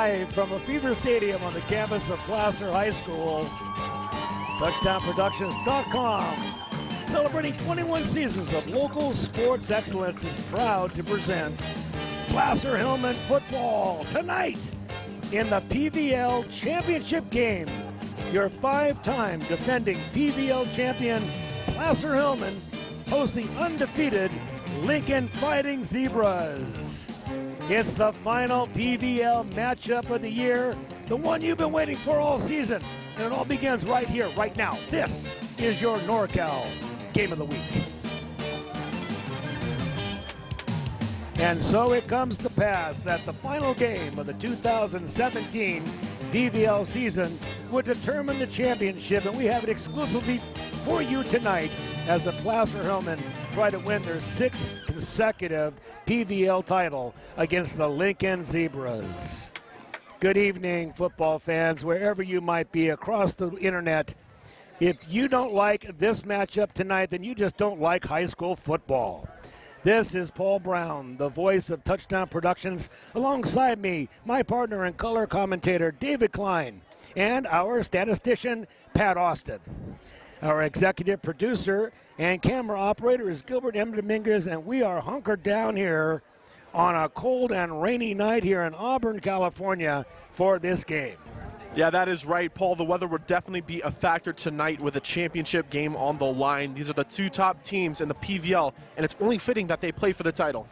Live from a Fever Stadium on the campus of Placer High School, TouchdownProductions.com, celebrating 21 seasons of local sports excellence, is proud to present Placer Hillmen football tonight in the PVL Championship Game. Your 5-time defending PVL champion Placer Hillmen host the undefeated Lincoln Fighting Zebras. It's the final PVL matchup of the year, the one you've been waiting for all season, and it all begins right here, right now. This is your NorCal Game of the Week. And so it comes to pass that the final game of the 2017 PVL season would determine the championship, and we have it exclusively for you tonight as the Placer Hillmen try to win their 6th consecutive PVL title against the Lincoln Zebras. Good evening, football fans, wherever you might be across the internet. If you don't like this matchup tonight, then you just don't like high school football. This is Paul Brown, the voice of Touchdown Productions, alongside me, my partner and color commentator, David Klein, and our statistician, Pat Austin. Our executive producer and camera operator is Gilbert M. Dominguez, and we are hunkered down here on a cold and rainy night here in Auburn, California for this game. Yeah, that is right, Paul. The weather will definitely be a factor tonight with a championship game on the line. These are the 2 top teams in the PVL, and it's only fitting that they play for the title.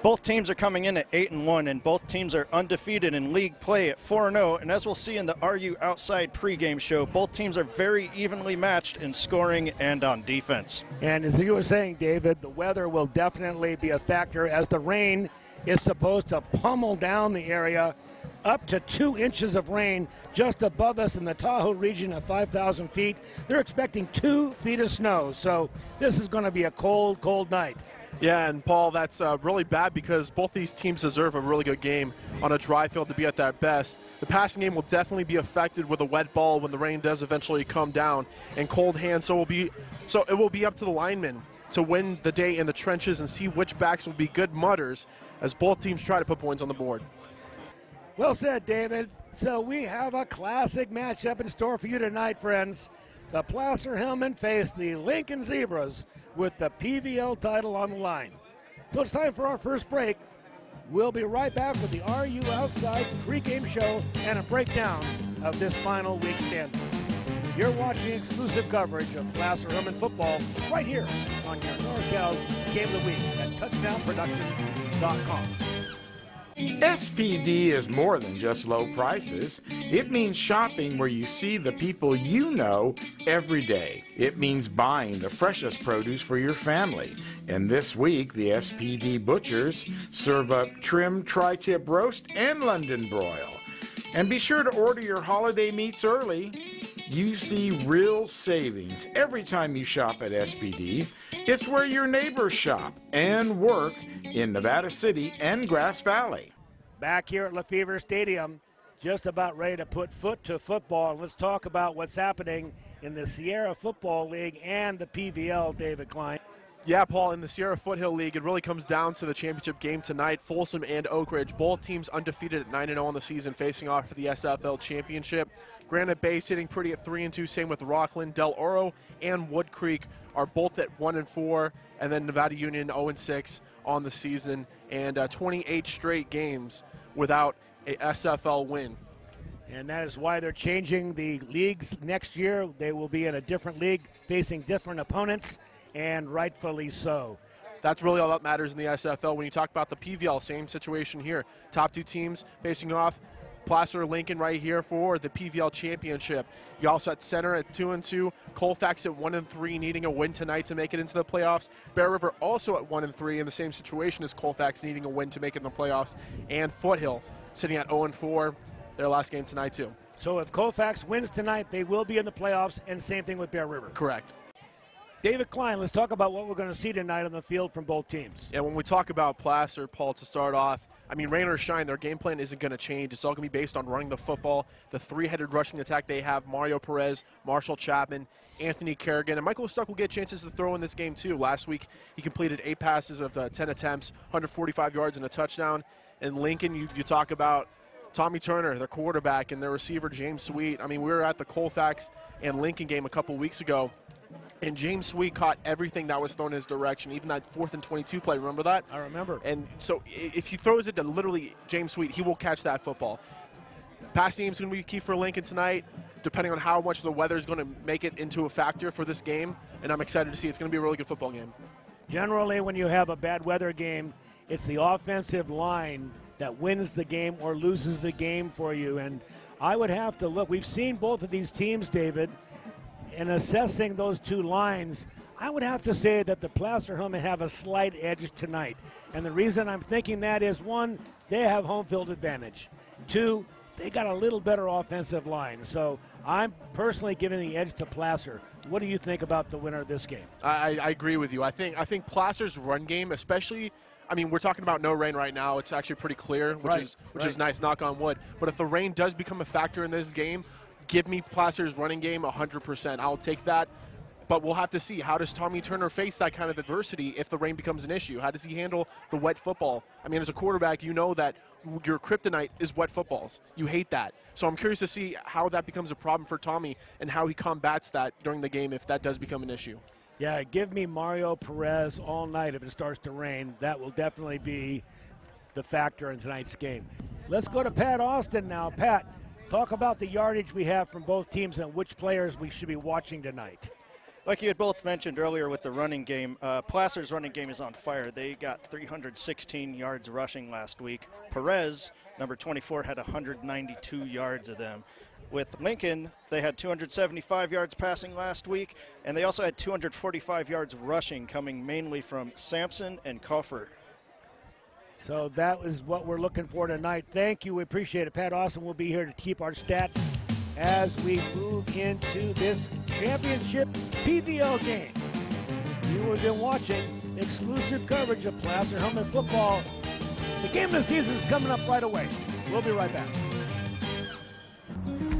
Both teams are coming in at 8-1, and both teams are undefeated in league play at 4-0. And as we'll see in the RU Outside pregame show, both teams are very evenly matched in scoring and on defense. And as you were saying, David, the weather will definitely be a factor as the rain is supposed to pummel down the area. Up to 2 inches of rain just above us in the Tahoe region at 5,000 feet. They're expecting 2 feet of snow, so this is going to be a cold, cold night. Yeah, and Paul, that's really bad because both these teams deserve a really good game on a dry field to be at their best. The passing game will definitely be affected with a wet ball when the rain does eventually come down and cold hands. So it will be up to the linemen to win the day in the trenches and see which backs will be good mutters as both teams try to put points on the board. Well said, David. So we have a classic matchup in store for you tonight, friends. The Placer Hillmen face the Lincoln Zebras with the PVL title on the line. So it's time for our first break. We'll be right back with the RU Outside pregame show and a breakdown of this final week standings. You're watching exclusive coverage of Placer Hillmen football right here on your NorCal Game of the Week at TouchdownProductions.com. SPD is more than just low prices. It means shopping where you see the people you know every day. It means buying the freshest produce for your family. And this week, the SPD butchers serve up trim tri-tip roast and London broil. And be sure to order your holiday meats early. You see real savings every time you shop at SPD. It's where your neighbors shop and work in Nevada City and Grass Valley. Back here at Lefevre Stadium, just about ready to put foot to football. And let's talk about what's happening in the Sierra Football League and the PVL, David Klein. Yeah, Paul, in the Sierra Foothill League, it really comes down to the championship game tonight. Folsom and Oak Ridge, both teams undefeated at 9-0 on the season, facing off for the SFL championship. Granite Bay sitting pretty at 3-2, same with Rockland. Del Oro and Wood Creek are both at 1-4, and then Nevada Union 0-6 on the season, and 28 straight games without a SFL win. And that is why they're changing the leagues next year. They will be in a different league, facing different opponents, and rightfully so. That's really all that matters in the SFL. When you talk about the PVL, same situation here. Top 2 teams facing off. Placer Lincoln right here for the PVL championship. You also at center at 2-2. Colfax at 1-3, needing a win tonight to make it into the playoffs. Bear River also at 1-3 in the same situation as Colfax, needing a win to make it in the playoffs. And Foothill sitting at 0-4, their last game tonight too. So if Colfax wins tonight, they will be in the playoffs, and same thing with Bear River. Correct. David Klein, let's talk about what we're going to see tonight on the field from both teams. Yeah, when we talk about Placer, Paul, to start off, I mean, rain or shine, their game plan isn't going to change. It's all going to be based on running the football, the 3-headed rushing attack they have, Mario Perez, Marshall Chapman, Anthony Kerrigan, and Michael Stuck will get chances to throw in this game too. Last week, he completed 8 passes of 10 attempts, 145 yards and a touchdown. And Lincoln, you talk about Tommy Turner, their quarterback, and their receiver, James Sweet. I mean, we were at the Colfax and Lincoln game a couple weeks ago, and James Sweet caught everything that was thrown in his direction, even that 4th and 22 play. Remember that? I remember. And so if he throws it to literally James Sweet, he will catch that football. Passing game is going to be key for Lincoln tonight, depending on how much the weather is going to make it into a factor for this game, and I'm excited to see. It's going to be a really good football game. Generally, when you have a bad weather game, it's the offensive line that wins the game or loses the game for you. And I would have to look. We've seen both of these teams, David, in assessing those two lines. I would have to say that the Placer Hillmen have a slight edge tonight. And the reason I'm thinking that is, one, they have home field advantage. Two, they got a little better offensive line. So I'm personally giving the edge to Placer. What do you think about the winner of this game? I agree with you. I think Placer's run game, especially, I mean, we're talking about no rain right now. It's actually pretty clear, which is nice, knock on wood. But if the rain does become a factor in this game, give me Placer's running game 100%. I'll take that. But we'll have to see, how does Tommy Turner face that kind of adversity if the rain becomes an issue? How does he handle the wet football? I mean, as a quarterback, you know that your kryptonite is wet footballs. You hate that. So I'm curious to see how that becomes a problem for Tommy and how he combats that during the game if that does become an issue. Yeah, give me Mario Perez all night if it starts to rain. That will definitely be the factor in tonight's game. Let's go to Pat Austin now. Pat, talk about the yardage we have from both teams and which players we should be watching tonight. Like you had both mentioned earlier with the running game, Placer's running game is on fire. They got 316 yards rushing last week. Perez, number 24, had 192 yards of them. With Lincoln, they had 275 yards passing last week, and they also had 245 yards rushing, coming mainly from Sampson and Coffer. So that is what we're looking for tonight. Thank you. We appreciate it. Pat Austin will be here to keep our stats as we move into this championship PVL game. You have been watching exclusive coverage of Placer Hillmen football. The game of the season is coming up right away. We'll be right back.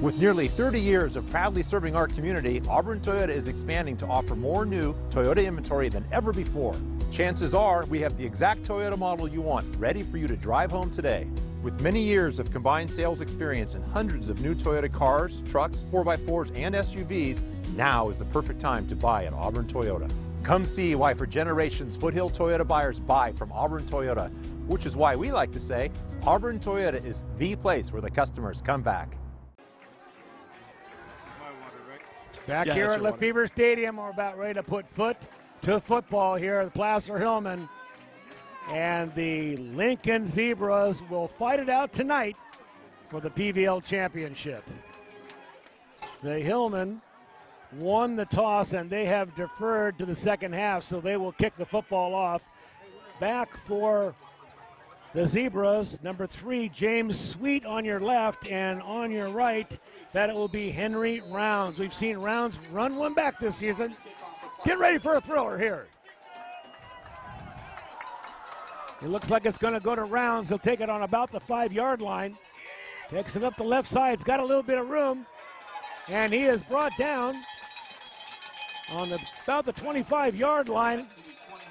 With nearly 30 years of proudly serving our community, Auburn Toyota is expanding to offer more new Toyota inventory than ever before. Chances are we have the exact Toyota model you want, ready for you to drive home today. With many years of combined sales experience and hundreds of new Toyota cars, trucks, 4x4s, and SUVs, now is the perfect time to buy at Auburn Toyota. Come see why for generations Foothill Toyota buyers buy from Auburn Toyota, which is why we like to say Auburn Toyota is the place where the customers come back. Back here at Lefevre Stadium, we're about ready to put foot to football here at Placer Hillmen. And the Lincoln Zebras will fight it out tonight for the PVL Championship. The Hillmen won the toss, and they have deferred to the second half, so they will kick the football off. Back for the Zebras, number 3, James Sweet on your left, and on your right, that it will be Henry Rounds. We've seen Rounds run one back this season. Get ready for a thriller here. It looks like it's going to go to Rounds. He'll take it on about the 5-yard line. Takes it up the left side. It's got a little bit of room. And he is brought down on about the 25-yard line.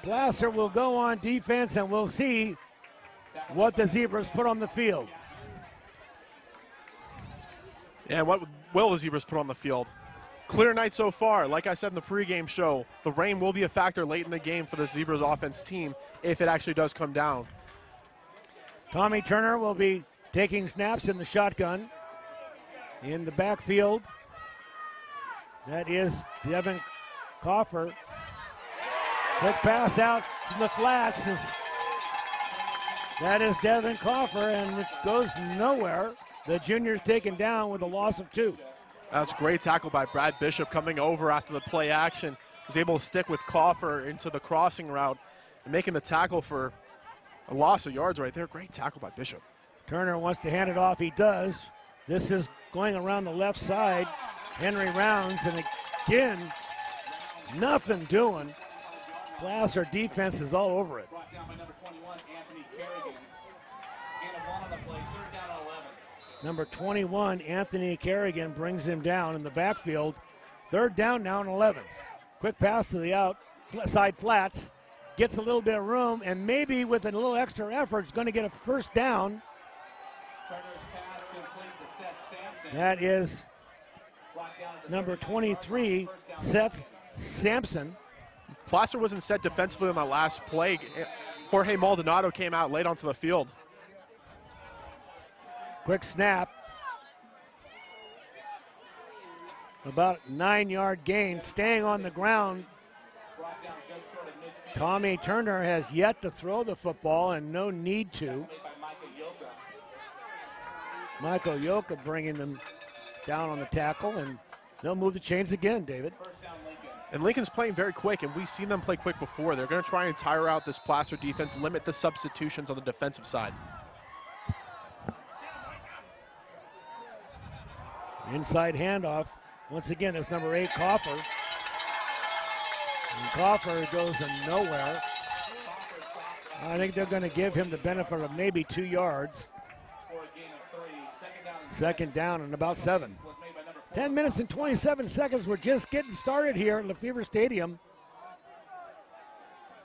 Placer will go on defense, and we'll see what the Zebras put on the field. Yeah, what will the Zebras put on the field? Clear night so far. Like I said in the pregame show, the rain will be a factor late in the game for the Zebras offense team if it actually does come down. Tommy Turner will be taking snaps in the shotgun. In the backfield, that is Devin Coffer. Quick pass out to the flats. That is Devin Coffer, and it goes nowhere. The junior's taken down with a loss of 2. That's a great tackle by Brad Bishop coming over after the play action. He's able to stick with Coffer into the crossing route and making the tackle for a loss of yards right there. Great tackle by Bishop. Turner wants to hand it off. He does. This is going around the left side. Henry Rounds, and again, nothing doing. Placer defense is all over it. Number 21, Anthony Kerrigan, brings him down in the backfield. 3rd down now and 11. Quick pass to the outside flats. Gets a little bit of room, and maybe with a little extra effort, is going to get a 1st down. That is number 23, Seth Sampson. Placer wasn't set defensively on that last play. Jorge Maldonado came out late onto the field. Quick snap. About 9-yard gain, staying on the ground. Tommy Turner has yet to throw the football and no need to. Michael Yoka bringing them down on the tackle, and they'll move the chains again, David. And Lincoln's playing very quick, and we've seen them play quick before. They're going to try and tire out this Placer defense, limit the substitutions on the defensive side. Inside handoff. Once again, it's number 8, Coffer. And Coffer goes to nowhere. I think they're going to give him the benefit of maybe 2 yards. Second down and about 7. 10 minutes and 27 seconds. We're just getting started here at Lefevre Stadium.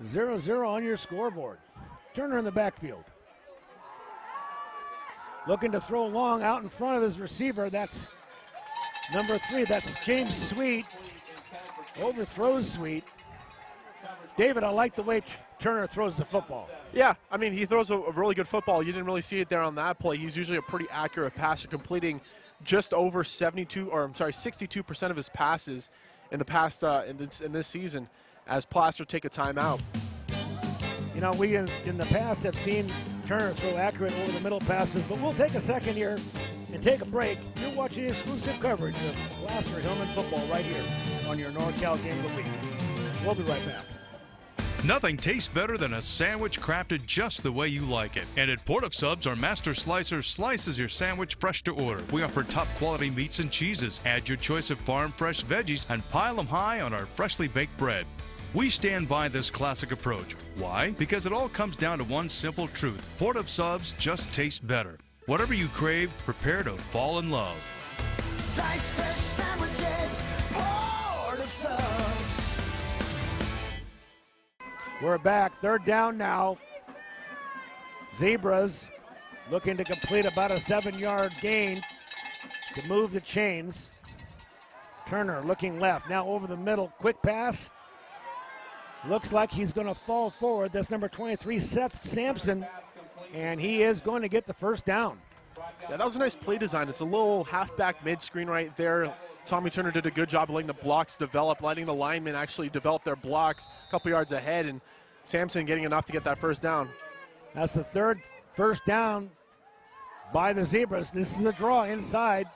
0-0 on your scoreboard. Turner in the backfield. Looking to throw long out in front of his receiver. That's number 3. That's James Sweet. Overthrows Sweet. David, I like the way Turner throws the football. Yeah, I mean, he throws a really good football. You didn't really see it there on that play. He's usually a pretty accurate passer, completing just over 62% of his passes in the past in this season as Placer take a timeout. You know, we in the past have seen Turner throw accurate over the middle passes, but we'll take a second here and take a break. You're watching exclusive coverage of Placer Hillmen football right here on your NorCal Game of the Week. We'll be right back. Nothing tastes better than a sandwich crafted just the way you like it. And at Port of Subs, our master slicer slices your sandwich fresh to order. We offer top quality meats and cheeses. Add your choice of farm fresh veggies and pile them high on our freshly baked bread. We stand by this classic approach. Why? Because it all comes down to one simple truth. Port of Subs just tastes better. Whatever you crave, prepare to fall in love. Slice fresh sandwiches, Port of Subs. We're back. Third down now. Zebras looking to complete about a 7-yard gain to move the chains. Turner looking left. Now over the middle. Quick pass. Looks like he's going to fall forward. That's number 23, Seth Sampson. And he is going to get the first down. Yeah, that was a nice play design. It's a little halfback mid-screen right there. Tommy Turner did a good job of letting the blocks develop, letting the linemen actually develop their blocks a couple yards ahead, and Sampson getting enough to get that first down. That's the third first down by the Zebras. This is a draw inside.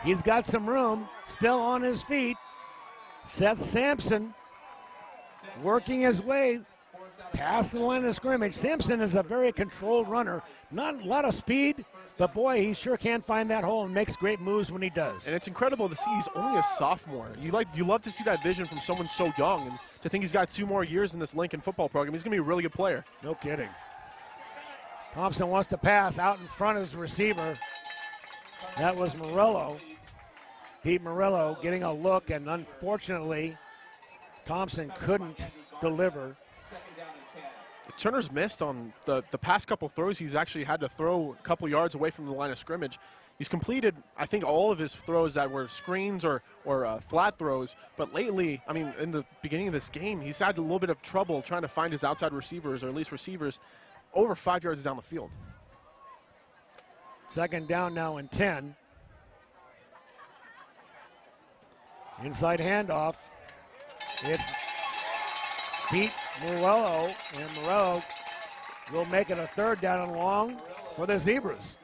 He's got some room, still on his feet. Seth Sampson working his way past the line of scrimmage. Sampson is a very controlled runner. Not a lot of speed, but boy, he sure can find that hole and makes great moves when he does. And it's incredible to see he's only a sophomore. You love to see that vision from someone so young, and to think he's got 2 more years in this Lincoln football program. He's going to be a really good player. No kidding. Thompson wants to pass out in front of his receiver. That was Morello. Pete Morello getting a look, and unfortunately, Thompson couldn't deliver. Turner's missed on the past couple throws. He's actually had to throw a couple yards away from the line of scrimmage. He's completed, I think, all of his throws that were screens or flat throws. But lately, I mean, in the beginning of this game, he's had a little bit of trouble trying to find his outside receivers, or at least receivers, over 5 yards down the field. Second down now and 10. Inside handoff. It's Pete Morello, and Morello will make it a third down and long for the Zebras.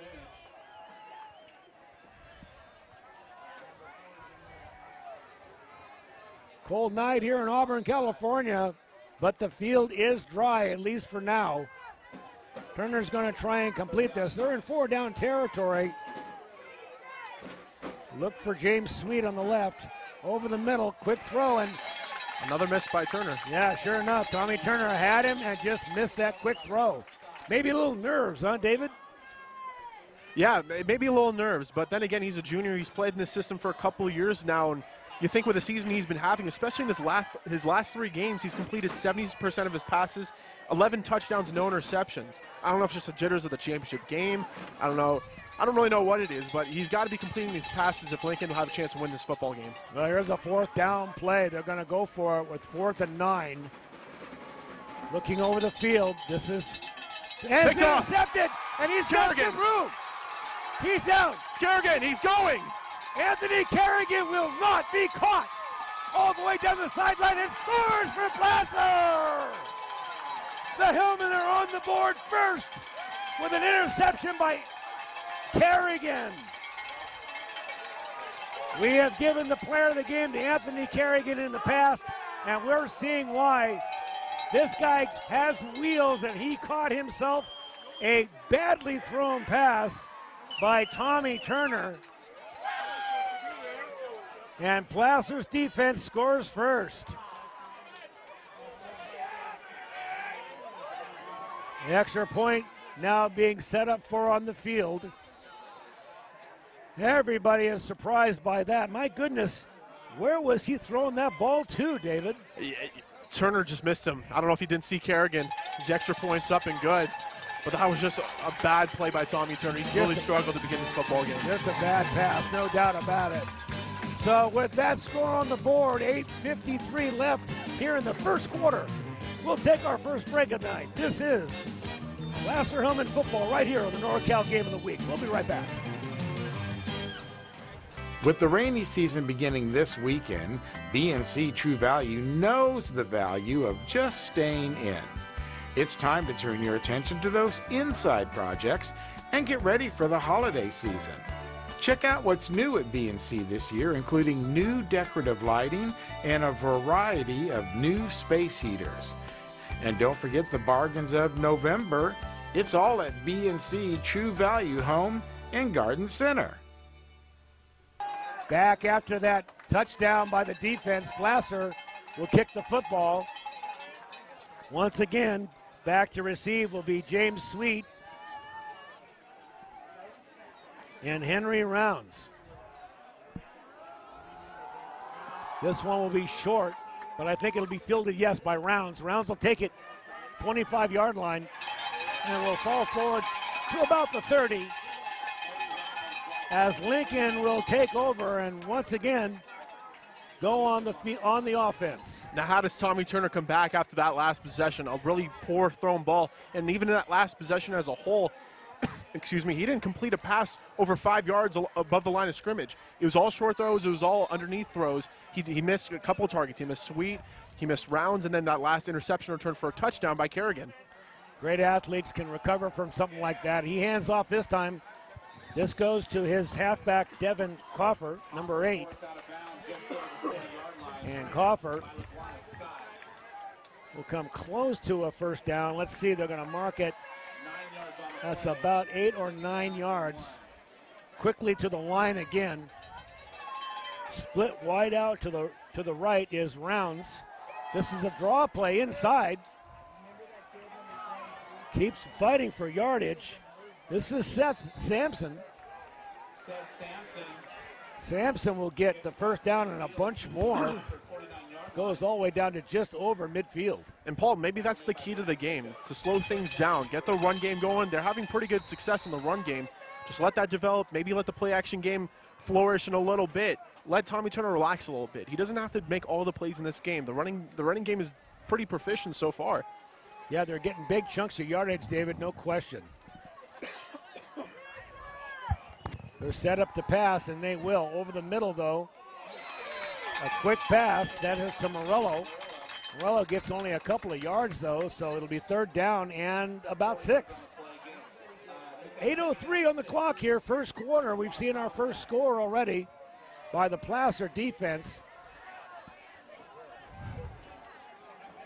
Cold night here in Auburn, California, but the field is dry, at least for now. Turner's going to try and complete this. They're in 4-down territory. Look for James Sweet on the left. Over the middle, quick throw, and another miss by Turner. yeah, sure enough, Tommy Turner had him and just missed that quick throw. Maybe a little nerves, huh, David? Yeah, maybe a little nerves, but then again, he's a junior. He's played in this system for a couple of years now, and You think with the season he's been having, especially in his last 3 games, he's completed 70% of his passes, 11 touchdowns, no interceptions. I don't know if it's just the jitters of the championship game. I don't know. I don't really know what it is, but he's got to be completing these passes if Lincoln will have a chance to win this football game. Well, here's a 4th down play. They're going to go for it with 4th and 9. Looking over the field. This is intercepted, and he's got some room. He's out. Kerrigan, he's going. Anthony Kerrigan will not be caught. All the way down the sideline and scores for Placer. The Hillmen are on the board first with an interception by Kerrigan. We have given the player of the game to Anthony Kerrigan in the past, and we're seeing why. This guy has wheels, and he caught himself a badly thrown pass by Tommy Turner. And Placer's defense scores first. The extra point now being set up for on the field. Everybody is surprised by that. My goodness, where was he throwing that ball to, David? Turner just missed him. I don't know if he didn't see Kerrigan. His extra point's up and good. But that was just a bad play by Tommy Turner. He's really struggled to begin this football game. Just a bad pass, no doubt about it. So with that score on the board, 8:53 left here in the first quarter. We'll take our first break of the night. This is Placer Hillmen football right here on the NorCal Game of the Week. We'll be right back. With the rainy season beginning this weekend, BNC True Value knows the value of just staying in. It's time to turn your attention to those inside projects and get ready for the holiday season. Check out what's new at BNC this year, including new decorative lighting and a variety of new space heaters. And don't forget the bargains of November. It's all at BNC True Value Home and Garden Center. Back after that touchdown by the defense, Placer will kick the football. Once again, back to receive will be James Sweet and Henry Rounds. This one will be short, but I think it'll be fielded, yes, by Rounds. Rounds will take it 25-yard line and will fall forward to about the 30 as Lincoln will take over and once again go on the offense. Now, how does Tommy Turner come back after that last possession? A really poor thrown ball, and even in that last possession as a whole, excuse me, he didn't complete a pass over 5 yards above the line of scrimmage. It was all short throws. It was all underneath throws. He missed a couple of targets. He missed Sweet, he missed Rounds, and then that last interception returned for a touchdown by Kerrigan. Great athletes can recover from something like that. He hands off this time. This goes to his halfback, Devin Coffer, number 8. And Coffer will come close to a first down. Let's see, they're going to mark it. That's about 8 or 9 yards. Quickly to the line again. Split wide out to the right is Rounds. This is a draw play inside. Keeps fighting for yardage. This is Seth Sampson. Sampson will get the first down and a bunch more. Goes all the way down to just over midfield. And Paul, maybe that's the key to the game, to slow things down, get the run game going. They're having pretty good success in the run game. Just let that develop. Maybe let the play action game flourish in a little bit. Let Tommy Turner relax a little bit. He doesn't have to make all the plays in this game. The running game is pretty proficient so far. Yeah, they're getting big chunks of yardage, David, no question. They're set up to pass, and they will. Over the middle, though. A quick pass. That is to Morello. Morello gets only a couple of yards, though, so it'll be third down and about 6. 8:03 on the clock here, first quarter. We've seen our first score already by the Placer defense.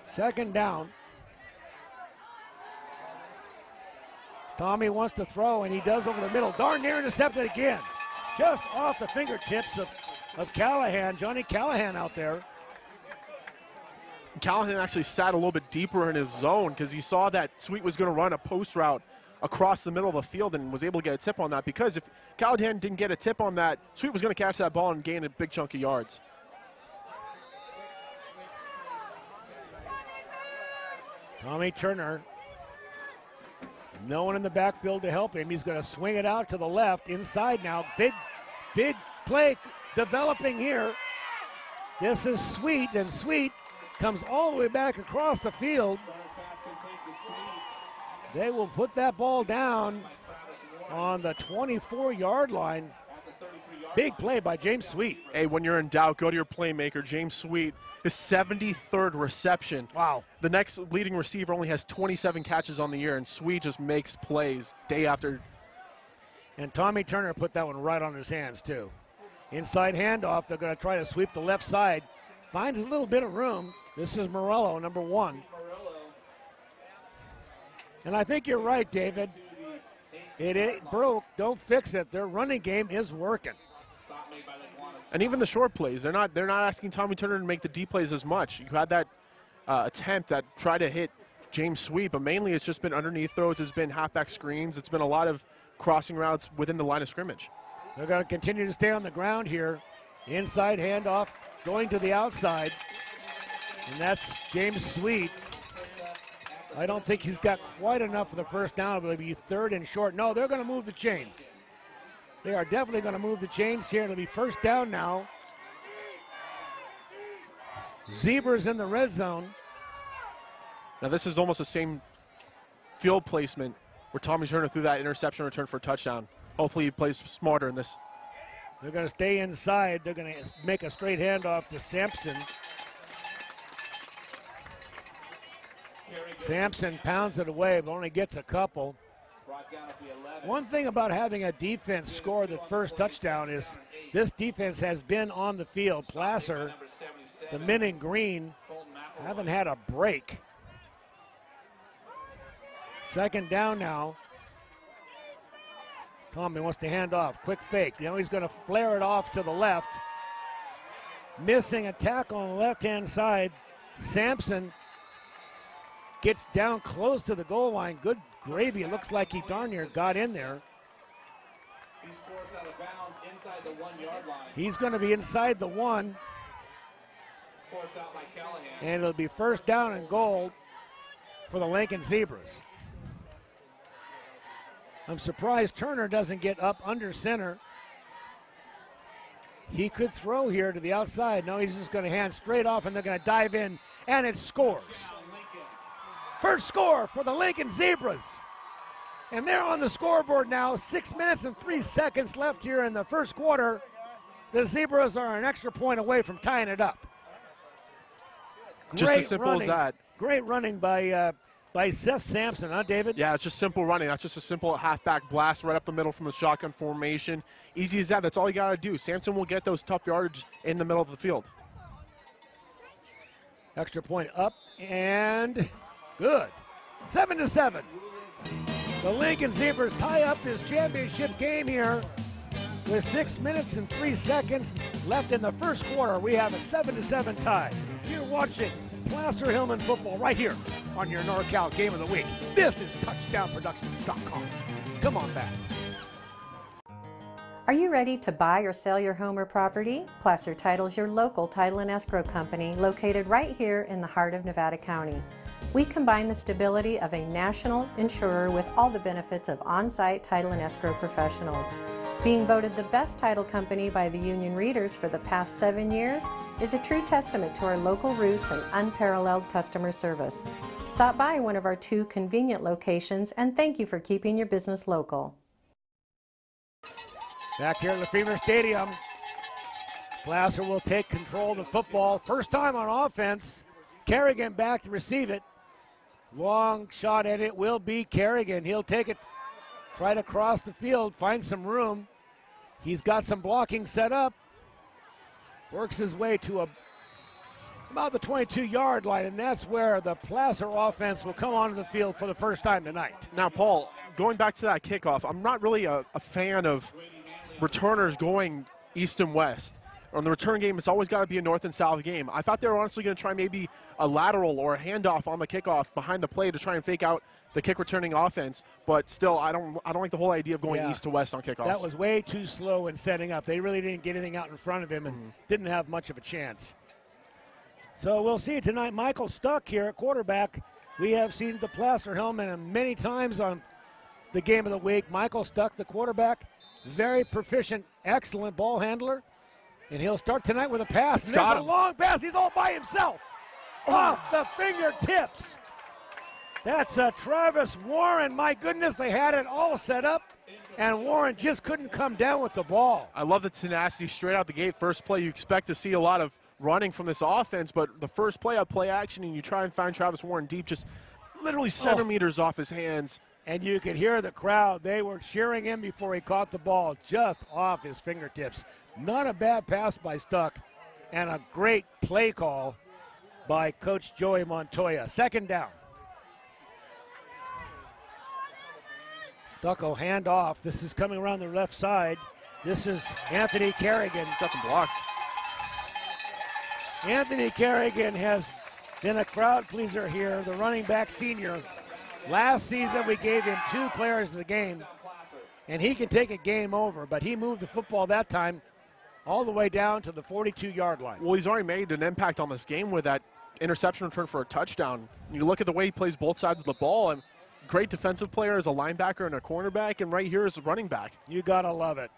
Second down. Tommy wants to throw, and he does over the middle. Darn near intercepted again. Just off the fingertips of Callahan. Johnny Callahan out there. Callahan actually sat a little bit deeper in his zone because he saw that Sweet was going to run a post route across the middle of the field and was able to get a tip on that, because if Callahan didn't get a tip on that, Sweet was going to catch that ball and gain a big chunk of yards. Tommy Turner, no one in the backfield to help him. He's going to swing it out to the left, inside now. Big play developing here. This is Sweet, and Sweet comes all the way back across the field. They will put that ball down on the 24-yard line. Big play by James Sweet. Hey, when you're in doubt, go to your playmaker, James Sweet. His 73rd reception. Wow. The next leading receiver only has 27 catches on the year, and Sweet just makes plays day after. And Tommy Turner put that one right on his hands, too. Inside handoff, they're going to try to sweep the left side. Finds a little bit of room. This is Morello, number 1. And I think you're right, David. It broke, don't fix it. Their running game is working. And even the short plays, they're not asking Tommy Turner to make the deep plays as much. You had that attempt that tried to hit James Sweet, but mainly it's just been underneath throws. It's been halfback screens. It's been a lot of crossing routes within the line of scrimmage. They're going to continue to stay on the ground here. Inside handoff, going to the outside. And that's James Sweet. I don't think he's got quite enough for the first down. It'll be 3rd and short. No, they're going to move the chains. They are definitely going to move the chains here. It'll be 1st down now. Zebras in the red zone. Now this is almost the same field placement where Tommy Turner threw that interception return for a touchdown. Hopefully he plays smarter in this. They're going to stay inside. They're going to make a straight handoff to Sampson. Sampson pounds it away, but only gets a couple. One thing about having a defense score the first touchdown is this defense has been on the field. Placer, the men in green, haven't had a break. 2nd down now. Tommy wants to hand off. Quick fake. You know he's going to flare it off to the left. Missing a tackle on the left-hand side. Sampson gets down close to the goal line. Good gravy. It looks like he darn near got in there. He's forced out of bounds inside the 1-yard line. He's going to be inside the 1. Forced out by Callahan. And it'll be 1st down and goal for the Lincoln Zebras. I'm surprised Turner doesn't get up under center. He could throw here to the outside. No, he's just going to hand straight off, and they're going to dive in, and it scores. First score for the Lincoln Zebras. And they're on the scoreboard now. 6 minutes and 3 seconds left here in the first quarter. The Zebras are an extra point away from tying it up. Just as simple as that. Great running by Seth Sampson, huh, David? Yeah, it's just simple running. That's just a simple halfback blast right up the middle from the shotgun formation. Easy as that. That's all you got to do. Sampson will get those tough yardage in the middle of the field. Extra point up and good. 7-7. The Lincoln Zebras tie up this championship game here with 6 minutes and 3 seconds left in the first quarter. We have a 7-7 tie. You're watching Placer Hillmen football right here on your NorCal Game of the Week. This is TouchdownProductions.com. Come on back. Are you ready to buy or sell your home or property? Placer Title is your local title and escrow company located right here in the heart of Nevada County. We combine the stability of a national insurer with all the benefits of on-site title and escrow professionals. Being voted the best title company by the union readers for the past 7 years is a true testament to our local roots and unparalleled customer service. Stop by one of our 2 convenient locations and thank you for keeping your business local. Back here at Lefevre Stadium, Placer will take control of the football. First time on offense. Kerrigan back to receive it. Long shot, and it will be Kerrigan. He'll take it, try to cross the field, find some room. He's got some blocking set up. Works his way to about the 22-yard line, and that's where the Placer offense will come onto the field for the first time tonight. Now, Paul, going back to that kickoff, I'm not really a fan of returners going east and west. On the return game, it's always got to be a north and south game. I thought they were honestly going to try maybe a lateral or a handoff on the kickoff behind the play to try and fake out the kick returning offense, but still, I don't like the whole idea of going east to west on kickoffs. That was way too slow in setting up. They really didn't get anything out in front of him and didn't have much of a chance. So we'll see tonight. Michael Stuck here at quarterback We have seen the Placer Hillmen many times on the game of the week. Michael Stuck, the quarterback, very proficient, excellent ball handler. And he'll start tonight with a pass. And there's a long pass. He's all by himself. Off the fingertips. That's Travis Warren. My goodness, they had it all set up, and Warren just couldn't come down with the ball. I love the tenacity straight out the gate. First play, you expect to see a lot of running from this offense, but the first play, play action, and you try and find Travis Warren deep, just literally centimeters off his hands. And you could hear the crowd. They were cheering him before he caught the ball, just off his fingertips. Not a bad pass by Stuck, and a great play call by Coach Joey Montoya. Second down. Stuck will hand off. This is coming around the left side. This is Anthony Kerrigan. Got some blocks. Anthony Kerrigan has been a crowd pleaser here, the running back senior. Last season we gave him 2 players of the game, and he can take a game over, but he moved the football that time all the way down to the 42-yard line. Well, he's already made an impact on this game with that interception return for a touchdown. You look at the way he plays both sides of the ball, and great defensive player as a linebacker and a cornerback, and right here is a running back. You gotta love it.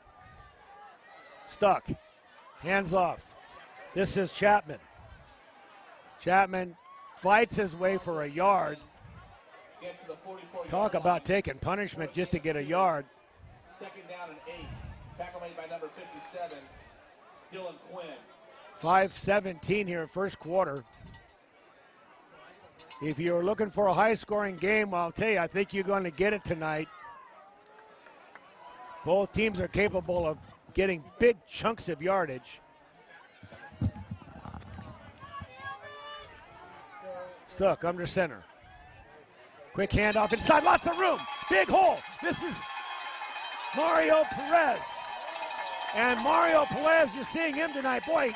Stuck, hands off. This is Chapman. Chapman fights his way for a yard. Talk about taking punishment just to get a yard. Second down and 8. Tackle made by number 57, Dylan Quinn. 5:17 here, first quarter. If you're looking for a high-scoring game, I'll tell you, I think you're going to get it tonight. Both teams are capable of getting big chunks of yardage. Stuck under center. Quick handoff inside, lots of room. Big hole. This is Mario Perez. And Mario Perez, you're seeing him tonight. Boy,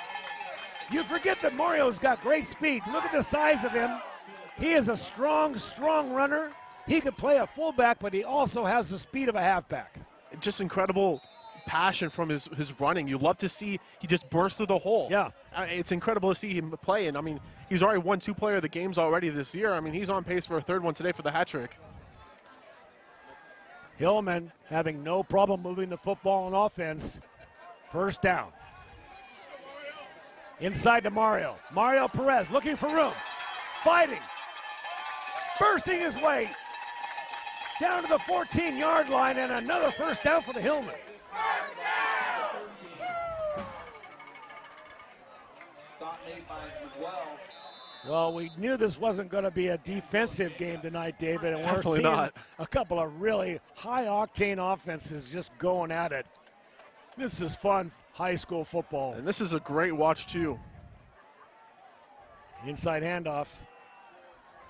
you forget that Mario's got great speed. Look at the size of him. He is a strong, strong runner. He could play a fullback, but he also has the speed of a halfback. Just incredible passion from his running. You love to see he just burst through the hole. Yeah. It's incredible to see him play. And, I mean, he's already won 2 player of the games already this year. I mean, he's on pace for a 3rd one today for the hat trick. Hillman having no problem moving the football on offense. First down. Inside to Mario. Mario Perez looking for room. Fighting. Bursting his way down to the 14-yard line, and another first down for the Hillmen. Well, we knew this wasn't going to be a defensive game tonight, David, and we're seeing a couple of really high-octane offenses just going at it. This is fun high school football. And this is a great watch, too. Inside handoff.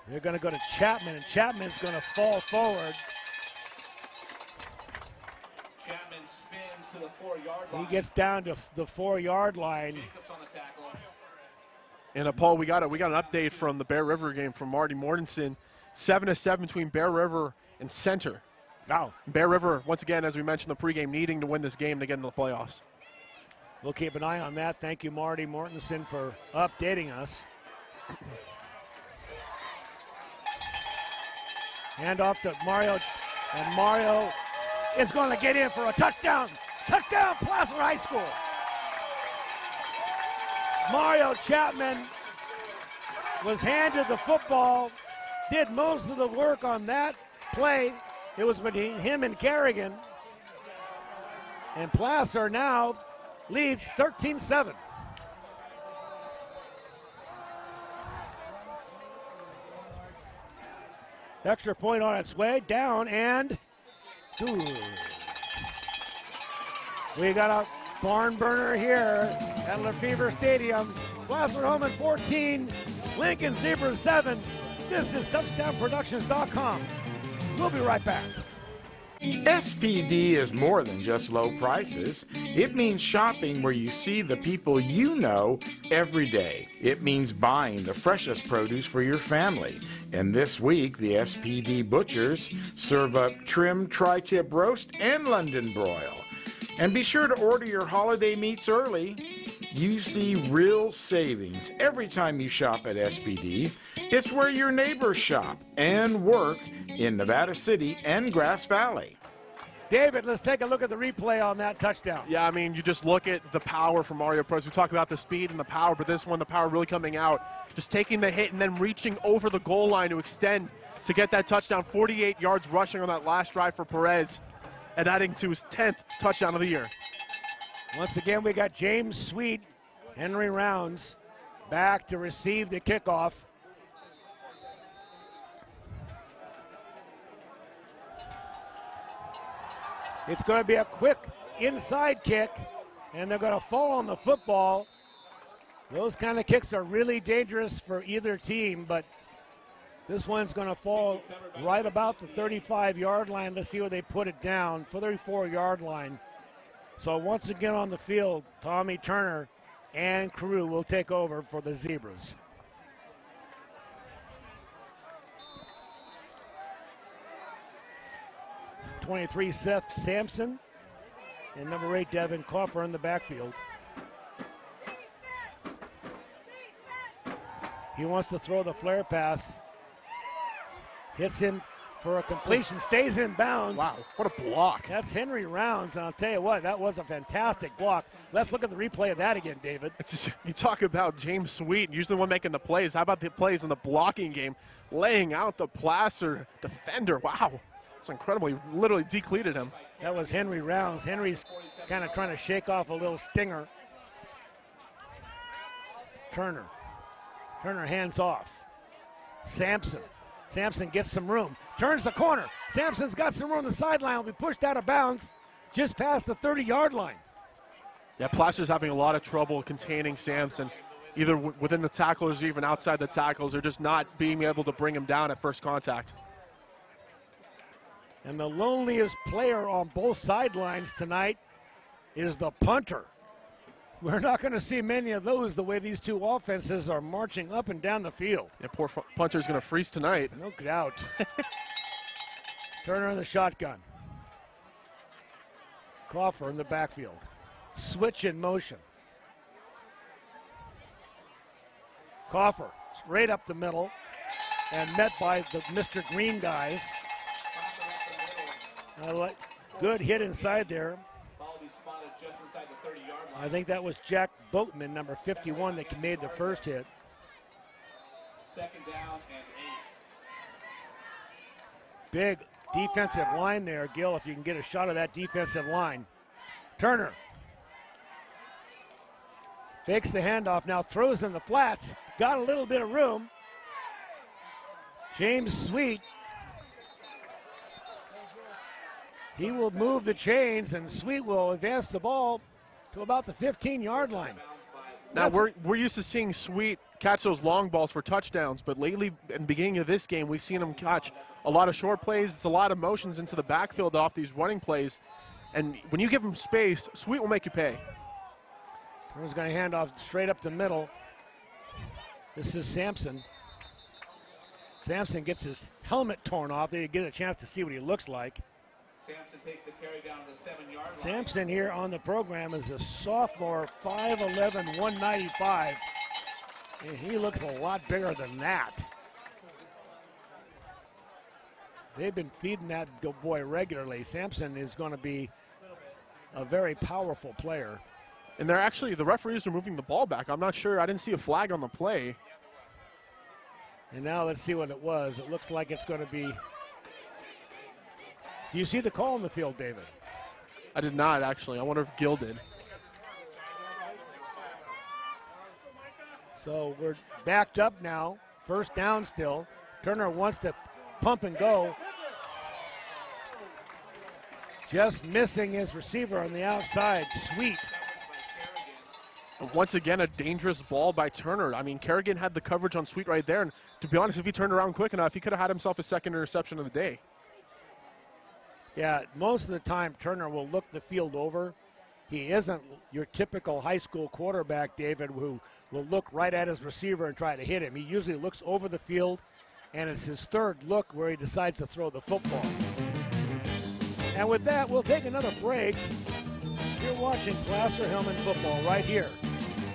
They're going to go to Chapman, and Chapman's going to fall forward. Chapman spins to the 4-yard line. He gets down to the 4-yard line. And Paul, we got an update from the Bear River game from Marty Mortensen. 7-7 between Bear River and Center. Wow. Bear River, once again, as we mentioned in the pregame, needing to win this game to get into the playoffs. We'll keep an eye on that. Thank you, Marty Mortensen, for updating us. Hand off to Mario, and Mario is going to get in for a touchdown. Touchdown, Placer High School. Mario Chapman was handed the football, did most of the work on that play. It was between him and Kerrigan. And Placer now leads 13-7. Extra point on its way, down and good. We got a barn burner here at Lefevre Stadium. Placer Hillmen 14, Lincoln Zebras 7. This is TouchdownProductions.com. We'll be right back. SPD is more than just low prices. It means shopping where you see the people you know every day. It means buying the freshest produce for your family. And this week, the SPD butchers serve up trim tri-tip roast and London broil. And be sure to order your holiday meats early. you see real savings every time you shop at SPD. It's where your neighbors shop and work in Nevada City and Grass Valley. David, let's take a look at the replay on that touchdown. Yeah, I mean, you just look at the power from Mario Pros. We talk about the speed and the power, but this one, the power really coming out. Just taking the hit and then reaching over the goal line to extend to get that touchdown. 48 yards rushing on that last drive for Perez and adding to his 10th touchdown of the year. Once again, we got James Sweet, Henry Rounds back to receive the kickoff. It's going to be a quick inside kick, and they're going to fall on the football. Those kind of kicks are really dangerous for either team, but this one's going to fall right about the 35-yard line. Let's see where they put it down, 34-yard line. So once again on the field, Tommy Turner and crew will take over for the Zebras. #23, Seth Sampson, and number 8, Devin Coffer in the backfield. He wants to throw the flare pass. Hits him for a completion, stays in bounds. Wow, what a block. That's Henry Rounds, and I'll tell you what, that was a fantastic block. Let's look at the replay of that again, David. You talk about James Sweet, usually the one making the plays. How about the plays in the blocking game? Laying out the Placer defender. Wow. It's incredible. He literally decleated him. That was Henry Rounds. Henry's kind of trying to shake off a little stinger. Turner hands off. Sampson gets some room. Turns the corner. Sampson's got some room on the sideline. Will be pushed out of bounds just past the 30-yard line. Yeah, Placer's having a lot of trouble containing Sampson, either within the tackles or even outside the tackles. They're just not being able to bring him down at first contact. And the loneliest player on both sidelines tonight is the punter. We're not going to see many of those the way these two offenses are marching up and down the field. Yeah, poor punter's going to freeze tonight. No doubt. Turner in the shotgun. Coffer in the backfield. Switch in motion. Coffer straight up the middle and met by the Mr. Green guys. Good hit inside there. I think that was Jack Boatman, number 51, that made the first hit. Second down and 8. Big defensive line there, Gil, if you can get a shot of that defensive line. Turner fakes the handoff, now throws in the flats. Got a little bit of room. James Sweet. He will move the chains, and Sweet will advance the ball to about the 15-yard line. Now, we're used to seeing Sweet catch those long balls for touchdowns, but lately, in the beginning of this game, we've seen him catch a lot of short plays. It's a lot of motions into the backfield off these running plays. And when you give him space, Sweet will make you pay. Turner's going to hand off straight up the middle. This is Sampson. Sampson gets his helmet torn off there. You get a chance to see what he looks like. Sampson takes the carry down to the 7-yard line. Sampson here on the program is a sophomore, 5'11", 195. And he looks a lot bigger than that. They've been feeding that boy regularly. Sampson is going to be a very powerful player. And they're actually, the referees are moving the ball back. I'm not sure. I didn't see a flag on the play. And now let's see what it was. It looks like it's going to be. Do you see the call in the field, David? I did not, actually. I wonder if Gil did. So we're backed up now. First down still. Turner wants to pump and go. Just missing his receiver on the outside. Sweet. Once again, a dangerous ball by Turner. I mean, Kerrigan had the coverage on Sweet right there. And to be honest, if he turned around quick enough, he could have had himself a second interception of the day. Yeah, most of the time Turner will look the field over. He isn't your typical high school quarterback, David, who will look right at his receiver and try to hit him. He usually looks over the field, and it's his third look where he decides to throw the football. And with that, we'll take another break. You're watching Placer Hillmen football right here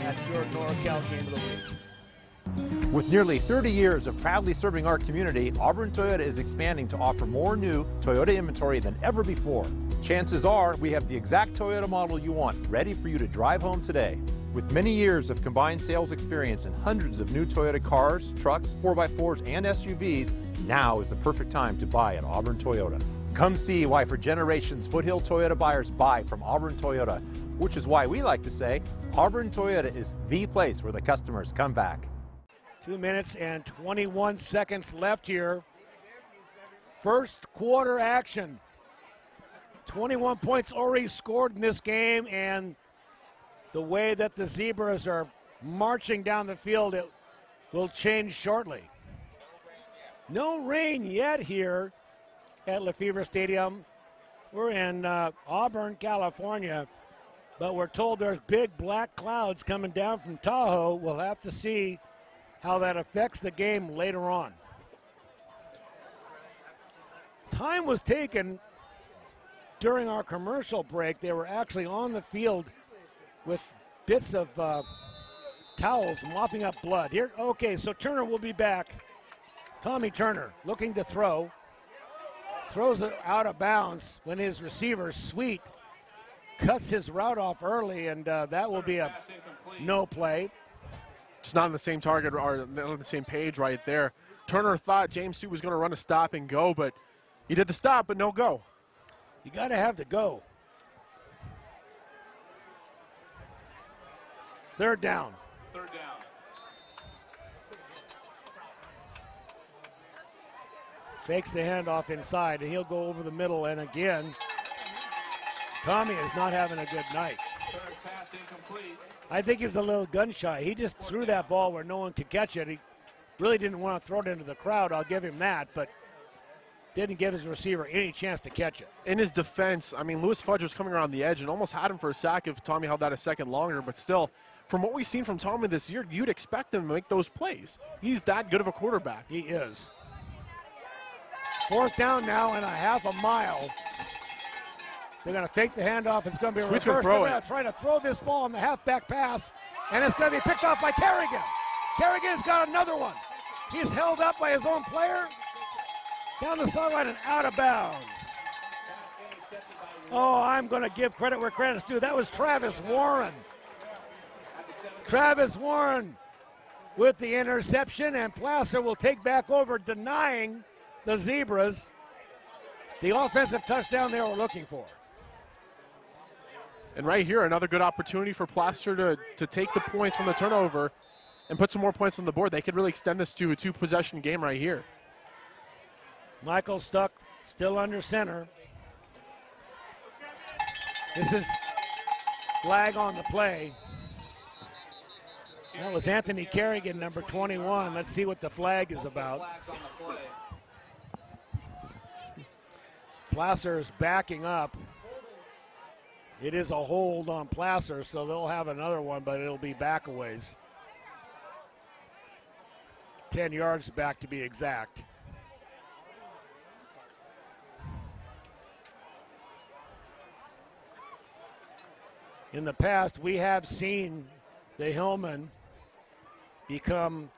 at your NorCal Game of the Week. With nearly 30 years of proudly serving our community, Auburn Toyota is expanding to offer more new Toyota inventory than ever before. Chances are we have the exact Toyota model you want, ready for you to drive home today. With many years of combined sales experience and hundreds of new Toyota cars, trucks, 4x4s, and SUVs, now is the perfect time to buy at Auburn Toyota. Come see why for generations Foothill Toyota buyers buy from Auburn Toyota, which is why we like to say Auburn Toyota is the place where the customers come back. 2 minutes and 21 seconds left here. First quarter action. 21 points already scored in this game, and the way that the Zebras are marching down the field, it will change shortly. No rain yet here at Lefevre Stadium. We're in Auburn, California, but we're told there's big black clouds coming down from Tahoe. We'll have to see how that affects the game later on. Time was taken during our commercial break. They were actually on the field with bits of towels mopping up blood. Here, okay, so Turner will be back. Tommy Turner looking to throw. Throws it out of bounds when his receiver, Sweet, cuts his route off early, and that will be a no play. Just not on the same target or on the same page right there. Turner thought James Sweet was going to run a stop and go, but he did the stop, but no go. You got to have the go. Third down. Third down. Fakes the handoff inside, and he'll go over the middle, and again, Tommy is not having a good night. Third pass incomplete. I think he's a little gun shy. He just threw that ball where no one could catch it. He really didn't want to throw it into the crowd. I'll give him that, but didn't give his receiver any chance to catch it. In his defense, I mean, Lewis Fudge was coming around the edge and almost had him for a sack if Tommy held that a second longer, but still, from what we've seen from Tommy this year, you'd expect him to make those plays. He's that good of a quarterback. He is. Fourth down now and a half a mile. They're going to fake the handoff. It's going to be a reverse. They're going to try to throw this ball on the halfback pass, and it's going to be picked off by Kerrigan. Kerrigan's got another one. He's held up by his own player. Down the sideline and out of bounds. Oh, I'm going to give credit where credit's due. That was Travis Warren. Travis Warren with the interception, and Placer will take back over, denying the Zebras the offensive touchdown they were looking for. And right here, another good opportunity for Placer to take the points from the turnover and put some more points on the board. They could really extend this to a two-possession game right here. Michael Stuck still under center. This is flag on the play. That was Anthony Kerrigan, number 21. Let's see what the flag is about. Placer is backing up. It is a hold on Placer, so they'll have another one, but it'll be back a ways. 10 yards back to be exact. In the past, we have seen the Hillmen become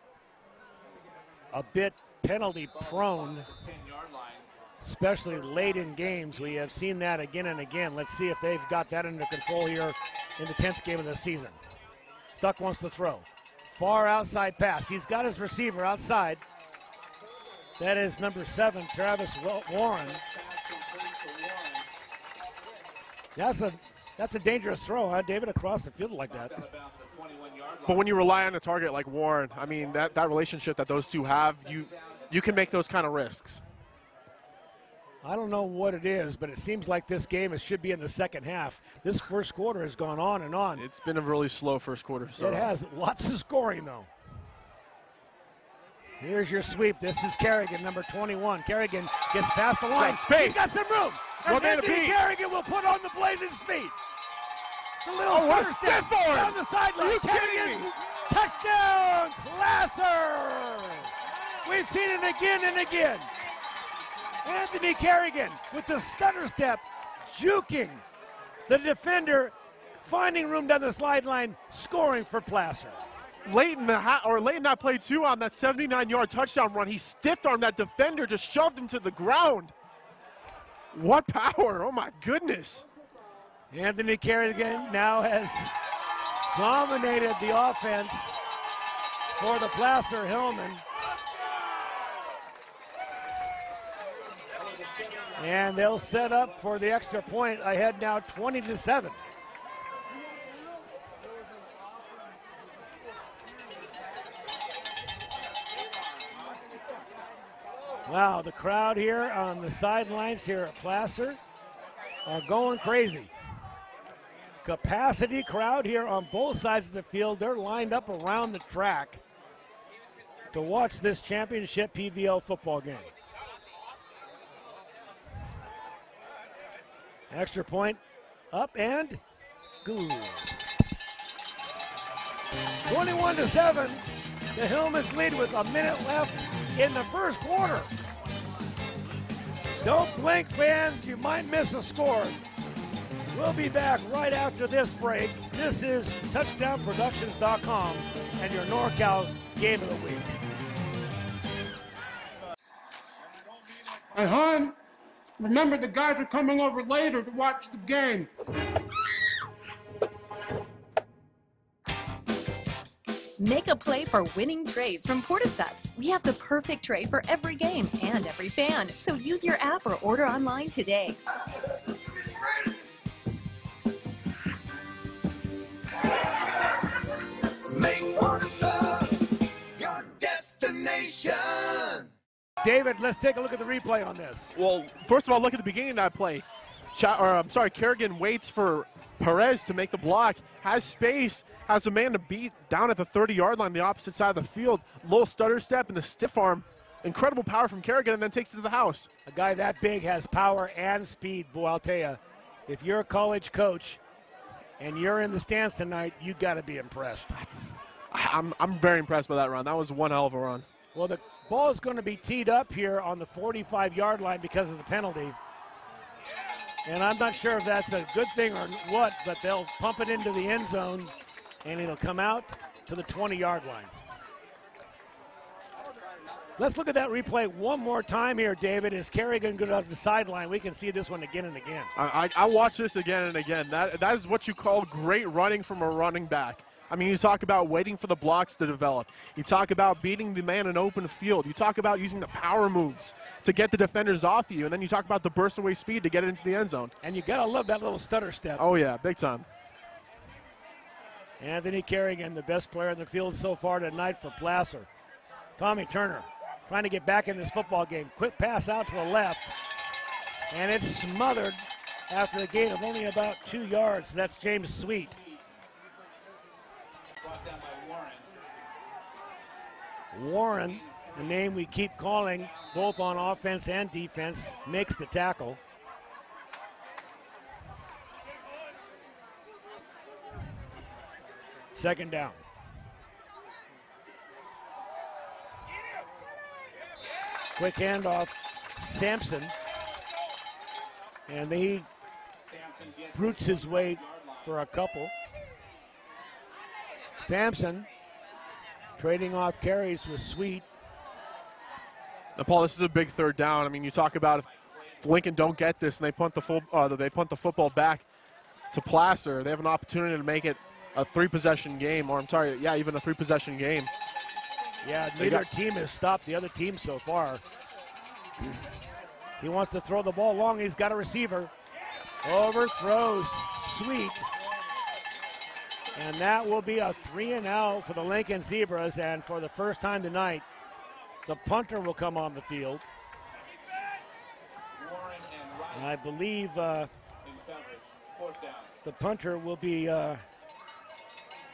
a bit penalty prone, especially late in games. We have seen that again and again. Let's see if they've got that under control here in the 10th game of the season. Stuck wants to throw. Far outside pass. He's got his receiver outside. That is number 7, Travis Warren. That's a dangerous throw, huh, David, across the field like that. But when you rely on a target like Warren, I mean, that relationship that those two have, you can make those kind of risks. I don't know what it is, but it seems like this game should be in the second half. This first quarter has gone on and on. It's been a really slow first quarter. It has. Lots of scoring, though. Here's your sweep. This is Kerrigan, number 21. Kerrigan gets past the line. He's got some room. And Anthony Kerrigan will put on the blazing speed. The little what a step forward. Down the sideline. Kerrigan, touchdown, Placer. We've seen it again and again. Anthony Kerrigan with the stutter step, juking the defender finding room down the sideline, scoring for Placer. Late in that play too, on that 79-yard touchdown run, he stiff-armed that defender, just shoved him to the ground. What power, oh my goodness. Anthony Kerrigan now has dominated the offense for the Placer Hillmen. And they'll set up for the extra point, ahead now 20-7. Wow, the crowd here on the sidelines here at Placer are going crazy. Capacity crowd here on both sides of the field. They're lined up around the track to watch this championship PVL football game. Extra point up and good. 21-7. The Hillmen's lead with a minute left in the first quarter. Don't blink, fans. You might miss a score. We'll be back right after this break. This is TouchdownProductions.com and your NorCal Game of the Week. Hey, hon, remember the guys are coming over later to watch the game. Make a play for winning trays from Portisubs. We have the perfect tray for every game and every fan. So use your app or order online today. Make Portisubs your destination. David, let's take a look at the replay on this. Well, first of all, look at the beginning of that play. Kerrigan waits for Perez to make the block, has space, has a man to beat down at the 30-yard line, the opposite side of the field. Little stutter step and a stiff arm. Incredible power from Kerrigan, and then takes it to the house. A guy that big has power and speed, boy, I'll tell you. If you're a college coach and you're in the stands tonight, you got to be impressed. I'm very impressed by that run. That was one hell of a run. Well, the ball is going to be teed up here on the 45-yard line because of the penalty. And I'm not sure if that's a good thing or what, but they'll pump it into the end zone, and it'll come out to the 20-yard line. Let's look at that replay one more time here, David. As Kerrigan goes off the sideline, we can see this one again and again. I watch this again and again. That is what you call great running from a running back. I mean, you talk about waiting for the blocks to develop. You talk about beating the man in open field. You talk about using the power moves to get the defenders off you. And then you talk about the burst away speed to get it into the end zone. And you got to love that little stutter step. Oh, yeah, big time. Anthony Kerrigan, the best player in the field so far tonight for Placer. Tommy Turner trying to get back in this football game. Quick pass out to the left. And it's smothered after a gain of only about 2 yards. That's James Sweet. Warren, the name we keep calling both on offense and defense, makes the tackle. Second down. Quick handoff, Sampson. And he brutes his way for a couple. Sampson trading off carries with Sweet. Now, Paul, this is a big third down. I mean, you talk about if Lincoln don't get this and they punt the football back to Placer, they have an opportunity to make it a three-possession game, or I'm sorry, yeah, even a three-possession game. Yeah, neither team has stopped the other team so far. He wants to throw the ball long. He's got a receiver. Overthrows Sweet. And that will be a 3-and-out for the Lincoln Zebras. And for the first time tonight, the punter will come on the field. And I believe the punter will be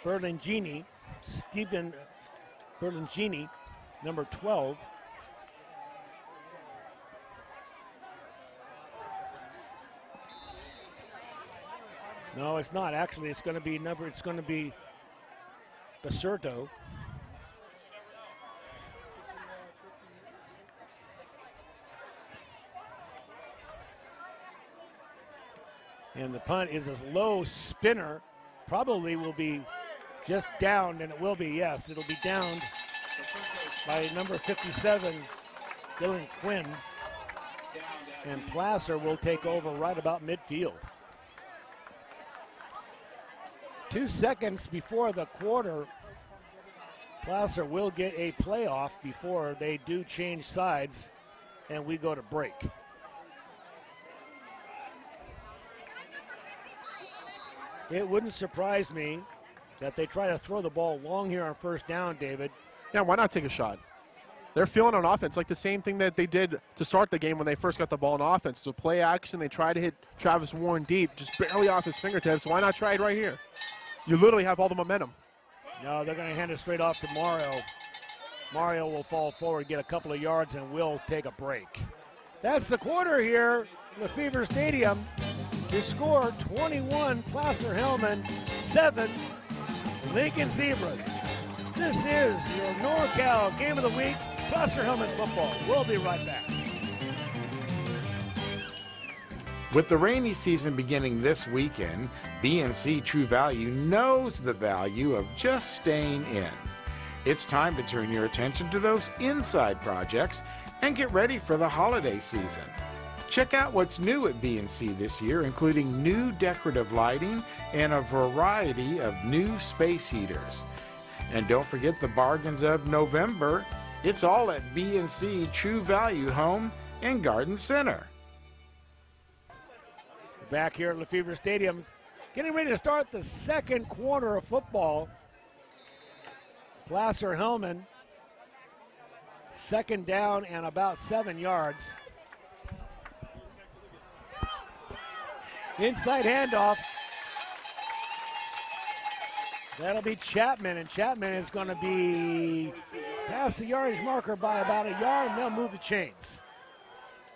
Berlingini, Stephen Berlingini, number 12. No, it's not. Actually, it's going to be Basurto. And the punt is a low spinner probably will be just downed, and it will be, yes, it'll be downed by number 57, Dylan Quinn. And Placer will take over right about midfield. 2 seconds before the quarter, Placer will get a playoff before they do change sides and we go to break. It wouldn't surprise me that they try to throw the ball long here on first down, David. Yeah, why not take a shot? They're feeling on offense, like the same thing that they did to start the game when they first got the ball in offense. So play action, they try to hit Travis Warren deep, just barely off his fingertips. Why not try it right here? You literally have all the momentum. No, they're going to hand it straight off to Mario. Mario will fall forward, get a couple of yards, and will take a break. That's the quarter here in the Fever Stadium. Your score, 21 Placer Hillmen, 7 Lincoln Zebras. This is your NorCal Game of the Week, Placer Hillmen football. We'll be right back. With the rainy season beginning this weekend, BNC True Value knows the value of just staying in. It's time to turn your attention to those inside projects and get ready for the holiday season. Check out what's new at BNC this year, including new decorative lighting and a variety of new space heaters. And don't forget the bargains of November. It's all at BNC True Value Home and Garden Center. Back here at Lefevre Stadium, getting ready to start the second quarter of football. Placer Hillmen, second down and about 7 yards. Inside handoff. That'll be Chapman, and Chapman is going to be past the yardage marker by about a yard, and they'll move the chains.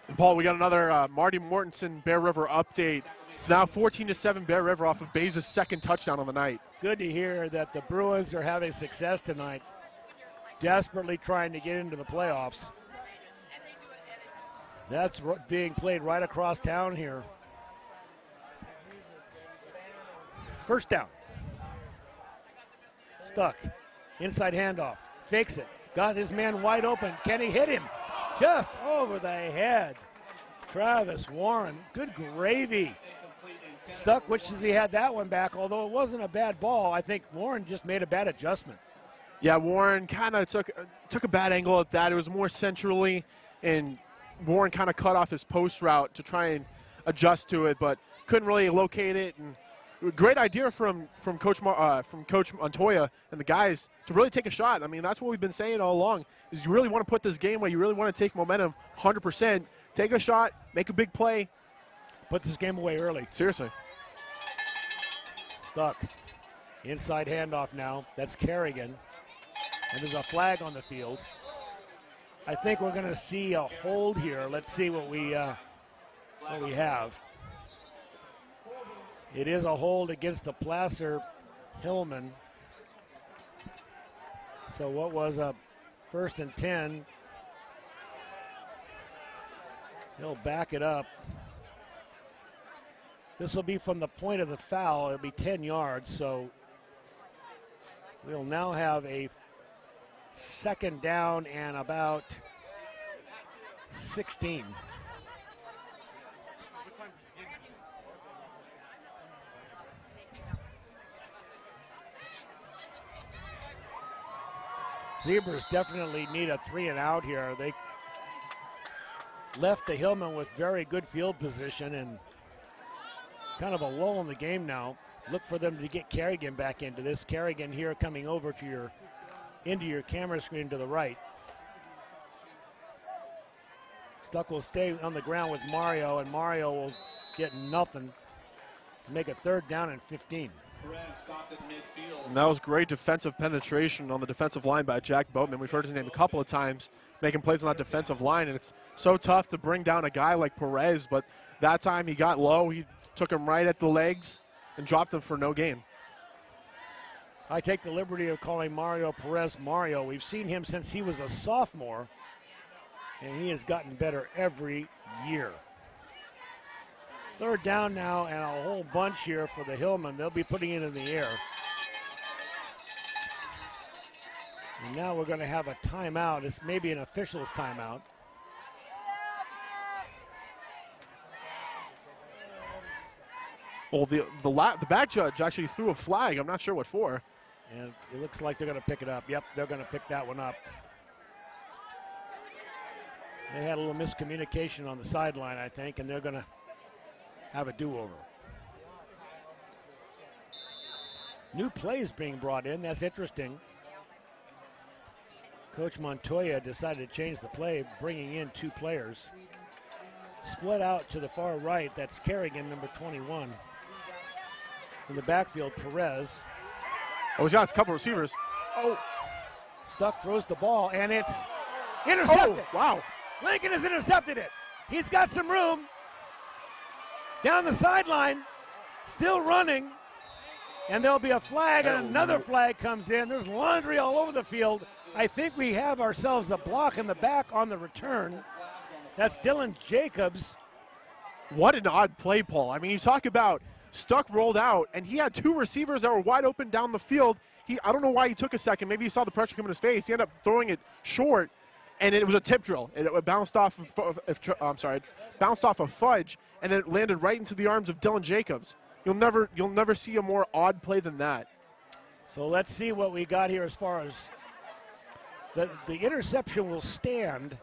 And Paul, we got another Marty Mortensen Bear River update. It's now 14-7 Bear River off of Bays' second touchdown on the night. Good to hear that the Bruins are having success tonight, desperately trying to get into the playoffs. That's being played right across town here. First down. Stuck. Inside handoff. Fakes it. Got his man wide open. Can he hit him? Just over the head. Travis Warren. Good gravy. Stuck, wishes he had that one back, although it wasn't a bad ball. I think Warren just made a bad adjustment. Yeah, Warren kind of took a bad angle at that. It was more centrally, and Warren kind of cut off his post route to try and adjust to it, but couldn't really locate it. And great idea from Coach Montoya and the guys to really take a shot. I mean, that's what we've been saying all along, is you really want to put this game away. You really want to take momentum 100%. Take a shot, make a big play. Put this game away early. Seriously. Stuck. Inside handoff now. That's Kerrigan. And there's a flag on the field. I think we're going to see a hold here. Let's see what we have. It is a hold against the Placer Hillmen. So what was a 1st and 10? He'll back it up. This will be from the point of the foul. It'll be 10 yards. So we'll now have a second down and about 16. Zebras definitely need a 3 and out here. They left the Hillmen with very good field position and kind of a lull in the game now. Look for them to get Kerrigan back into this. Kerrigan here coming over to into your camera screen to the right. Stuck will stay on the ground with Mario, and Mario will get nothing to make a 3rd down and 15. And that was great defensive penetration on the defensive line by Jack Boatman. We've heard his name a couple of times, making plays on that defensive line, and it's so tough to bring down a guy like Perez, but that time he got low. He took him right at the legs and dropped him for no gain. I take the liberty of calling Mario Perez Mario. We've seen him since he was a sophomore, and he has gotten better every year. Third down now and a whole bunch here for the Hillmen. They'll be putting it in the air. And now we're going to have a timeout. It's maybe an official's timeout. Well, the back judge actually threw a flag. I'm not sure what for. And it looks like they're going to pick it up. Yep, they're going to pick that one up. They had a little miscommunication on the sideline, I think, and they're going to have a do-over. New plays being brought in. That's interesting. Coach Montoya decided to change the play, bringing in 2 players. Split out to the far right. That's Kerrigan, number 21. In the backfield, Perez. Oh, he's got a couple receivers. Oh. Stuck throws the ball, and it's intercepted. Oh, wow. Lincoln has intercepted it. He's got some room. Down the sideline, still running. And there'll be a flag, and another flag comes in. There's laundry all over the field. I think we have ourselves a block in the back on the return. That's Dylan Jacobs. What an odd play, Paul. I mean, you talk about Stuck rolled out, and he had 2 receivers that were wide open down the field. I don't know why he took a second. Maybe he saw the pressure come in his face. He ended up throwing it short, and it was a tip drill. It bounced off bounced off of Fudge, and then it landed right into the arms of Dylan Jacobs. You'll never see a more odd play than that. So let's see what we got here as far as the interception will stand.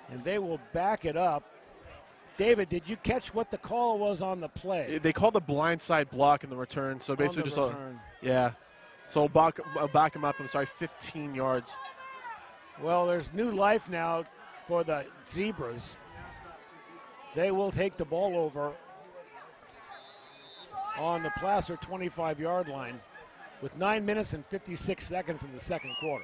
And they will back it up. David, did you catch what the call was on the play? They called the blindside block in the return. So basically just yeah. So I'll back him up. 15 yards. Well, there's new life now for the Zebras. They will take the ball over on the Placer 25-yard line with 9 minutes and 56 seconds in the second quarter.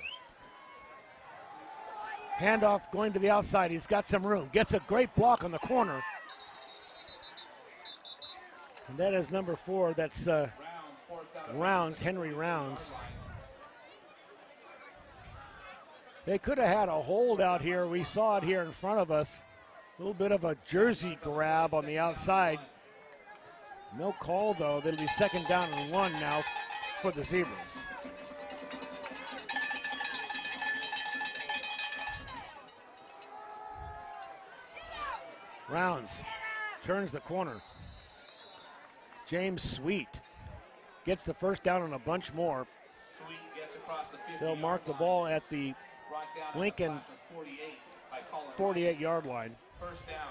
Handoff going to the outside. He's got some room. Gets a great block on the corner. And that is number 4. That's Rounds, Henry Rounds. They could have had a hold out here. We saw it here in front of us. A little bit of a jersey grab on the outside. No call, though. That'll be second down and 1 now for the Zebras. Rounds turns the corner. James Sweet gets the first down and a bunch more. They'll mark the ball at the Lincoln 48-yard line. First down.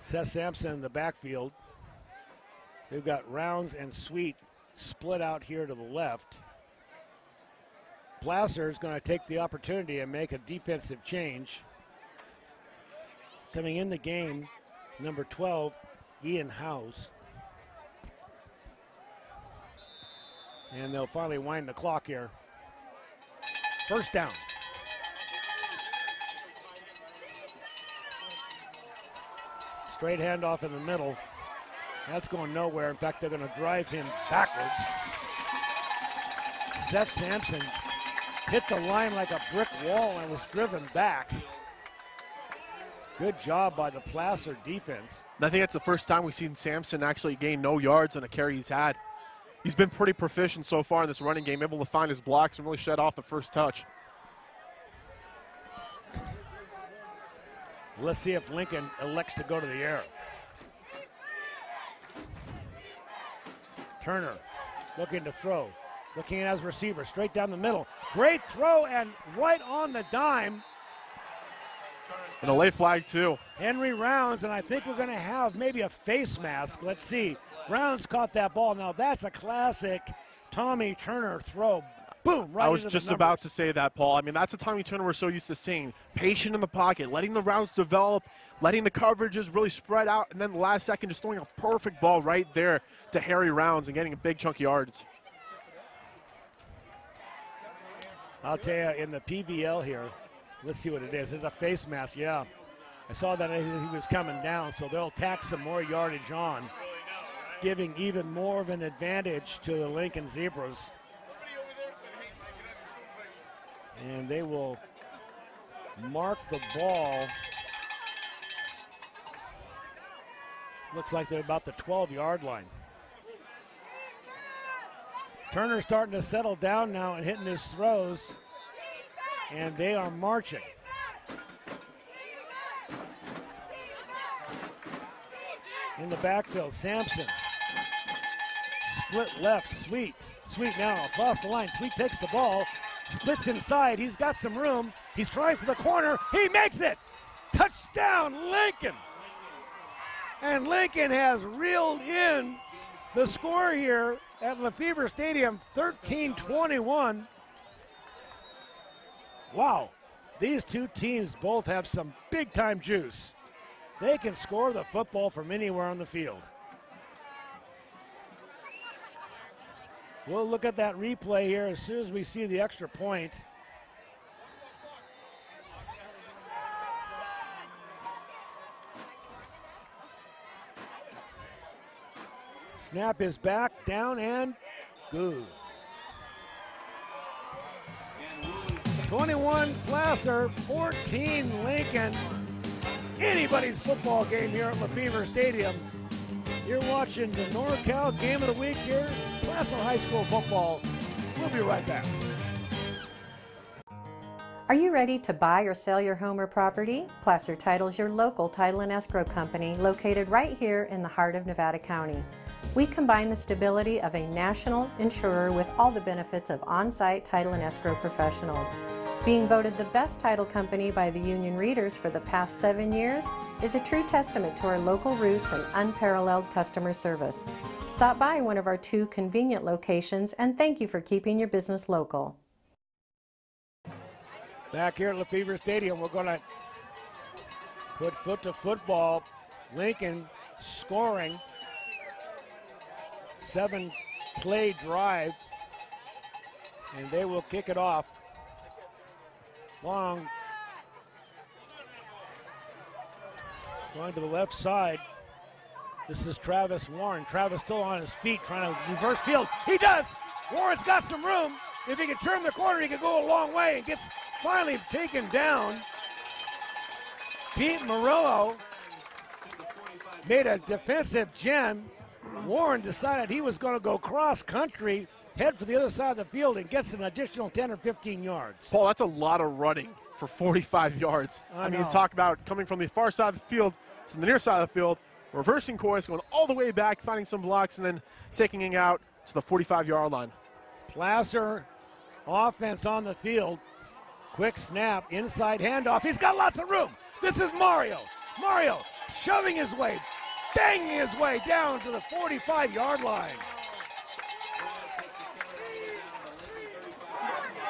Seth Sampson in the backfield. They've got Rounds and Sweet split out here to the left. Placer is going to take the opportunity and make a defensive change. Coming in the game, number 12, Ian Howes. And they'll finally wind the clock here. First down. Straight handoff in the middle. That's going nowhere. In fact, they're going to drive him backwards. Seth Sampson hit the line like a brick wall and was driven back. Good job by the Placer defense. And I think that's the first time we've seen Sampson actually gain no yards on a carry he's had. He's been pretty proficient so far in this running game, able to find his blocks and really shut off the first touch. Let's see if Lincoln elects to go to the air. Turner looking to throw. Looking as receiver, straight down the middle. Great throw and right on the dime. And a late flag too. Henry Rounds, and I think we're going to have maybe a face mask. Let's see. Rounds caught that ball. Now that's a classic Tommy Turner throw. Boom, right. I was just about to say that, Paul. I mean, that's a Tommy Turner we're so used to seeing. Patient in the pocket, letting the routes develop, letting the coverages really spread out, and then the last second just throwing a perfect ball right there to Harry Rounds and getting a big chunk of yards. I'll tell you, in the PVL here, let's see what it is. It's a face mask, yeah. I saw that he was coming down, so they'll tack some more yardage on, giving even more of an advantage to the Lincoln Zebras. And they will mark the ball. Looks like they're about the 12-yard line. Turner's starting to settle down now and hitting his throws, and they are marching. In the backfield, Sampson. Split left, Sweet. Sweet now across the line. Sweet takes the ball, splits inside. He's got some room. He's trying for the corner. He makes it! Touchdown, Lincoln! And Lincoln has reeled in the score here at Lefevre Stadium, 13-21. Wow, these two teams both have some big-time juice. They can score the football from anywhere on the field. We'll look at that replay here as soon as we see the extra point. Snap is back, down, and good. 21 Placer, 14 Lincoln. Anybody's football game here at Lefevre Stadium. You're watching the NorCal Game of the Week here, Placer High School football. We'll be right back. Are you ready to buy or sell your home or property? Placer Title is your local title and escrow company located right here in the heart of Nevada County. We combine the stability of a national insurer with all the benefits of on-site title and escrow professionals. Being voted the best title company by the union readers for the past 7 years is a true testament to our local roots and unparalleled customer service. Stop by one of our 2 convenient locations and thank you for keeping your business local. Back here at Lefevre Stadium, we're going to put foot to football. Lincoln scoring. 7-play drive, and they will kick it off. Long, going to the left side. This is Travis Warren. Travis still on his feet, trying to reverse field. He does! Warren's got some room. If he can turn the corner, he can go a long way and gets finally taken down. Pete Murillo made a defensive gem. Warren decided he was going to go cross-country, head for the other side of the field, and gets an additional 10 or 15 yards. Paul, that's a lot of running for 45 yards. I mean, talk about coming from the far side of the field to the near side of the field, reversing course, going all the way back, finding some blocks, and then taking it out to the 45-yard line. Placer offense on the field. Quick snap, inside handoff. He's got lots of room. This is Mario. Mario shoving his way, banging his way down to the 45-yard line.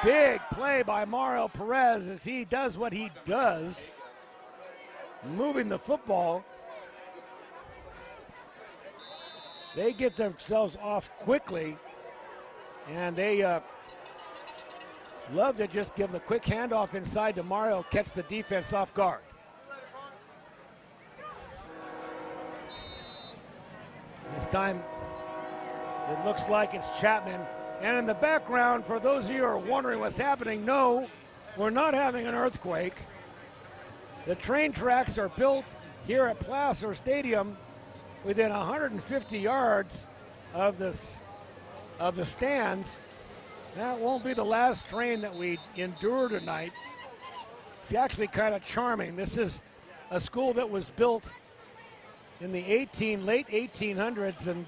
Big play by Mario Perez as he does what he does, moving the football. They get themselves off quickly, and they love to just give the quick handoff inside to Mario, catch the defense off guard. This time, it looks like it's Chapman. And in the background, for those of you who are wondering what's happening, no, we're not having an earthquake. The train tracks are built here at Placer Stadium within 150 yards of the stands. That won't be the last train that we endure tonight. It's actually kind of charming. This is a school that was built in the late 1800s, and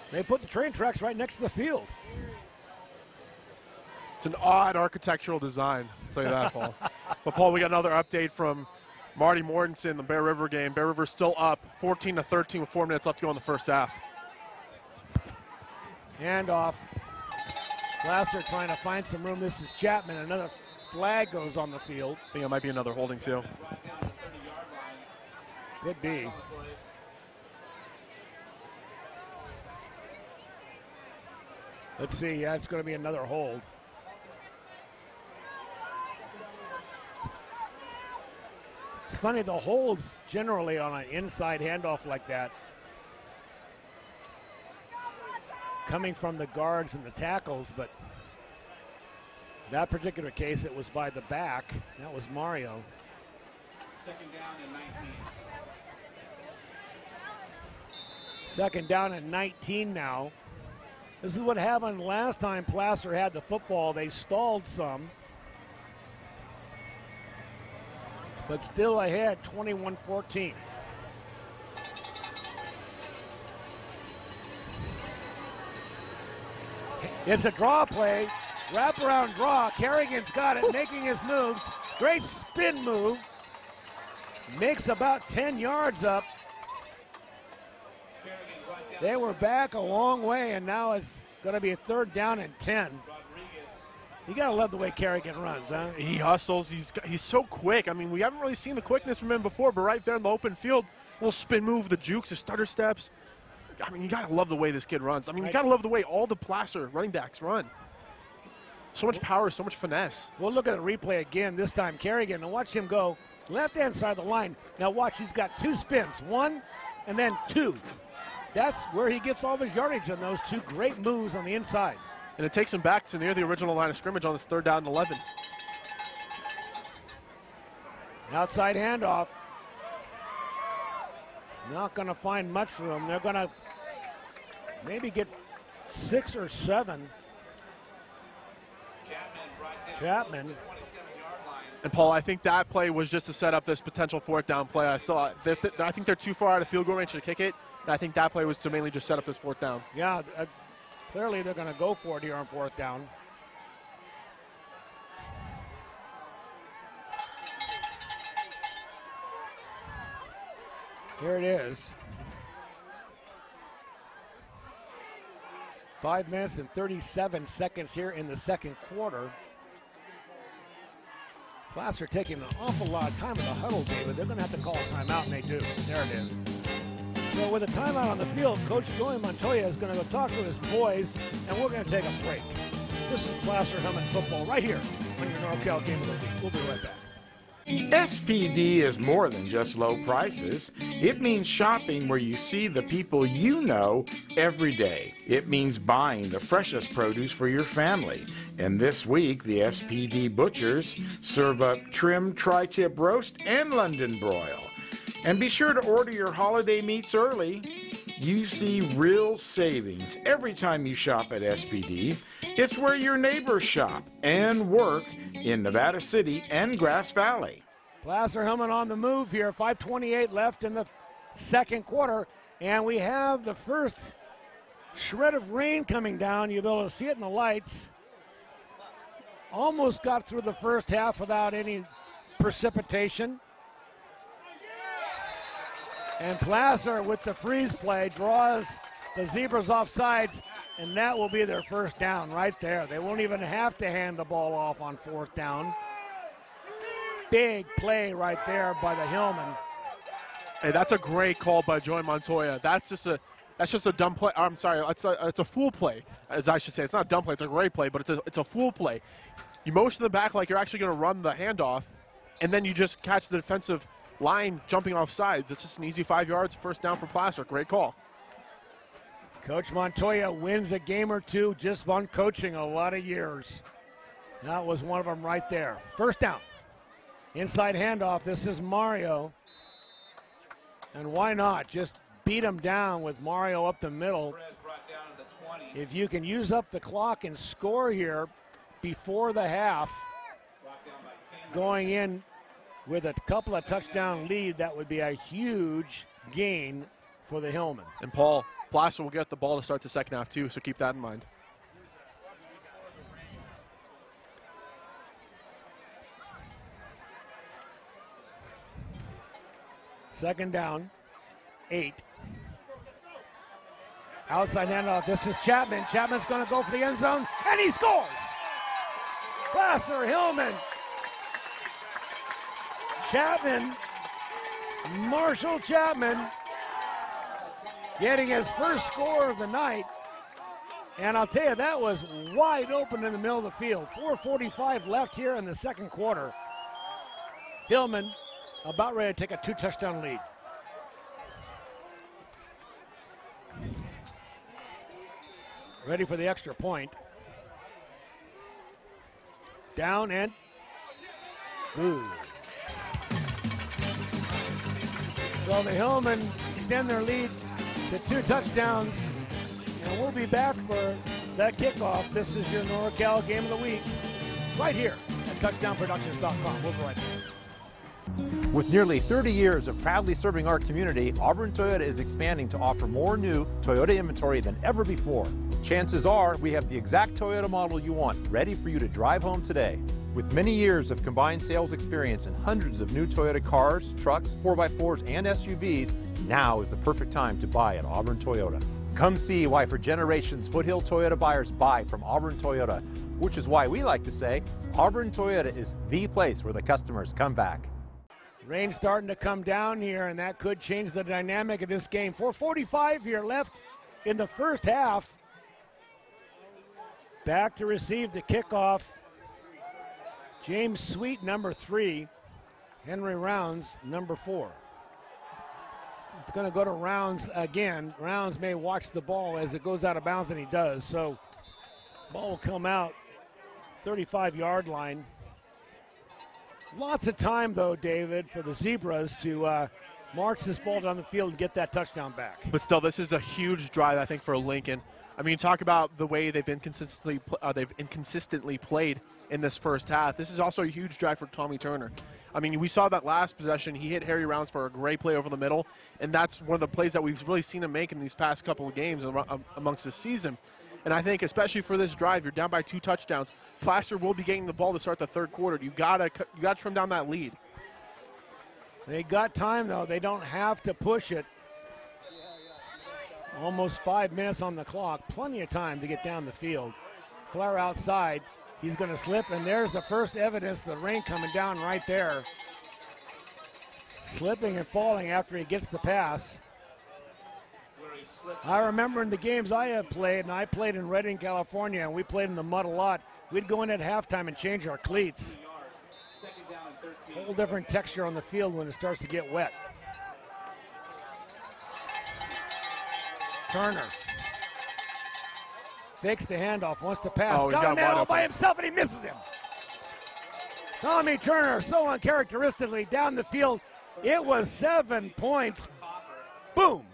they put the train tracks right next to the field. It's an odd architectural design, I'll tell you that, Paul. But, Paul, we got another update from Marty Mortensen, the Bear River game. Bear River's still up 14-13 with 4 minutes left to go in the first half. Handoff. Placer trying to find some room. This is Chapman. Another flag goes on the field. I think it might be another holding, too. Could be. Let's see. Yeah, it's going to be another hold. It's funny, the holds generally on an inside handoff like that, coming from the guards and the tackles, but that particular case, it was by the back. That was Mario. Second down and 19. Second down and 19 now. This is what happened last time Placer had the football. They stalled some, but still ahead, 21-14. It's a draw play, wraparound draw. Kerrigan's got it, making his moves. Great spin move. Makes about 10 yards up. They were back a long way, and now it's going to be a third down and 10. You got to love the way Kerrigan runs, huh? He hustles. He's so quick. I mean, we haven't really seen the quickness from him before, but right there in the open field, little spin move, the jukes, the stutter steps. I mean, you got to love the way this kid runs. I mean, you got to love the way all the Placer running backs run. So much power, so much finesse. We'll look at the replay again, this time Kerrigan, and watch him go left-hand side of the line. Now watch, he's got two spins, one and then two. That's where he gets all of his yardage on those two great moves on the inside. And it takes him back to near the original line of scrimmage on this third down and 11. Outside handoff. Not going to find much room. They're going to maybe get 6 or 7. Chapman. And Paul, I think that play was just to set up this potential fourth down play. I think they're too far out of field goal range to kick it. And I think that play was to mainly just set up this fourth down. Yeah, clearly they're going to go for it here on fourth down. Here it is. 5 minutes and 37 seconds here in the second quarter. Placer taking an awful lot of time in the huddle, David. They're going to have to call a timeout, and they do. There it is. So with a timeout on the field, Coach Joey Montoya is going to go talk to his boys, and we're going to take a break. This is Placer Hillmen football right here on your NorCal Game of the Week. We'll be right back. SPD is more than just low prices. It means shopping where you see the people you know every day. It means buying the freshest produce for your family. And this week, the SPD butchers serve up trim tri-tip roast and London broil. And be sure to order your holiday meats early. You see real savings every time you shop at SPD. It's where your neighbors shop and work in Nevada City and Grass Valley. Placer Hillmen on the move here. 5:28 left in the second quarter. And we have the first shred of rain coming down. You'll be able to see it in the lights. Almost got through the first half without any precipitation. And Placer with the freeze play draws the Zebras off sides, and that will be their first down right there. They won't even have to hand the ball off on fourth down. Big play right there by the Hillmen. Hey, that's a great call by Joey Montoya. That's just a dumb play. I'm sorry, it's a fool play, as I should say. It's not a dumb play, it's a great play, but it's a fool play. You motion the back like you're actually going to run the handoff, and then you just catch the defensive line jumping off sides. It's just an easy 5 yards, first down for Placer. Great call. Coach Montoya wins a game or two just on coaching a lot of years. That was one of them right there. First down. Inside handoff. This is Mario. And why not? Just beat him down with Mario up the middle. If you can use up the clock and score here before the half, going in with a couple of touchdown lead, that would be a huge gain for the Hillmen. And Paul, Placer will get the ball to start the second half too, so keep that in mind. Second down, 8. Outside handoff, this is Chapman. Chapman's going to go for the end zone, and he scores! Placer Hillmen. Chapman, Marshall Chapman, getting his first score of the night. And I'll tell you, that was wide open in the middle of the field. 4:45 left here in the second quarter. Hillmen about ready to take a 2-touchdown lead. Ready for the extra point. Down and ooh. So the Hillmen extend their lead to 2 touchdowns. And we'll be back for that kickoff. This is your NorCal Game of the Week right here at touchdownproductions.com. We'll be right back. With nearly 30 years of proudly serving our community, Auburn Toyota is expanding to offer more new Toyota inventory than ever before. Chances are we have the exact Toyota model you want, ready for you to drive home today. With many years of combined sales experience and hundreds of new Toyota cars, trucks, 4x4s, and SUVs, now is the perfect time to buy at Auburn Toyota. Come see why for generations Foothill Toyota buyers buy from Auburn Toyota, which is why we like to say Auburn Toyota is the place where the customers come back. Rain starting to come down here, and that could change the dynamic of this game. 4:45 here left in the first half. Back to receive the kickoff. James Sweet, number 3. Henry Rounds, number 4. It's going to go to Rounds again. Rounds may watch the ball as it goes out of bounds, and he does. So ball will come out 35-yard line. Lots of time, though, David, for the Zebras to march this ball down the field and get that touchdown back. But still, this is a huge drive, I think, for Lincoln. I mean, talk about the way they've inconsistently played in this first half. This is also a huge drive for Tommy Turner. I mean, we saw that last possession. He hit Harry Rounds for a great play over the middle, and that's one of the plays that we've really seen him make in these past couple of games amongst the season. And I think, especially for this drive, you're down by 2 touchdowns. Placer will be getting the ball to start the third quarter. You gotta trim down that lead. They got time, though. They don't have to push it. Almost 5 minutes on the clock. Plenty of time to get down the field. Flare outside. He's going to slip, and there's the first evidence of the rain coming down right there. Slipping and falling after he gets the pass. I remember in the games I have played, and I played in Redding, California, and we played in the mud a lot. We'd go in at halftime and change our cleats. Whole different texture on the field when it starts to get wet. Turner fakes the handoff, wants to pass. Oh, got a man all by himself, and he misses him. Tommy Turner, so uncharacteristically down the field. It was 7 points. Boom.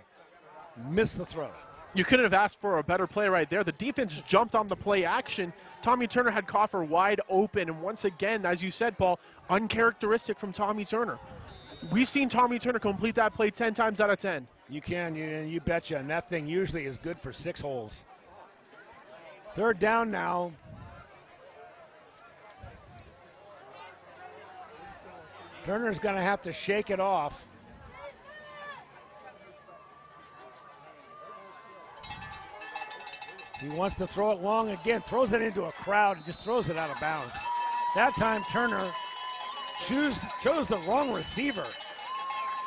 Missed the throw. You couldn't have asked for a better play right there. The defense jumped on the play action. Tommy Turner had Coffer wide open, and once again, as you said, Paul, uncharacteristic from Tommy Turner. We've seen Tommy Turner complete that play 10 times out of 10. You can, you betcha, and that thing usually is good for 6 holes. Third down now. Turner's going to have to shake it off. He wants to throw it long again, throws it into a crowd and just throws it out of bounds. That time Turner chose the wrong receiver.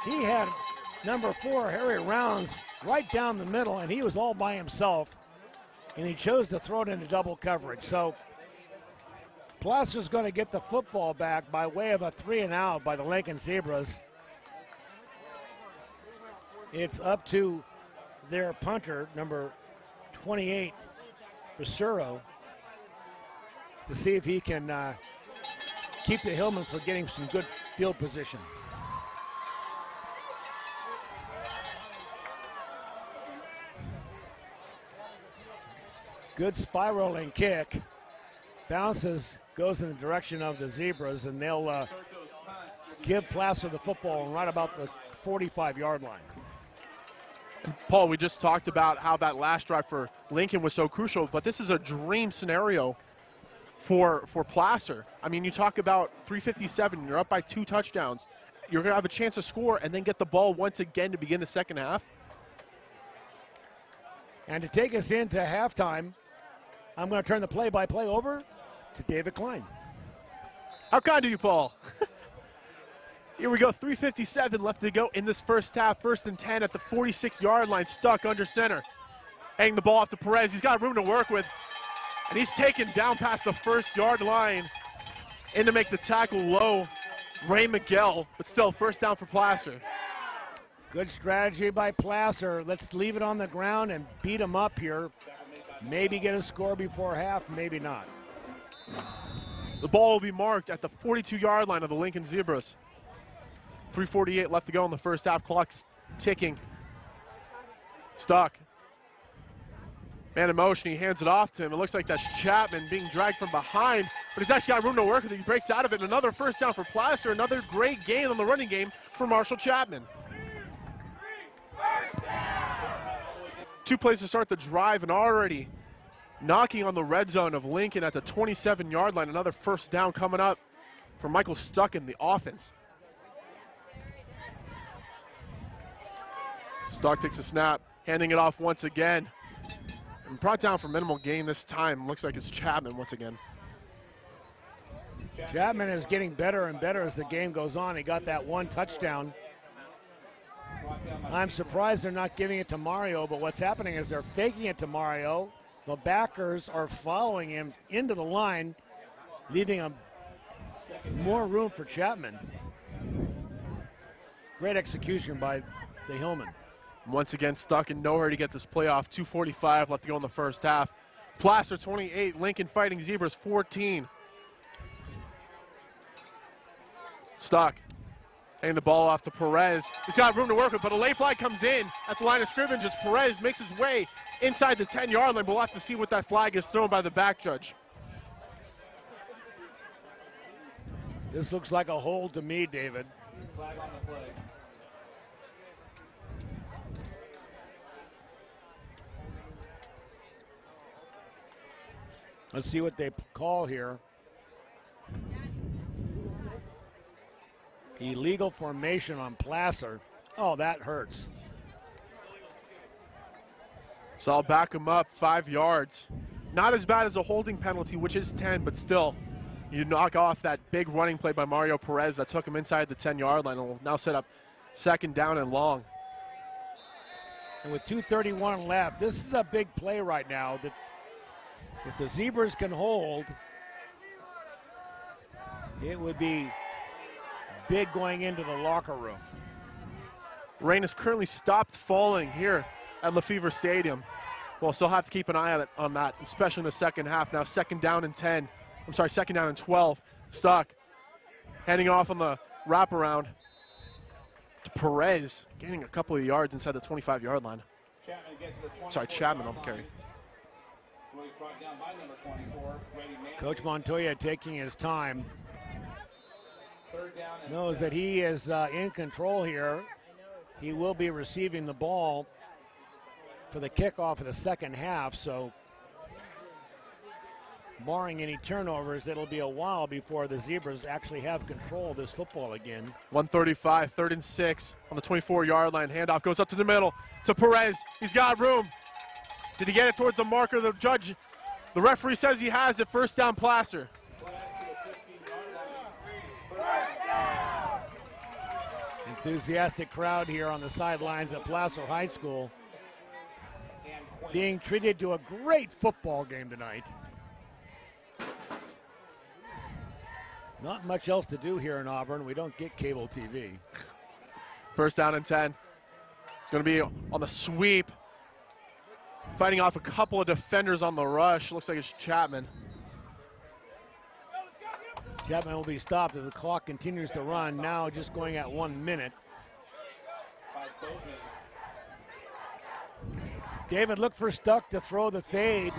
He had number 4, Harry Rounds, right down the middle, and he was all by himself. And he chose to throw it into double coverage. So Placer's going to get the football back by way of a 3-and-out by the Lincoln Zebras. It's up to their punter, number 28, Basuro, to see if he can keep the Hillmen from getting some good field position. Good spiraling kick. Bounces, goes in the direction of the Zebras, and they'll give Placer the football right about the 45-yard line. And Paul, we just talked about how that last drive for Lincoln was so crucial, but this is a dream scenario for Placer. I mean, you talk about 3:57, you're up by 2 touchdowns. You're going to have a chance to score and then get the ball once again to begin the second half. And to take us into halftime, I'm going to turn the play-by-play over to David Klein. How kind of you, Paul? Here we go, 3:57 left to go in this first half. 1st and 10 at the 46-yard line, stuck under center. Hanging the ball off to Perez. He's got room to work with. And he's taken down past the 1-yard line. In to make the tackle low, Ray Miguel, but still first down for Placer. Good strategy by Placer. Let's leave it on the ground and beat him up here. Maybe get a score before half, maybe not. The ball will be marked at the 42-yard line of the Lincoln Zebras. 3:48 left to go in the first half. Clock's ticking. Stuck. Man in motion, he hands it off to him. It looks like that's Chapman being dragged from behind, but he's actually got room to work with it. He breaks out of it. Another first down for Placer. Another great gain on the running game for Marshall Chapman. 2 plays to start the drive, and already knocking on the red zone of Lincoln at the 27-yard line. Another first down coming up for Michael Stuck in the offense. Stuck takes a snap, handing it off once again. And brought down for minimal gain this time. Looks like it's Chapman once again. Chapman is getting better and better as the game goes on. He got that 1 touchdown. I'm surprised they're not giving it to Mario, but what's happening is they're faking it to Mario. The backers are following him into the line, leaving him more room for Chapman. Great execution by the Hillmen. Once again, Stuck in nowhere to get this playoff. 2:45 left to go in the first half. Placer 28, Lincoln Fighting Zebras 14. Stuck. Handing the ball off to Perez. He's got room to work with, but a late flag comes in at the line of scrimmage as Perez makes his way inside the 10-yard line. We'll have to see what that flag is thrown by the back judge. This looks like a hold to me, David. Flag on the play. Let's see what they call here. Illegal formation on Placer. Oh, that hurts. So I'll back him up 5 yards. Not as bad as a holding penalty, which is 10, but still, you knock off that big running play by Mario Perez that took him inside the 10-yard line and will now set up second down and long. And with 2:31 left, this is a big play right now. That if the Zebras can hold, it would be big going into the locker room. Rain has currently stopped falling here at Lefevre Stadium. We'll still have to keep an eye on that, especially in the second half. Now second down and 10. I'm sorry, second down and 12. Stuck. Handing off on the wraparound to Perez, gaining a couple of yards inside the 25-yard line. Chapman on the carry. Coach Montoya taking his time. Knows that he is in control here. He will be receiving the ball for the kickoff of the second half, so barring any turnovers, it'll be a while before the Zebras actually have control of this football again. 1:35, 3rd and 6 on the 24-yard line. Handoff goes up to the middle to Perez. He's got room. Did he get it towards the marker? The judge, the referee says he has it. First down, Placer. Enthusiastic crowd here on the sidelines at Placer High School, being treated to a great football game tonight. Not much else to do here in Auburn. We don't get cable TV. First down and 10. It's going to be on the sweep. Fighting off a couple of defenders on the rush. Looks like it's Chapman. Chapman will be stopped as the clock continues to run. Now just going at 1 minute. David, look for Stuck to throw the fade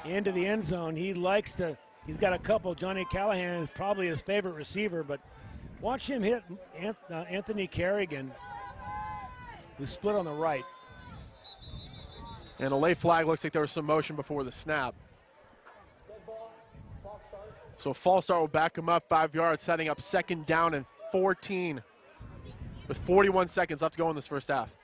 into the end zone. He likes to, he's got a couple. Johnny Callahan is probably his favorite receiver, but watch him hit Anthony Kerrigan, who split on the right. And a late flag. Looks like there was some motion before the snap. So false start will back him up 5 yards, setting up second down and 14 with 41 seconds left to go in this first half.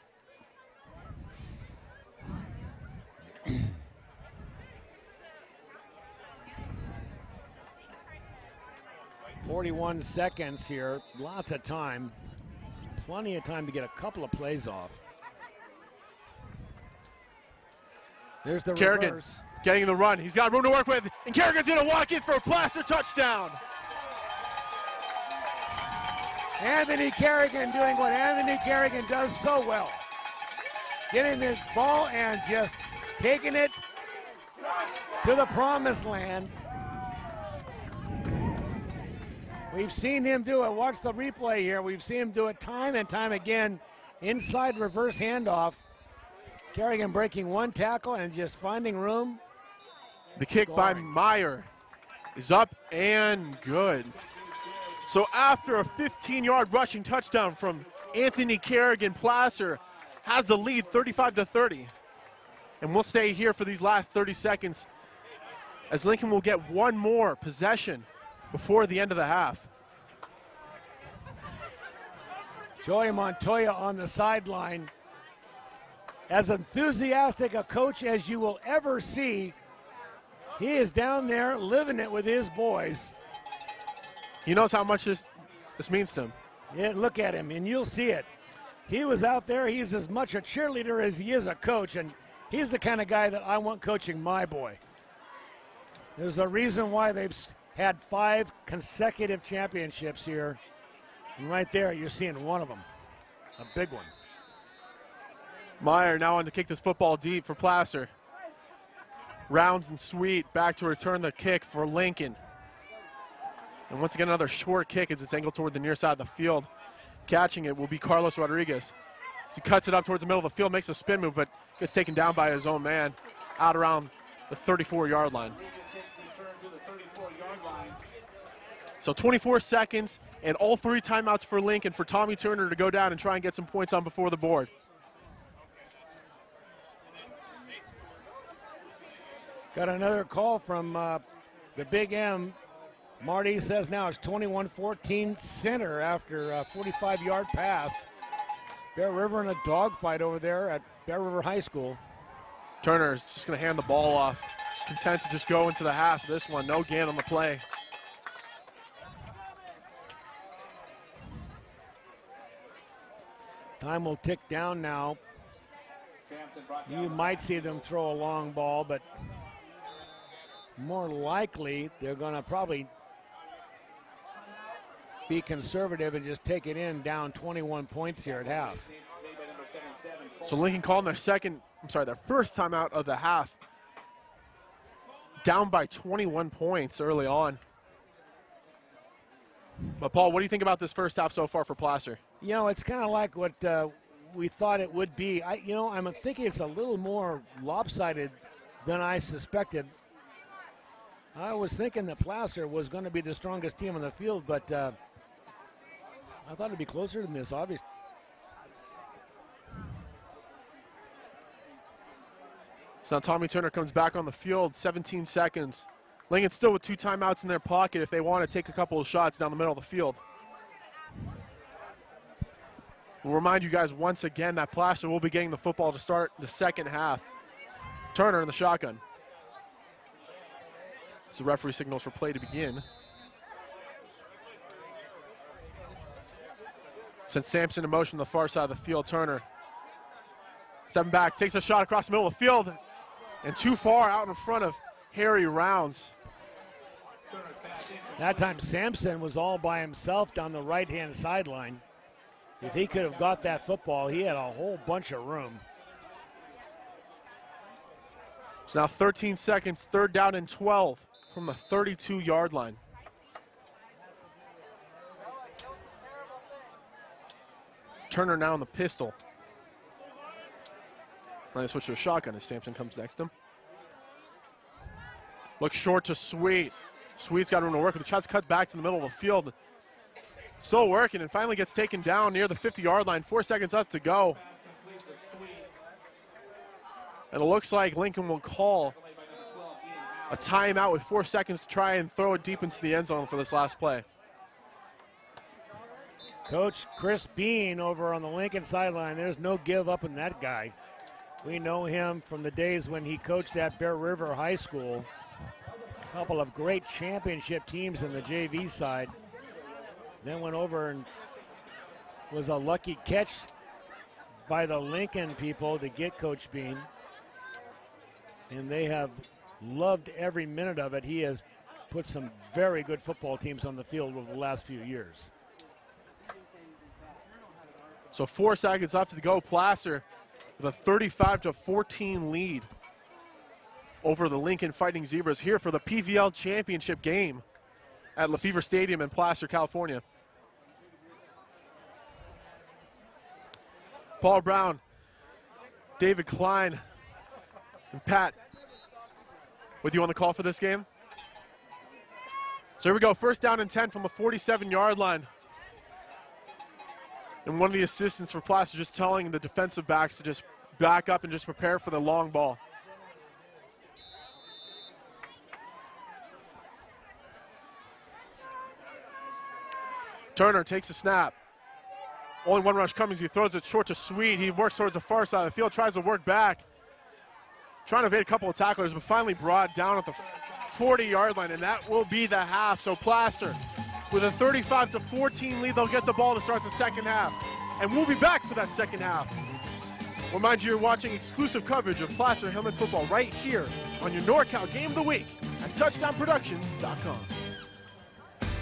.41 seconds here, lots of time, plenty of time to get a couple of plays off. There's the Kerrigan reverse. getting the run. He's got room to work with, and Kerrigan's going to walk in for a Placer touchdown. Anthony Kerrigan doing what Anthony Kerrigan does so well. Getting this ball and just taking it to the promised land. We've seen him do it. Watch the replay here. We've seen him do it time and time again. Inside reverse handoff. Kerrigan breaking one tackle and just finding room. The kick by Meyer is up and good. So after a 15-yard rushing touchdown from Anthony Kerrigan, Placer has the lead 35-30. And we'll stay here for these last 30 seconds as Lincoln will get one more possession before the end of the half. Joey Montoya on the sideline. As enthusiastic a coach as you will ever see. He is down there living it with his boys. He knows how much this means to him. Yeah, look at him, and you'll see it. He was out there. He's as much a cheerleader as he is a coach, and he's the kind of guy that I want coaching my boy. There's a reason why they've had 5 consecutive championships here. And right there, you're seeing one of them, a big one. Meyer now on to kick this football deep for Placer. Rounds and Sweet back to return the kick for Lincoln. And once again, another short kick as it's angled toward the near side of the field. Catching it will be Carlos Rodriguez. As he cuts it up towards the middle of the field, makes a spin move, but gets taken down by his own man out around the 34-yard line. So 24 seconds and all 3 timeouts for Lincoln for Tommy Turner to go down and try and get some points on before the board. Got another call from the Big M. Marty says now it's 21-14 center after a 45-yard pass. Bear River in a dogfight over there at Bear River High School. Turner is just going to hand the ball off. Content to just go into the half. This one, no gain on the play. Time will tick down now. You might see them throw a long ball, but more likely they're going to probably be conservative and just take it in down 21 points here at half. So Lincoln calling their first timeout of the half. Down by 21 points early on. But Paul, what do you think about this first half so far for Placer? You know, it's kind of like what we thought it would be. I'm thinking it's a little more lopsided than I suspected. I was thinking that Placer was going to be the strongest team on the field, but I thought it'd be closer than this, obviously. So now Tommy Turner comes back on the field, 17 seconds. Lincoln still with 2 timeouts in their pocket if they want to take a couple of shots down the middle of the field. We'll remind you guys once again that Placer will be getting the football to start the second half. Turner in the shotgun. So the referee signals for play to begin. Sends Sampson in motion on the far side of the field. Turner, 7 back, takes a shot across the middle of the field and too far out in front of Harry Rounds. That time Sampson was all by himself down the right-hand sideline. If he could have got that football, he had a whole bunch of room. So now 13 seconds, 3rd down and 12 from the 32-yard line. Turner now in the pistol. Let's switch to a shotgun as Sampson comes next to him. Looks short to Sweet. Sweet's got room to work, but the shot's cut back to the middle of the field. Still working and finally gets taken down near the 50-yard line. 4 seconds left to go. And it looks like Lincoln will call a timeout with 4 seconds to try and throw it deep into the end zone for this last play. Coach Chris Bean over on the Lincoln sideline. There's no give up in that guy. We know him from the days when he coached at Bear River High School. A couple of great championship teams in the JV side. Then went over and was a lucky catch by the Lincoln people to get Coach Bean. and they have loved every minute of it. He has put some very good football teams on the field over the last few years. So 4 seconds left to go. Placer with a 35-14 lead over the Lincoln Fighting Zebras here for the PVL Championship game at Lefevre Stadium in Placer, California. Paul Brown, David Klein, and Pat with you on the call for this game. So here we go, first down and 10 from the 47-yard line. And one of the assistants for Placer just telling the defensive backs to just back up and just prepare for the long ball. Turner takes a snap. Only one rush coming. He throws it short to Sweet. He works towards the far side of the field, tries to work back. Trying to evade a couple of tacklers, but finally brought down at the 40-yard line, and that will be the half. So Placer with a 35-14 lead. They'll get the ball to start the second half. And we'll be back for that second half. Remind you, you're watching exclusive coverage of Placer Hillmen football right here on your NorCal Game of the Week at touchdownproductions.com.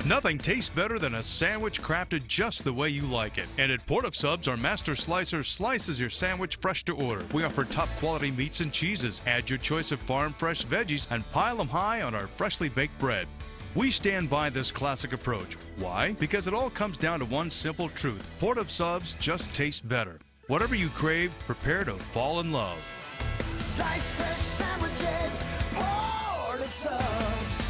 Nothing tastes better than a sandwich crafted just the way you like it. And at Port of Subs, our Master Slicer slices your sandwich fresh to order. We offer top quality meats and cheeses. Add your choice of farm fresh veggies and pile them high on our freshly baked bread. We stand by this classic approach. Why? Because it all comes down to one simple truth. Port of Subs just tastes better. Whatever you crave, prepare to fall in love. Slice fresh sandwiches, Port of Subs.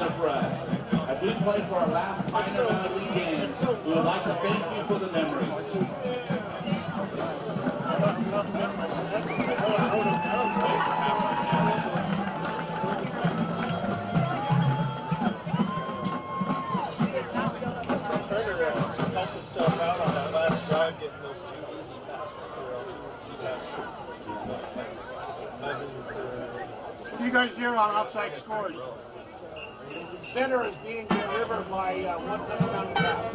calendar for us. As we play for our last Pioneer League game, we would like to thank you for the memories. Helped himself out on that last drive, getting those 2 easy passes. What do you guys hear on outside scores? Center is being delivered by 1 touchdown to pass.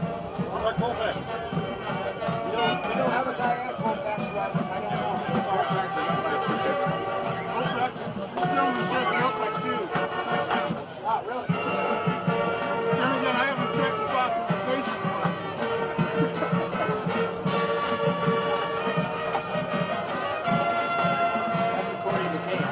What about Colfax? We don't have a guy at Colfax, Robert. I don't know. Colfax still in the set to look like 2. Ah, really? Then again, I haven't checked his authorization. That's according to tape.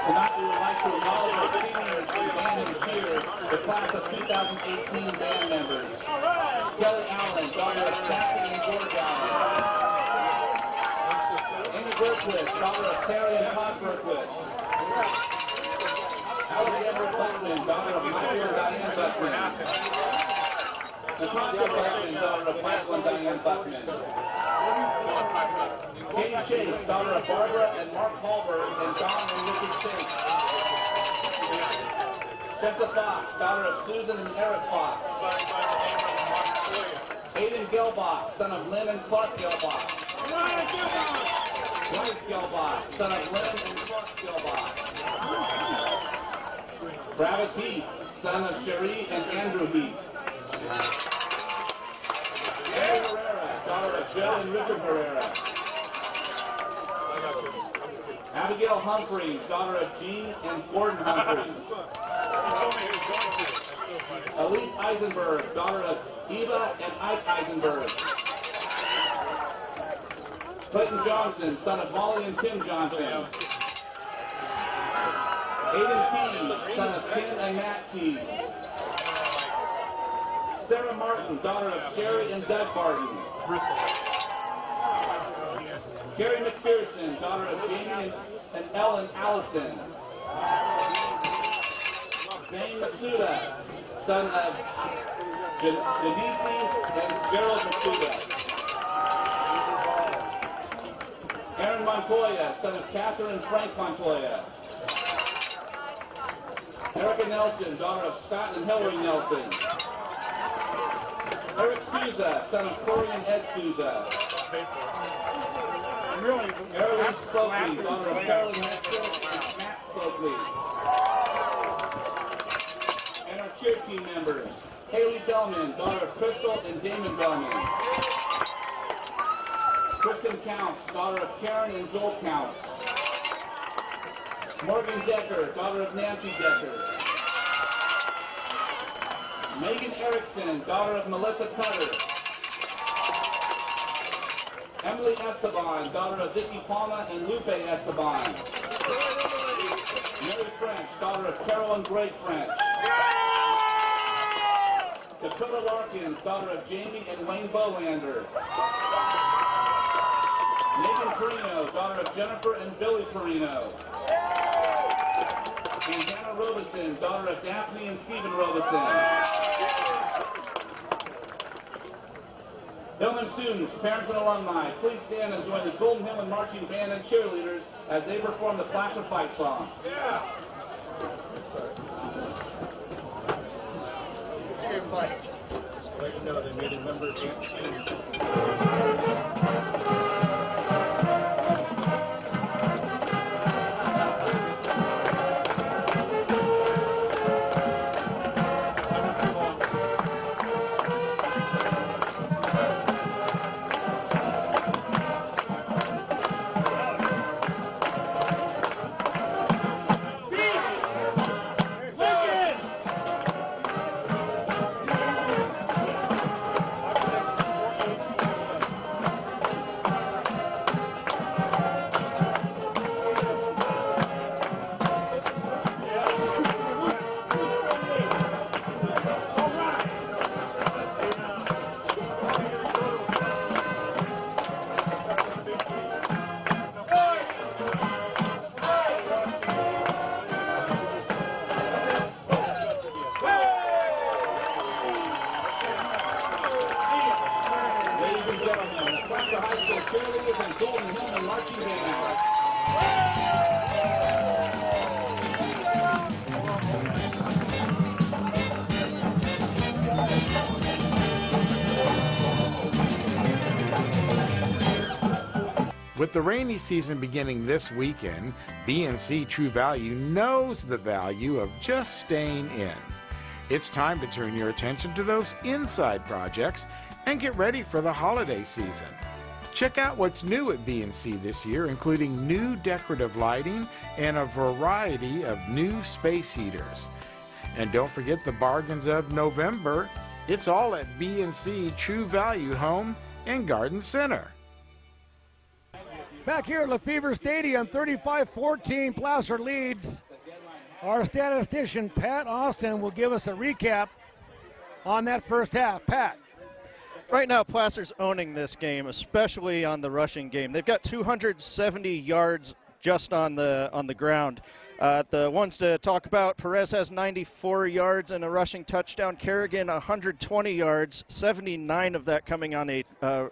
Tonight we would like to acknowledge our seniors for band and cheers, the class of 2018 band members. Kelly Allen, daughter of Kathy and George Allen. Amy Berquist, daughter of Terry and Todd Berquist. Alexandra Buckman, daughter of Michael and Diane Buckman. Natasha Buckman, daughter of Michael and Diane Buckman. Katie Chase, daughter of Barbara and Mark Hallberg and Don and Richard Chase. Tessa Fox, daughter of Susan and Eric Fox. Aiden Gelbach, son of Lynn and Clark Gelbach. Bryce Gelbach, son of Lynn and Clark Gelbach. Travis Heath, son of Cherie and Andrew Heath. Mary Herrera, daughter of Joe and Richard Herrera. Abigail Humphreys, daughter of Jean and Gordon Humphreys. Elise Eisenberg, daughter of Eva and Ike Eisenberg. Clayton Johnson, son of Molly and Tim Johnson. Aiden Key, son of Ken and Matt Key. Sarah Martin, daughter of Sherry and Doug Martin. Gary McPherson, daughter of Jamie and Ellen Allison. Zane Matsuda, son of Denise and Gerald Matsuda. Aaron Montoya, son of Catherine and Frank Montoya. Erica Nelson, daughter of Scott and Hillary Nelson. Eric Souza, son of Corey and Ed Souza. Erin Stokely, daughter of Carolyn Hatfield and Matt Stokely. And our cheer team members, Haley Bellman, daughter of Crystal and Damon Bellman. Kristen Counts, daughter of Karen and Joel Counts. Morgan Decker, daughter of Nancy Decker. Megan Erickson, daughter of Melissa Cutter. Emily Esteban, daughter of Vicky Palma and Lupe Esteban. Mary French, daughter of Carolyn Gray French. Dakota Larkins, daughter of Jamie and Wayne Bolander. Megan Perino, daughter of Jennifer and Billy Perino. And Hannah Robeson, daughter of Daphne and Stephen Robeson. Hillman students, parents, and alumni, please stand and join the Golden Hillman Marching Band and cheerleaders as they perform the Placer Fight song. Yeah. Just to let you know, they made a number 18. With the rainy season beginning this weekend, BNC True Value knows the value of just staying in. It's time to turn your attention to those inside projects and get ready for the holiday season. Check out what's new at BNC this year, including new decorative lighting and a variety of new space heaters. And don't forget the bargains of November. It's all at BNC True Value Home and Garden Center. Back here at Lefevre Stadium, 35-14, Placer leads. Our statistician, Pat Austin, will give us a recap on that first half. Pat. Right now, Placer's owning this game, especially on the rushing game. They've got 270 yards just on the ground. The ones to talk about, Perez has 94 yards and a rushing touchdown. Kerrigan 120 yards, 79 of that coming on a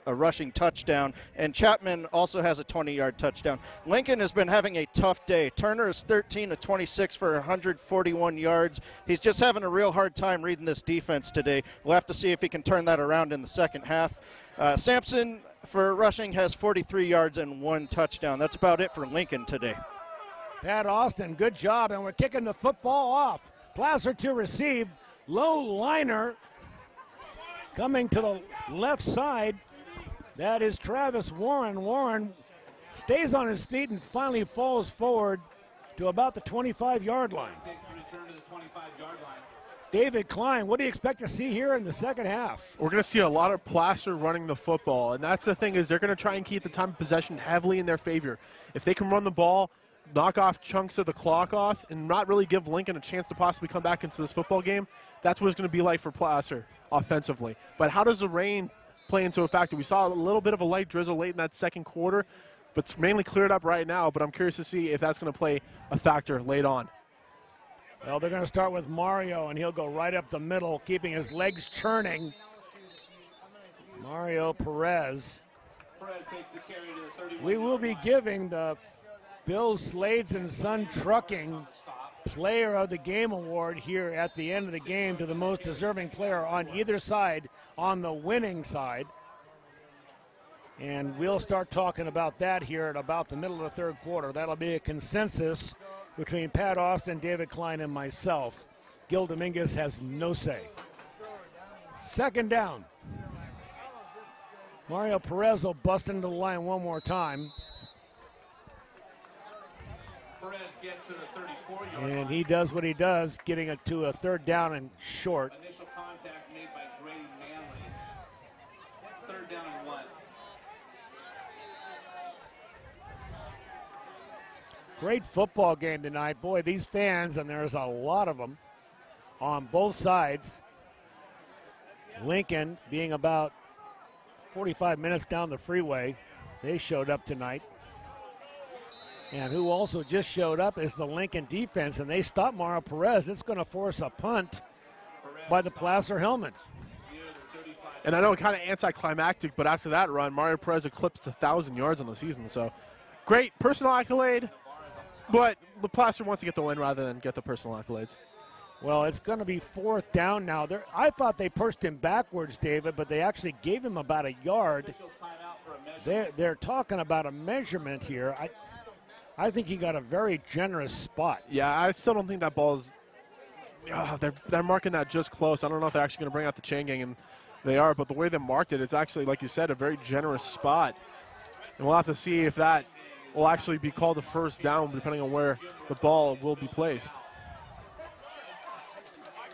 rushing touchdown. And Chapman also has a 20-yard touchdown. Lincoln has been having a tough day. Turner is 13 of 26 for 141 yards. He's just having a real hard time reading this defense today. We'll have to see if he can turn that around in the second half. Sampson for rushing has 43 yards and 1 touchdown. That's about it for Lincoln today. Pat Austin, good job, and we're kicking the football off. Placer to receive, low liner coming to the left side. That is Travis Warren. Warren stays on his feet and finally falls forward to about the 25-yard line. David Klein, what do you expect to see here in the second half? We're going to see a lot of Placer running the football, and that's the thing is they're going to try and keep the time of possession heavily in their favor. If they can run the ball, knock off chunks of the clock off, and not really give Lincoln a chance to possibly come back into this football game, that's what it's going to be like for Placer offensively. But how does the rain play into a factor? We saw a little bit of a light drizzle late in that second quarter, but it's mainly cleared up right now, but I'm curious to see if that's going to play a factor late on. Well, they're going to start with Mario, and he'll go right up the middle, keeping his legs churning. Mario Perez. Takes the carry to the 31. We will be giving the Bill Slades and Son Trucking Player of the Game Award here at the end of the game to the most deserving player on either side, on the winning side. And we'll start talking about that here at about the middle of the third quarter. That'll be a consensus between Pat Austin, David Klein, and myself. Gil Dominguez has no say. Second down. Mario Perez will bust into the line one more time. Perez gets to the 34-yard And line. he does what he does, getting it to a third down and short. Initial contact made by Grady Manley. Third down and 1. Great football game tonight. Boy, these fans, and there's a lot of them on both sides, Lincoln being about 45 minutes down the freeway. They showed up tonight. And who also just showed up is the Lincoln defense, and they stopped Mario Perez. It's going to force a punt by the Placer Hillmen. And I know kind of anticlimactic, but after that run, Mario Perez eclipsed 1,000 yards on the season. So great personal accolade, but the Placer wants to get the win rather than get the personal accolades. Well, it's going to be 4th down now. I thought they pushed him backwards, David, but they actually gave him about a yard. They're talking about a measurement here. I think he got a very generous spot. Yeah, I still don't think that ball is they're marking that just close. I don't know if they're actually going to bring out the chain gang, and they are, but the way they marked it, it's actually, like you said, a very generous spot. And we'll have to see if that will actually be called a first down, depending on where the ball will be placed.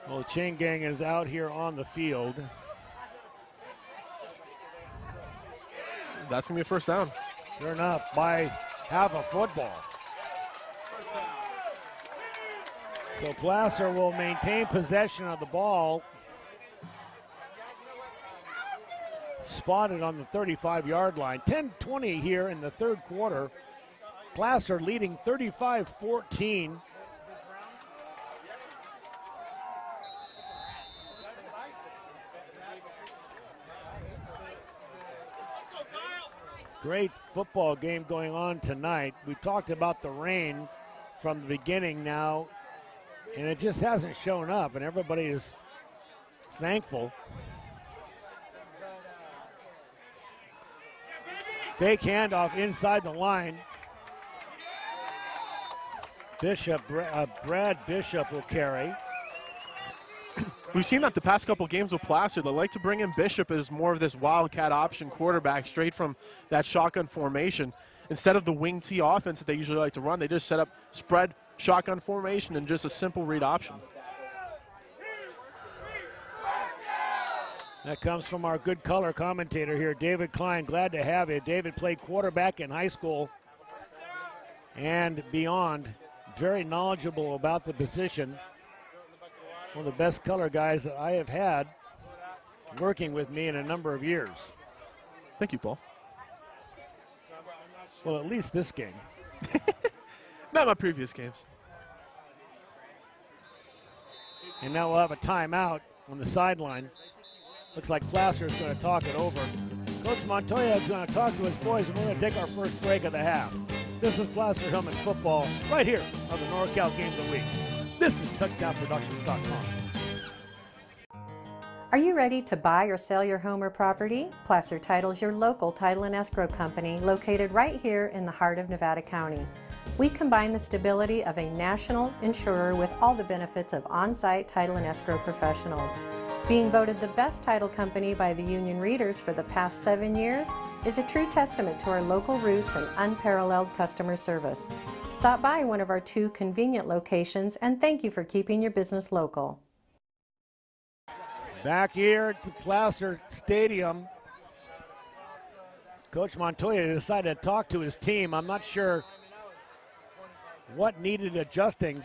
Well, the chain gang is out here on the field. That's going to be a first down. Sure enough, by half a football. So Placer will maintain possession of the ball. Spotted on the 35-yard line. 10-20 here in the third quarter. Placer leading 35-14. Great football game going on tonight. We talked about the rain from the beginning now, and it just hasn't shown up, and everybody is thankful. Fake handoff inside the line. Brad Bishop will carry. We've seen that the past couple games with Placer. They like to bring in Bishop as more of this wildcat option quarterback straight from that shotgun formation. Instead of the wing T offense that they usually like to run, they just set up spread shotgun formation and just a simple read option. That comes from our good color commentator here, David Klein. Glad to have you. David played quarterback in high school and beyond. Very knowledgeable about the position. One of the best color guys that I have had working with me in a number of years. Thank you, Paul. Well, at least this game. Not my previous games. And now we'll have a timeout on the sideline. Looks like Placer is going to talk it over. Coach Montoya is going to talk to his boys, and we're going to take our first break of the half. This is Placer Hillmen football right here on the NorCal Game of the Week. This is TouchdownProductions.com. Are you ready to buy or sell your home or property? Placer Title's your local title and escrow company located right here in the heart of Nevada County. We combine the stability of a national insurer with all the benefits of on-site title and escrow professionals. Being voted the best title company by the union readers for the past 7 years is a true testament to our local roots and unparalleled customer service. Stop by one of our 2 convenient locations, and thank you for keeping your business local. Back here to Placer Stadium, Coach Montoya decided to talk to his team. I'm not sure what needed adjusting.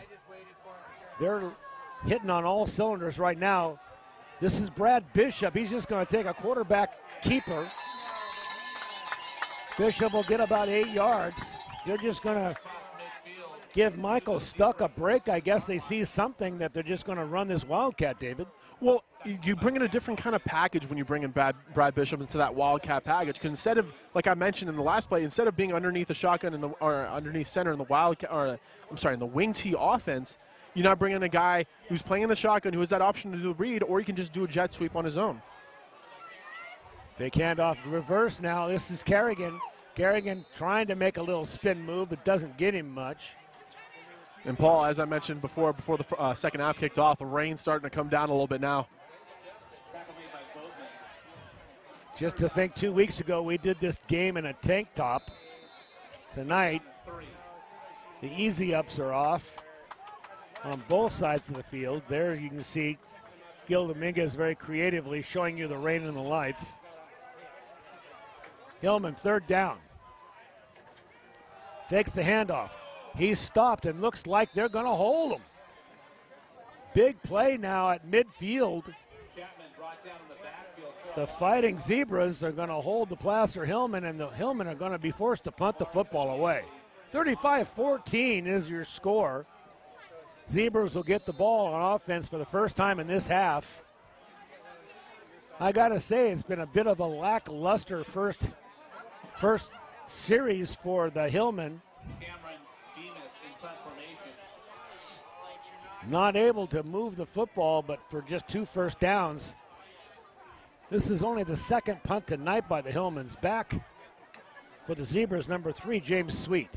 They're hitting on all cylinders right now. This is Brad Bishop. He's just going to take a quarterback keeper. Bishop will get about 8 yards. They're just going to give Michael Stuck a break. I guess they see something that they're just going to run this Wildcat, David. Well, you bring in a different kind of package when you bring in Brad Bishop into that Wildcat package. Because instead of, like I mentioned in the last play, instead of being underneath the shotgun or underneath center in the Wildcat, or I'm sorry, in the wing T offense, you now bring in a guy who's playing in the shotgun who has that option to do the read, or he can just do a jet sweep on his own. Fake handoff, reverse now. This is Kerrigan. Kerrigan trying to make a little spin move, but doesn't get him much. And Paul, as I mentioned before the second half kicked off, the rain's starting to come down a little bit now. Just to think 2 weeks ago we did this game in a tank top. Tonight, the easy ups are off on both sides of the field. There you can see Gil Dominguez very creatively showing you the rain and the lights. Hillman, third down. Takes the handoff. He's stopped and looks like they're going to hold him. Big play now at midfield. The Fighting Zebras are going to hold the Placer Hillmen, and the Hillmen are going to be forced to punt the football away. 35-14 is your score. Zebras will get the ball on offense for the first time in this half. I got to say, it's been a bit of a lackluster first series for the Hillmen. Not able to move the football, but for just 2 first downs. This is only the second punt tonight by the Hillmans. Back for the Zebras, number 3, James Sweet.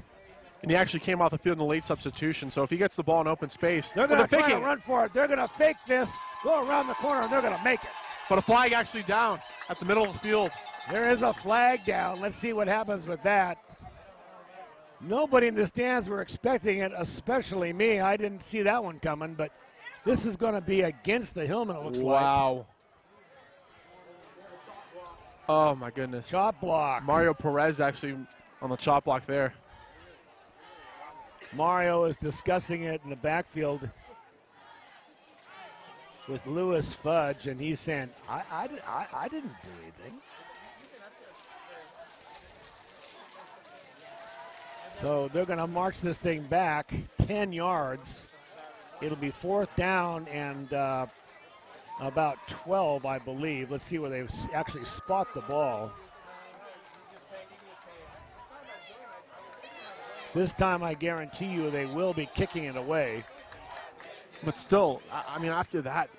And he actually came off the field in the late substitution, so if he gets the ball in open space, they're going to try to run for it. They're going to fake this, go around the corner, and they're going to make it. But a flag actually down at the middle of the field. There is a flag down. Let's see what happens with that. Nobody in the stands were expecting it, especially me. I didn't see that one coming, but this is going to be against the Hillmen, it looks like. Wow. Oh, my goodness. Chop block. Mario Perez actually on the chop block there. Mario is discussing it in the backfield with Lewis Fudge, and he's saying, I didn't do anything. So they're going to march this thing back 10 yards. It'll be 4th down and about 12, I believe. Let's see where they actually spot the ball. This time, I guarantee you, they will be kicking it away. But still, I mean, after that,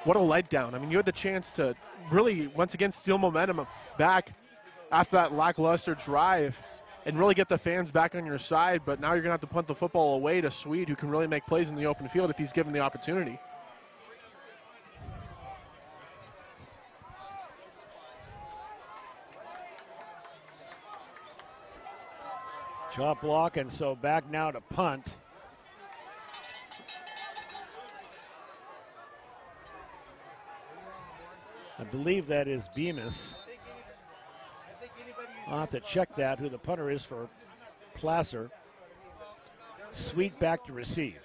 what a letdown. I mean, you had the chance to really, once again, steal momentum back after that lackluster drive and really get the fans back on your side, but now you're going to have to punt the football away to Sweet, who can really make plays in the open field if he's given the opportunity. Chop block, and so back now to punt. I believe that is Bemis. I'll have to check that, who the punter is for Placer. Sweet back to receive.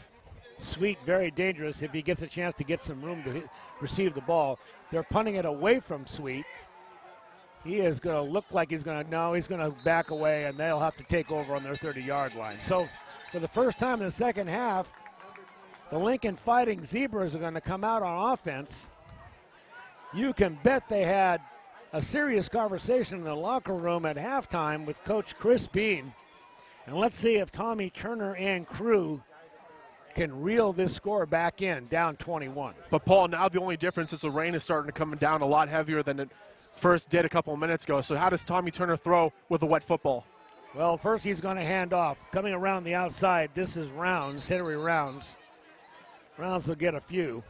Sweet very dangerous if he gets a chance to get some room to receive the ball. They're punting it away from Sweet. He is going to look like he's going to back away, and they'll have to take over on their 30-yard line. So for the first time in the second half, the Lincoln Fighting Zebras are going to come out on offense. You can bet they had a serious conversation in the locker room at halftime with Coach Chris Bean. And let's see if Tommy Turner and crew can reel this score back in, down 21. But, Paul, now the only difference is the rain is starting to come down a lot heavier than it first did a couple of minutes ago. So how does Tommy Turner throw with a wet football? Well, first he's going to hand off. Coming around the outside, this is Rounds, Henry Rounds. Rounds will get a few.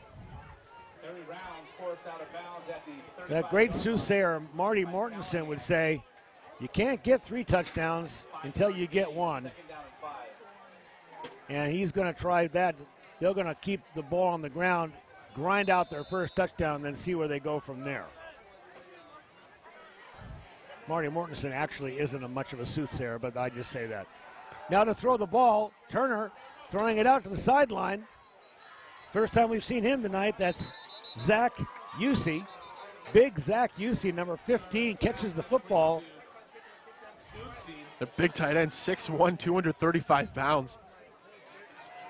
That great soothsayer Marty Mortensen would say, you can't get 3 touchdowns until you get 1. And he's going to try that. They're going to keep the ball on the ground, grind out their first touchdown, then see where they go from there. Marty Mortensen actually isn't much of a soothsayer, but I just say that. Now to throw the ball, Turner throwing it out to the sideline. First time we've seen him tonight, that's Zach Usey. Big Zach Usey, number 15, catches the football. The big tight end, 6'1", 235 pounds.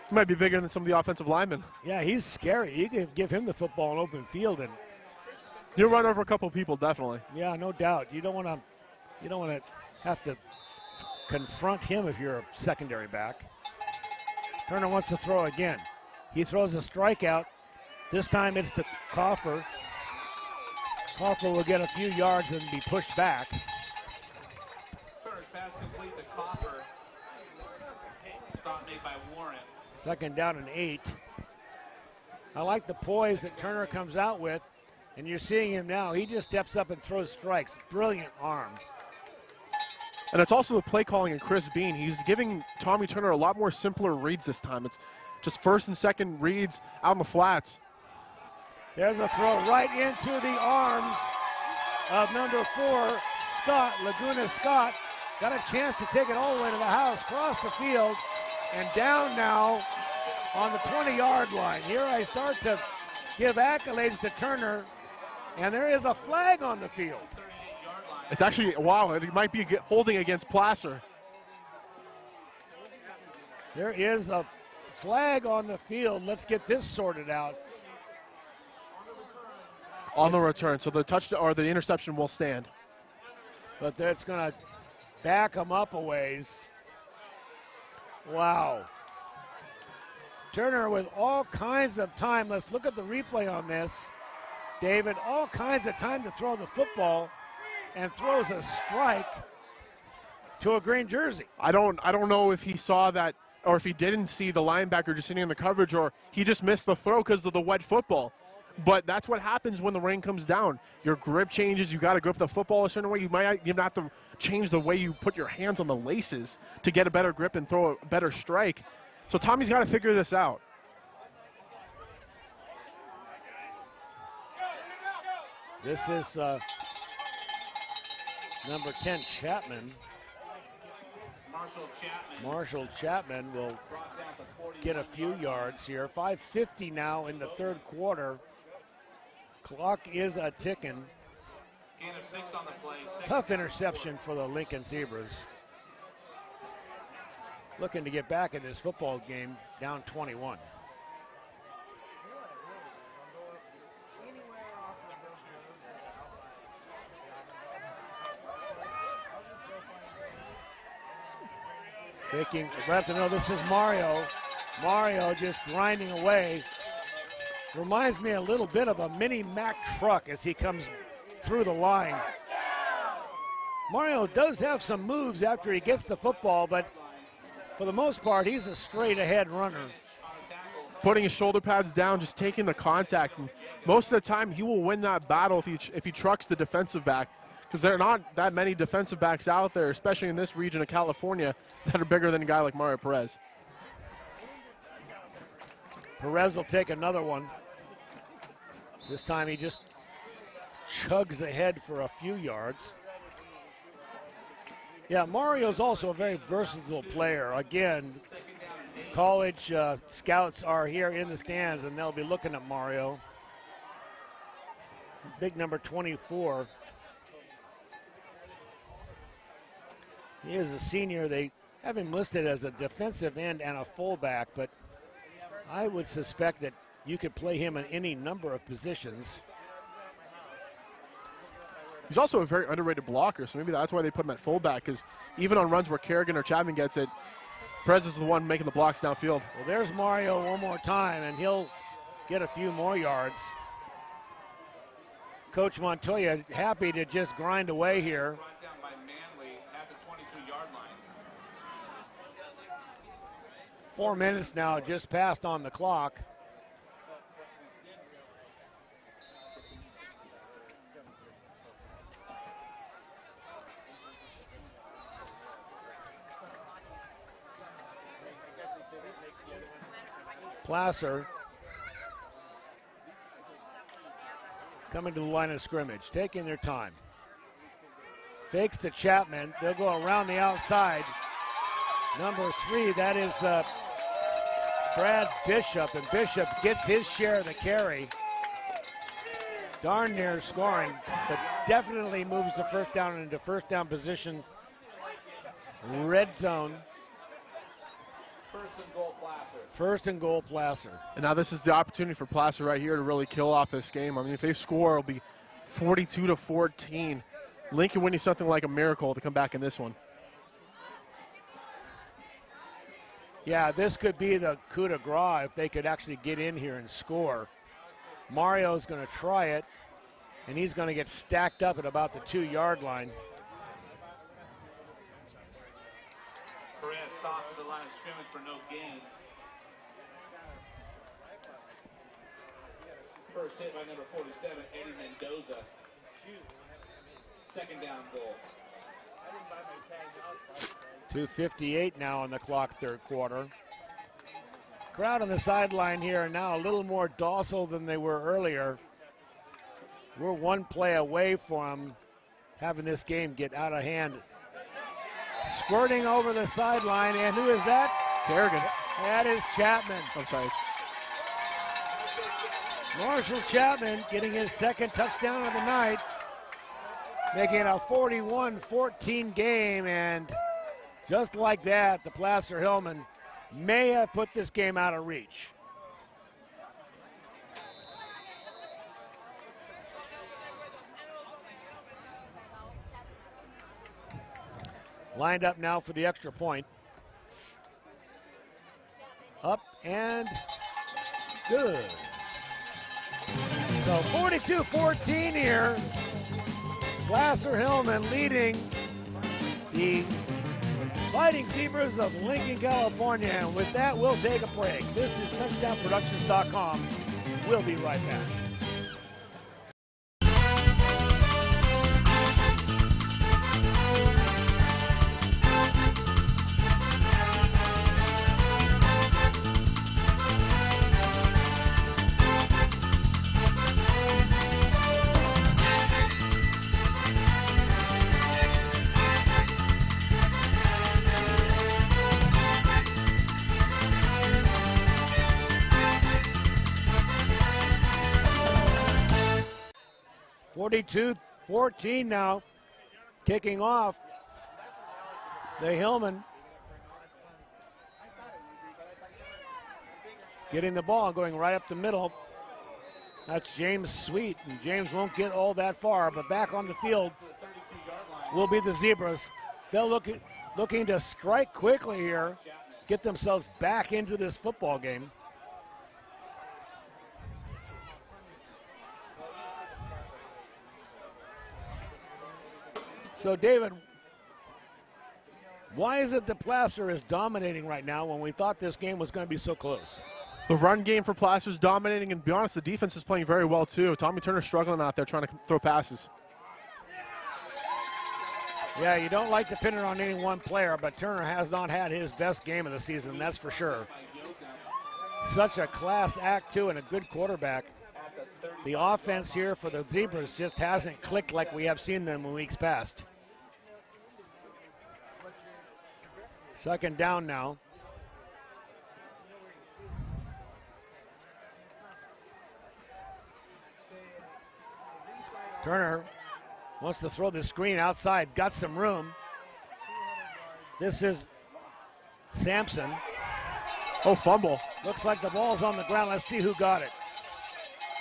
He might be bigger than some of the offensive linemen. Yeah, he's scary. You can give him the football in open field, and you'll run over a couple people, definitely. Yeah, no doubt. You don't want to have to confront him if you're a secondary back. Turner wants to throw again. He throws a strikeout. This time it's to Coffer. Coffer will get a few yards and be pushed back. First pass complete to Coffer. Stop made by Warren. 2nd down and 8. I like the poise that Turner comes out with, and you're seeing him now. He just steps up and throws strikes. Brilliant arm. And it's also the play calling in Chris Bean. He's giving Tommy Turner a lot more simpler reads this time. It's just 1st and 2nd reads out in the flats. There's a throw right into the arms of number 4, Scott. Laguna Scott got a chance to take it all the way to the house, cross the field, and down now on the 20-yard line. Here I start to give accolades to Turner. And there is a flag on the field. It's actually, wow, it might be holding against Placer. There is a flag on the field. Let's get this sorted out. On the return, so the touchdown or the interception will stand. But that's going to back them up a ways. Wow. Turner with all kinds of time. Let's look at the replay on this. David, all kinds of time to throw the football, and throws a strike to a green jersey. I don't know if he saw that or if he didn't see the linebacker just sitting in the coverage, or he just missed the throw because of the wet football. But that's what happens when the rain comes down. Your grip changes. You got to grip the football a certain way. You might even have to change the way you put your hands on the laces to get a better grip and throw a better strike. So Tommy's got to figure this out. This is number 10, Chapman. Marshall Chapman will get a few yards here. 5:50 now in the third quarter. Clock is a ticking. Tough interception for the Lincoln Zebras. Looking to get back in this football game, down 21. Taking a breath to know this is Mario. Mario just grinding away. Reminds me a little bit of a mini Mack truck as he comes through the line. Mario does have some moves after he gets the football, but for the most part, he's a straight-ahead runner. Putting his shoulder pads down, just taking the contact. And most of the time, he will win that battle if he trucks the defensive back, because there are not that many defensive backs out there, especially in this region of California, that are bigger than a guy like Mario Perez. Perez will take another one. This time he just chugs ahead for a few yards. Yeah, Mario's also a very versatile player. Again, college scouts are here in the stands, and they'll be looking at Mario. Big number 24. He is a senior. They have him listed as a defensive end and a fullback, but I would suspect that you could play him in any number of positions. He's also a very underrated blocker, so maybe that's why they put him at fullback, because even on runs where Kerrigan or Chapman gets it, Perez is the one making the blocks downfield. Well, there's Mario one more time, and he'll get a few more yards. Coach Montoya happy to just grind away here. 4 minutes now just passed on the clock. Placer coming to the line of scrimmage, taking their time. Fakes to Chapman. They'll go around the outside. Number 3, that is Brad Bishop, and Bishop gets his share of the carry. Darn near scoring, but definitely moves the first down into first down position. Red zone. First and goal, Placer. And now this is the opportunity for Placer right here to really kill off this game. I mean, if they score, it'll be 42-14. Lincoln winning something like a miracle to come back in this one. Yeah, this could be the coup de grace if they could actually get in here and score. Mario's going to try it, and he's going to get stacked up at about the 2-yard line. Perez stopped at the line of scrimmage for no gain. First hit by number 47, Eddie Mendoza. Second down goal. 2:58 now on the clock, third quarter. Crowd on the sideline here are now a little more docile than they were earlier. We're one play away from having this game get out of hand. Squirting over the sideline, and who is that? Kerrigan. That is Chapman. I'm sorry. Marshall Chapman getting his second touchdown of the night, making it a 41-14 game, and just like that, the Placer Hillmen may have put this game out of reach. Lined up now for the extra point. Up and good. So 42-14 here. Placer Hillmen leading the Fighting Zebras of Lincoln, California. And with that, we'll take a break. This is TouchdownProductions.com. We'll be right back. .42-14 now, kicking off the Hillmen. Getting the ball, going right up the middle. That's James Sweet, and James won't get all that far, but back on the field will be the Zebras. They'll looking to strike quickly here, get themselves back into this football game. So, David, why is it that Placer is dominating right now when we thought this game was going to be so close? The run game for Placer is dominating, and to be honest, the defense is playing very well, too. Tommy Turner's struggling out there trying to throw passes. Yeah, you don't like to pin it on any one player, but Turner has not had his best game of the season, that's for sure. Such a class act, too, and a good quarterback. The offense here for the Zebras just hasn't clicked like we have seen them in weeks past. Second down now. Turner wants to throw the screen outside, got some room. This is Sampson. Oh, fumble. Looks like the ball's on the ground. Let's see who got it.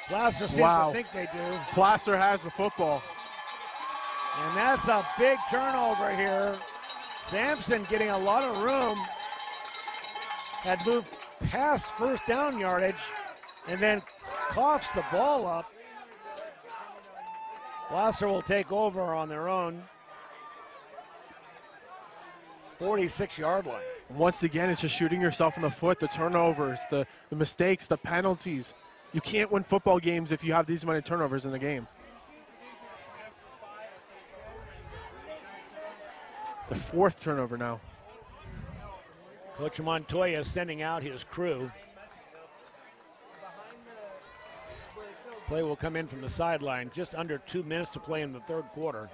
Placer seems to think they do. Placer has the football. And that's a big turnover here. Sampson getting a lot of room. Had moved past first down yardage and then coughs the ball up. Placer will take over on their own 46-yard line. Once again, it's just shooting yourself in the foot, the turnovers, the mistakes, the penalties. You can't win football games if you have these many turnovers in the game. The fourth turnover now. Coach Montoya sending out his crew. Play will come in from the sideline. Just under 2 minutes to play in the third quarter.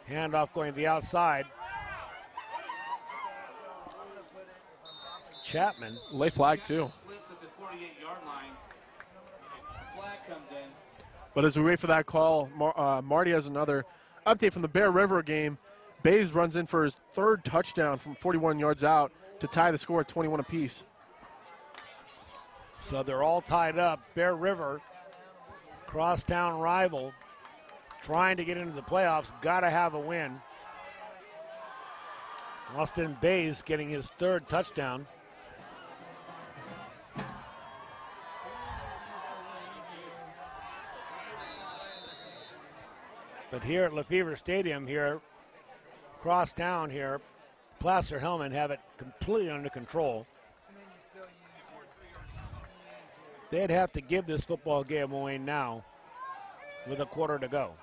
Handoff going to the outside. Chapman. Late flag, too. But as we wait for that call, Marty has another update from the Bear River game. Bays runs in for his third touchdown from 41 yards out to tie the score at 21 apiece. So they're all tied up. Bear River, crosstown rival, trying to get into the playoffs, got to have a win. Austin Bays getting his third touchdown. But here at Lefevre Stadium, here, across town here, Placer Hillmen have it completely under control. They'd have to give this football game away now with a quarter to go.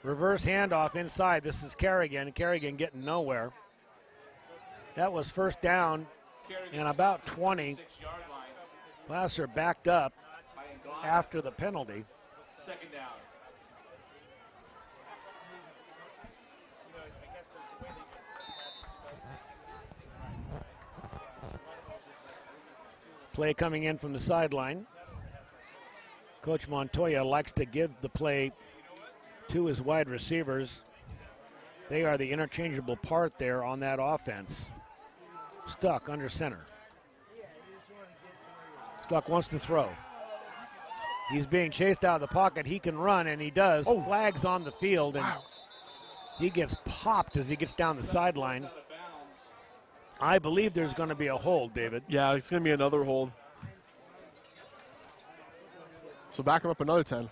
Reverse handoff inside. This is Kerrigan. Kerrigan getting nowhere. That was first down and about 20. Placer backed up after the penalty. Second down. Play coming in from the sideline. Coach Montoya likes to give the play to his wide receivers. They are the interchangeable part there on that offense. Stuck under center. Stuck wants to throw. He's being chased out of the pocket. He can run, and he does. Oh. Flags on the field, and he gets popped as he gets down the sideline. I believe there's going to be a hold, David. Yeah, it's going to be another hold. So back him up another 10.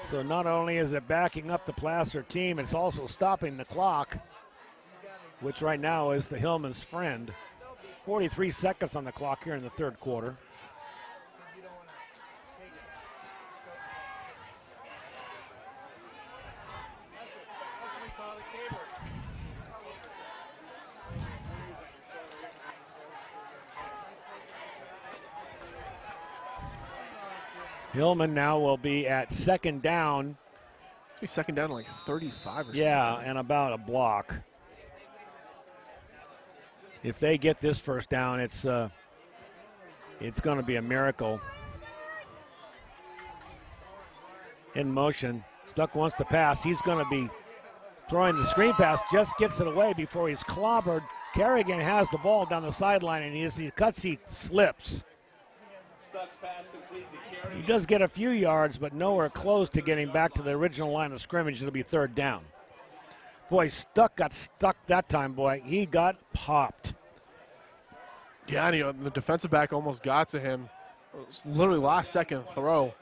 So not only is it backing up the Placer team, it's also stopping the clock, which right now is the Hillmen's friend. 43 seconds on the clock here in the third quarter. Hillmen now will be at second down. It's be second down like 35 or something. Yeah, and about a block. If they get this first down, it's going to be a miracle. In motion, Stuck wants to pass. He's going to be throwing the screen pass, just gets it away before he's clobbered. Kerrigan has the ball down the sideline, and as he cuts, he slips. He does get a few yards, but nowhere close to getting back to the original line of scrimmage. It'll be third down. Boy, Stuck got stuck that time, boy. He got popped. Yeah, and the defensive back almost got to him. It was literally last second throw.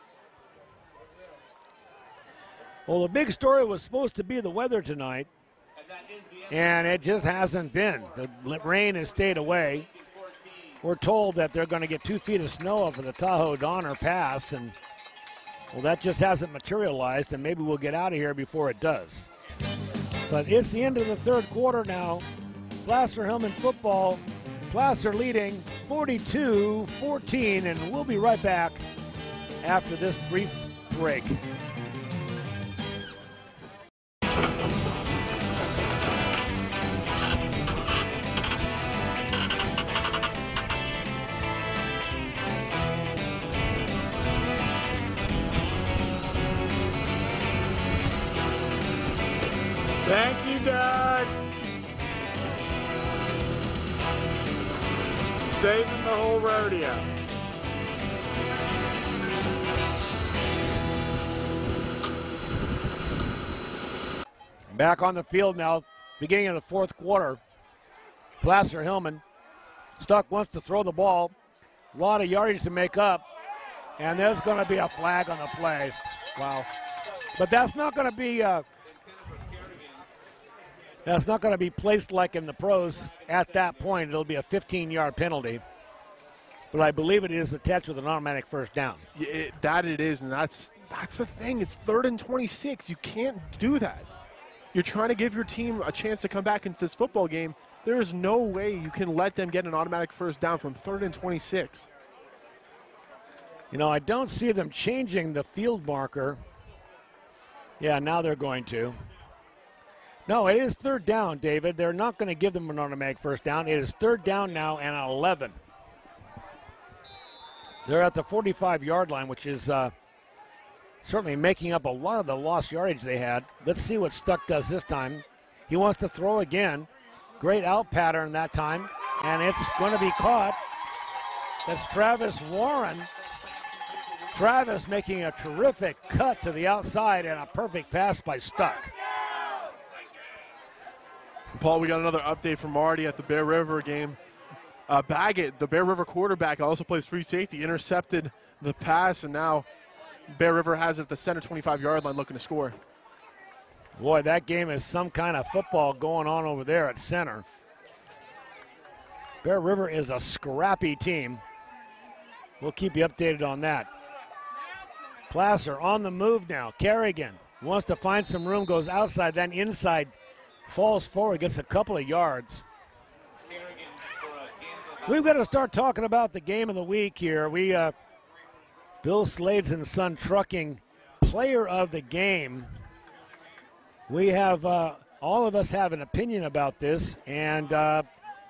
Well, the big story was supposed to be the weather tonight, and it just hasn't been. The rain has stayed away. We're told that they're going to get 2 feet of snow over the Tahoe-Donner Pass, and, well, that just hasn't materialized, and maybe we'll get out of here before it does. But it's the end of the third quarter now. Placer Hillmen football, Placer leading 42-14, and we'll be right back after this brief break. Thank you, Doug. Saving the whole rodeo. Back on the field now, beginning of the fourth quarter. Placer Hillmen. Stuck wants to throw the ball. A lot of yardage to make up. And there's going to be a flag on the play. Wow. But that's not going to be placed like in the pros at that point. It'll be a 15-yard penalty. But I believe it is attached with an automatic first down. That it is, and that's the thing. It's 3rd and 26. You can't do that. You're trying to give your team a chance to come back into this football game. There is no way you can let them get an automatic first down from 3rd and 26. You know, I don't see them changing the field marker. Yeah, now they're going to. No, it is third down, David. They're not going to give them an automatic first down. It is third down now and 11. They're at the 45-yard line, which is certainly making up a lot of the lost yardage they had. Let's see what Stuck does this time. He wants to throw again. Great out pattern that time, and it's going to be caught. That's Travis Warren. Travis making a terrific cut to the outside and a perfect pass by Stuck. Paul, we got another update from Marty at the Bear River game. Baggett, the Bear River quarterback, also plays free safety, intercepted the pass, and now Bear River has it at the center 25-yard line looking to score. Boy, that game is some kind of football going on over there at center. Bear River is a scrappy team. We'll keep you updated on that. Placer on the move now. Kerrigan wants to find some room, goes outside, then inside, falls forward, gets a couple of yards. We've got to start talking about the game of the week here. Bill Slades and Son Trucking Player of the Game. We have, all of us have an opinion about this, and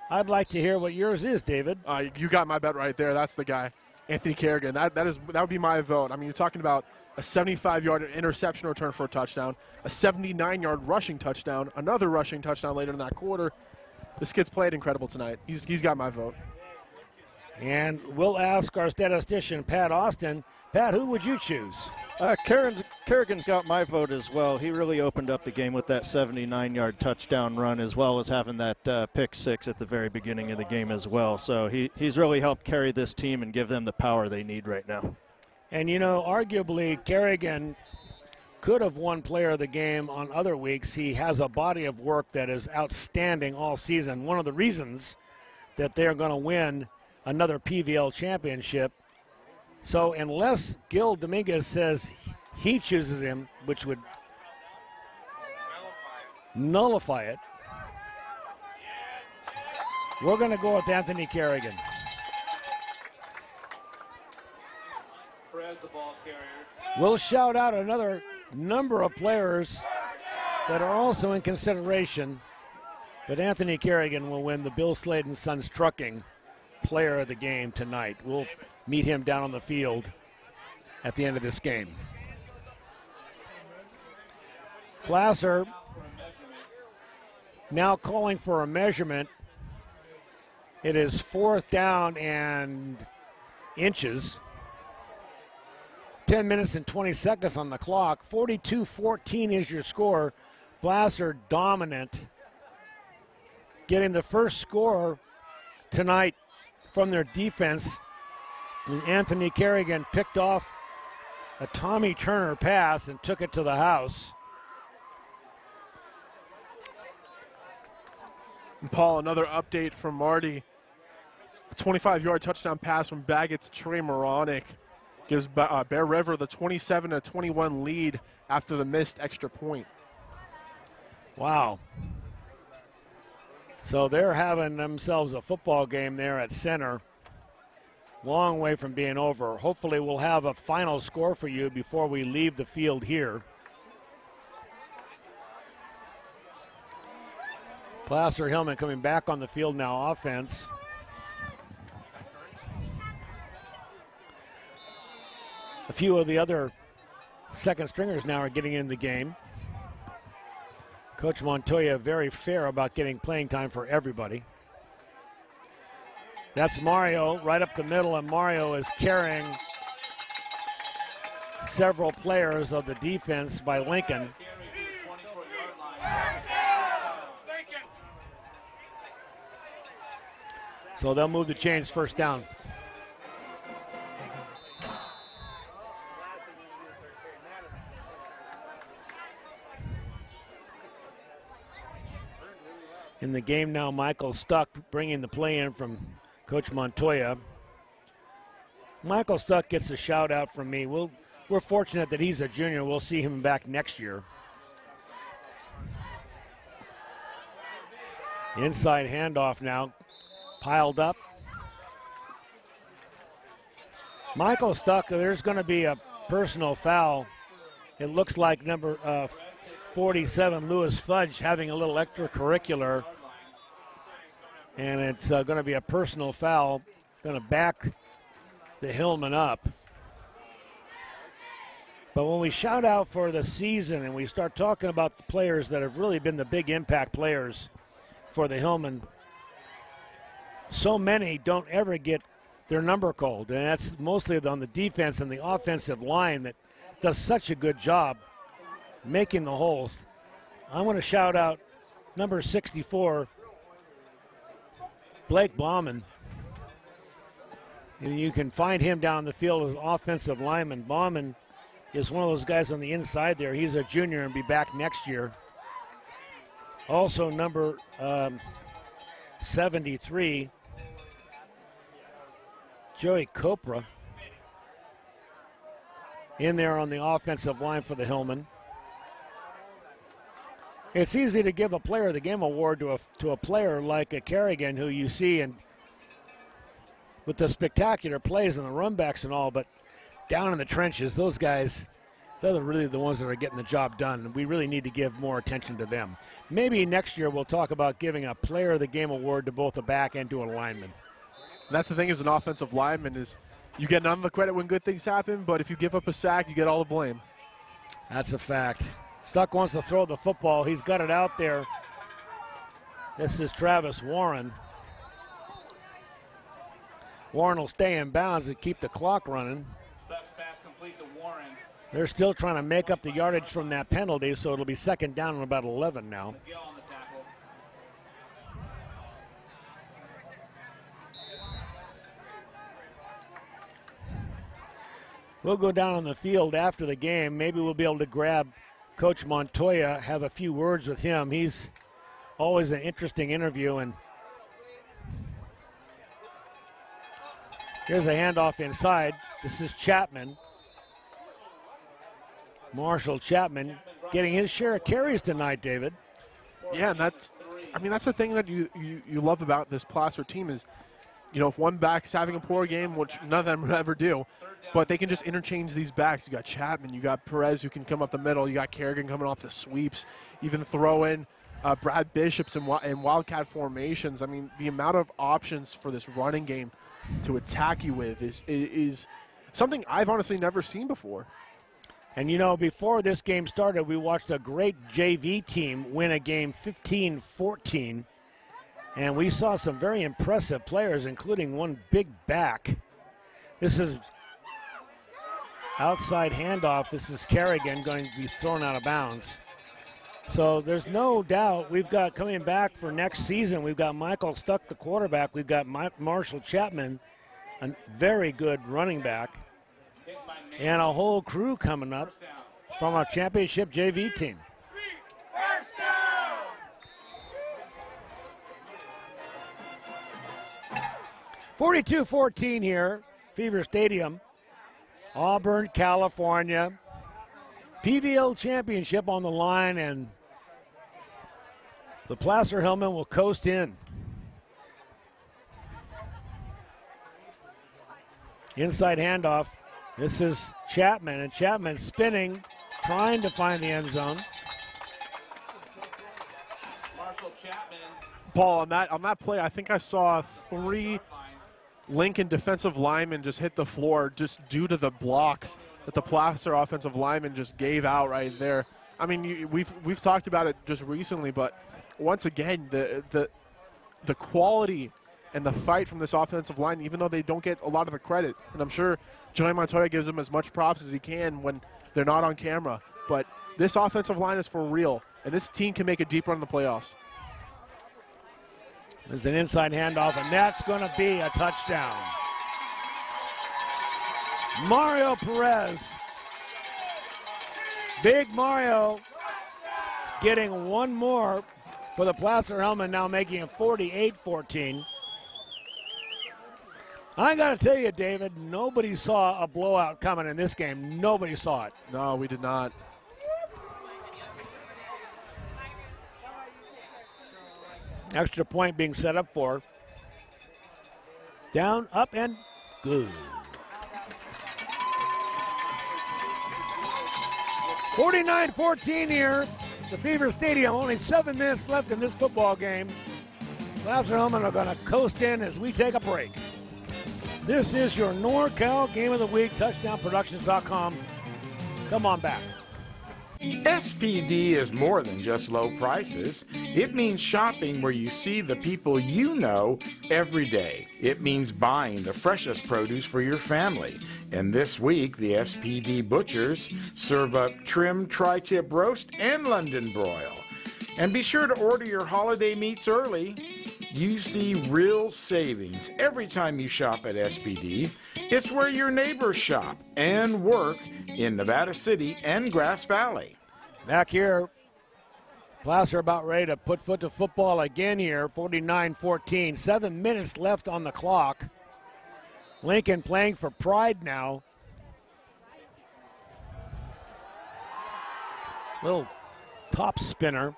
I'd like to hear what yours is, David. You got my bet right there. That's the guy, Anthony Kerrigan. That would be my vote. I mean, you're talking about a 75-yard interception return for a touchdown, a 79-yard rushing touchdown, another rushing touchdown later in that quarter. This kid's played incredible tonight. He's got my vote. And we'll ask our statistician, Pat Austin. Pat, who would you choose? Kerrigan's got my vote as well. He really opened up the game with that 79-yard touchdown run, as well as having that pick six at the very beginning of the game as well. So he's really helped carry this team and give them the power they need right now. And, you know, arguably Kerrigan could have won player of the game on other weeks. He has a body of work that is outstanding all season. One of the reasons that they're going to win another PVL championship. So unless Gil Dominguez says he chooses him, which would nullify it, we're going to go with Anthony Kerrigan. We'll shout out another number of players that are also in consideration, but Anthony Kerrigan will win the Bill Slade & Sons Trucking Player of the Game tonight. We'll meet him down on the field at the end of this game. Placer now calling for a measurement. It is 4th down and inches. 10 minutes and 20 seconds on the clock. 42-14 is your score. Placer dominant, getting the first score tonight from their defense. And Anthony Kerrigan picked off a Tommy Turner pass and took it to the house. And Paul, another update from Marty. A 25-yard touchdown pass from Baggett to Trey Moronic gives Bear River the 27-21 lead after the missed extra point. Wow. So they're having themselves a football game there at center. Long way from being over. Hopefully we'll have a final score for you before we leave the field here. Placer Hillmen coming back on the field now, offense. A few of the other second stringers now are getting in the game. Coach Montoya very fair about getting playing time for everybody. That's Mario right up the middle, and Mario is carrying several players of the defense by Lincoln. So they'll move the chains, first down. In the game now, Michael Stuck bringing the play in from Coach Montoya. Michael Stuck gets a shout out from me. We're fortunate that he's a junior. We'll see him back next year. Inside handoff now, piled up. Michael Stuck, there's going to be a personal foul. It looks like number 47, Lewis Fudge, having a little extracurricular, and it's going to be a personal foul, going to back the Hillmen up. But when we shout out for the season and we start talking about the players that have really been the big impact players for the Hillmen, so many don't ever get their number called, and that's mostly on the defense and the offensive line that does such a good job making the holes. I want to shout out number 64, Blake Bauman. And you can find him down the field as an offensive lineman. Bauman is one of those guys on the inside there. He's a junior and be back next year. Also number 73, Joey Copra, in there on the offensive line for the Hillmen. It's easy to give a player of the game award to a player like a Kerrigan, who you see and with the spectacular plays and the runbacks and all, but down in the trenches, those guys They're really the ones that are getting the job done, and we really need to give more attention to them. Maybe next year we'll talk about giving a Player of the Game award to both a back and to a lineman. And that's the thing as an offensive lineman is you get none of the credit when good things happen, but if you give up a sack, you get all the blame. That's a fact. Stuck wants to throw the football. He's got it out there. This is Travis Warren. Warren will stay in bounds and keep the clock running. Stuck's pass complete to Warren. They're still trying to make up the yardage from that penalty, so it'll be second down and about 11 now. McGill on the tackle. We'll go down on the field after the game. Maybe we'll be able to grab Coach Montoya, have a few words with him. He's always an interesting interview. And here's a handoff inside. This is Chapman. Marshall Chapman getting his share of carries tonight, David. Yeah, and that's the thing that you love about this Placer team is, if one back's having a poor game, which none of them would ever do, but they can just interchange these backs. You got Chapman, you got Perez who can come up the middle, you got Kerrigan coming off the sweeps, even throw in Brad Bishops in Wildcat formations. I mean, the amount of options for this running game to attack you with is something I've honestly never seen before. And before this game started, we watched a great JV team win a game 15-14. And we saw some very impressive players, including one big back. This is outside handoff. This is Kerrigan going to be thrown out of bounds. So there's no doubt we've got coming back for next season, we've got Michael Stuck, the quarterback. We've got Marshall Chapman, a very good running back. And a whole crew coming up from our championship JV team. 42-14 here, Fever Stadium, Auburn, California. PVL Championship on the line, and the Placer Hillmen will coast in. Inside handoff. This is Chapman, and Chapman spinning, trying to find the end zone. Marshall Chapman. Paul, on that play, I think I saw 3 Lincoln defensive linemen just hit the floor just due to the blocks that the Placer offensive lineman just gave out right there. I mean, we've talked about it just recently, but once again, the quality and the fight from this offensive line, even though they don't get a lot of the credit, and I'm sure Johnny Montoya gives them as much props as he can when they're not on camera, but this offensive line is for real, and this team can make a deep run in the playoffs. There's an inside handoff, and that's going to be a touchdown. Mario Perez. Big Mario getting one more for the Placer Hillmen, now making it 48-14. I got to tell you, David, nobody saw a blowout coming in this game. Nobody saw it. No, we did not. Extra point being set up for. Down, up, and good. 49-14 here. The Fever Stadium, only 7 minutes left in this football game. Placer Hillmen are going to coast in as we take a break. This is your NorCal Game of the Week, touchdownproductions.com. Come on back. SPD is more than just low prices. It means shopping where you see the people you know every day. It means buying the freshest produce for your family. And this week, the SPD butchers serve up trim tri-tip roast and London broil. And be sure to order your holiday meats early. You see real savings every time you shop at SPD. It's where your neighbors shop and work in Nevada City and Grass Valley. Back here, Placer about ready to put foot to football again here, 49-14. 7 minutes left on the clock. Lincoln playing for pride now. Little top spinner.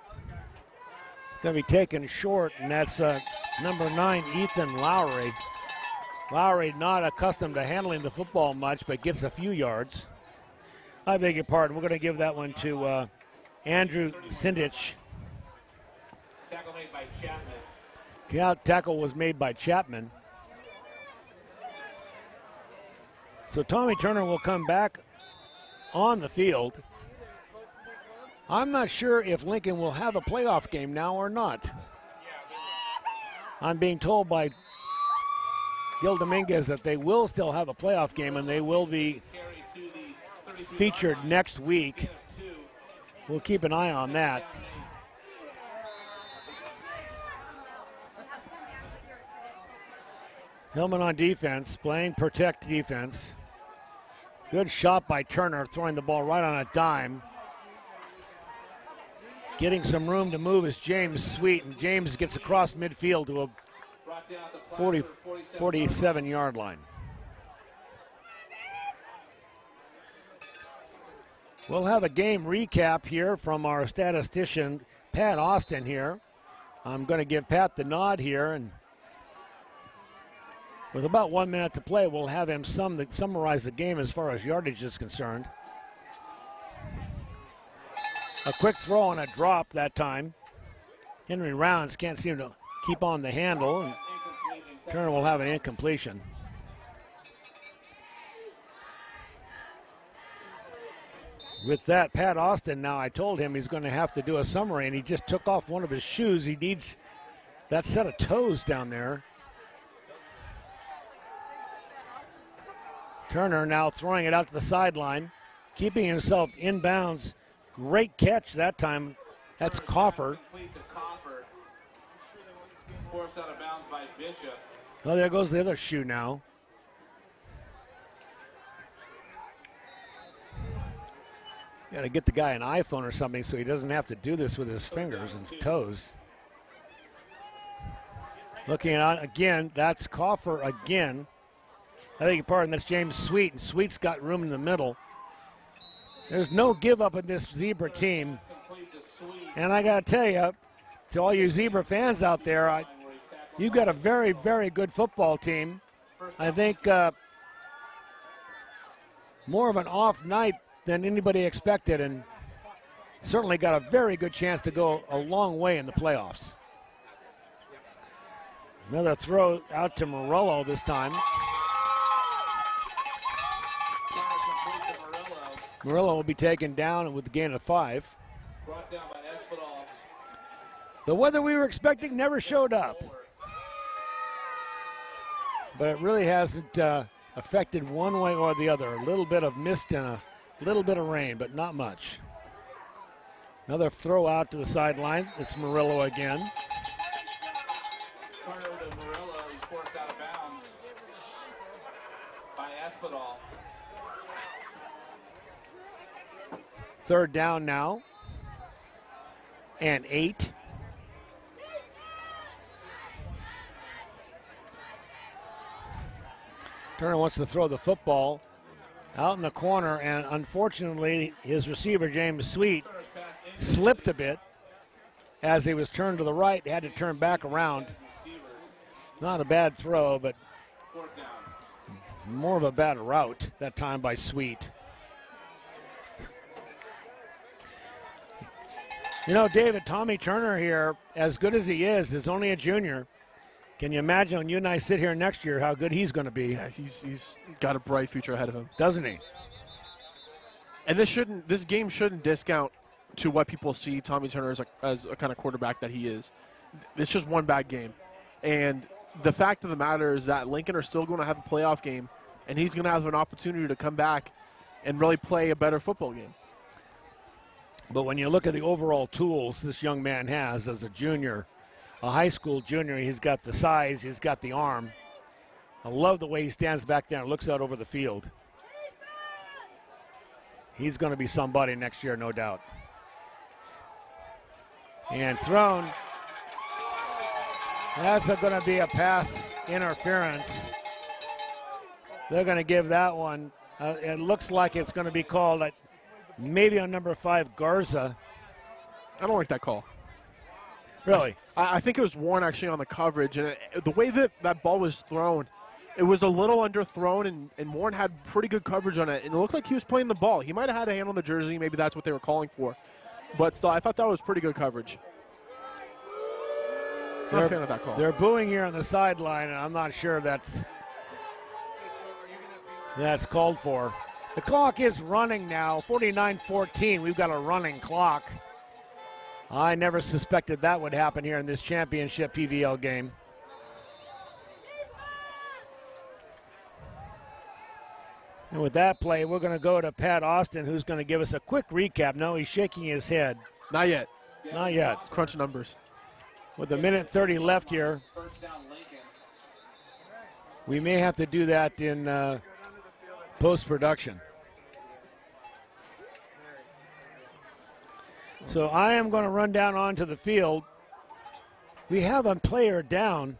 Going to be taken short, and that's number 9, Ethan Lowry. Lowry not accustomed to handling the football much, but gets a few yards. I beg your pardon. We're going to give that one to Andrew Sindich. Tackle made by Chapman. Tackle was made by Chapman. So Tommy Turner will come back on the field. I'm not sure if Lincoln will have a playoff game now or not. I'm being told by Gil Dominguez that they will still have a playoff game and they will be featured next week. We'll keep an eye on that. Hillmen on defense, playing protect defense. Good shot by Turner, throwing the ball right on a dime. Getting some room to move is James Sweet, and James gets across midfield to a 47-yard line. We'll have a game recap here from our statistician, Pat Austin here. I'm going to give Pat the nod here, and with about 1 minute to play, we'll have him summarize the game as far as yardage is concerned. A quick throw and a drop that time. Henry Rounds can't seem to keep on the handle, and Turner will have an incompletion. With that, Pat Austin now, I told him he's going to have to do a summary, and he just took off one of his shoes. He needs that set of toes down there. Turner now throwing it out to the sideline, keeping himself in bounds. Great catch that time. That's Coffer. Forced out of bounds by Bishop. Oh, there goes the other shoe now. Got to get the guy an iPhone or something so he doesn't have to do this with his fingers and toes. Looking at again, that's Coffer again. I beg your pardon, that's James Sweet, and Sweet's got room in the middle. There's no give up in this Zebra team. And I got to tell you, to all you Zebra fans out there, you've got a very, very good football team. I think more of an off night than anybody expected, and certainly got a very good chance to go a long way in the playoffs. Another throw out to Morello this time. Murillo will be taken down with the gain of 5. Brought down by Espinal. The weather we were expecting never showed up. But it really hasn't affected one way or the other. A little bit of mist and a little bit of rain, but not much. Another throw out to the sideline. It's Murillo again. Turner to Murillo. He's forced out of bounds by Espinal. Third down now, and 8. Turner wants to throw the football out in the corner, and unfortunately his receiver, James Sweet, slipped a bit as he was turned to the right, had to turn back around. Not a bad throw, but more of a bad route that time by Sweet. You know, David, Tommy Turner here, as good as he is only a junior. Can you imagine when you and I sit here next year how good he's going to be? Yeah, he's got a bright future ahead of him. Doesn't he? And this game shouldn't discount to what people see Tommy Turner as a kind of quarterback that he is. It's just one bad game. And the fact of the matter is that Lincoln are still going to have a playoff game, and he's going to have an opportunity to come back and really play a better football game. But when you look at the overall tools this young man has as a junior, a high school junior, he's got the size, he's got the arm. I love the way he stands back there and looks out over the field. He's going to be somebody next year, no doubt. And thrown. That's going to be a pass interference. They're going to give that one. It looks like it's going to be called maybe on number 5, Garza. I don't like that call. Really? I think it was Warren actually on the coverage, and the way that ball was thrown, it was a little underthrown, and Warren had pretty good coverage on it. And it looked like he was playing the ball. He might have had a hand on the jersey. Maybe that's what they were calling for. But still, I thought that was pretty good coverage. Not a fan of that call. They're booing here on the sideline, and I'm not sure that's called for. The clock is running now, 49-14. We've got a running clock. I never suspected that would happen here in this championship PVL game. And with that play, we're going to go to Pat Austin, who's going to give us a quick recap. No, he's shaking his head. Not yet. Not yet. Crunch numbers. With a minute 30 left here, we may have to do that in post-production. So I am going to run down onto the field. We have a player down.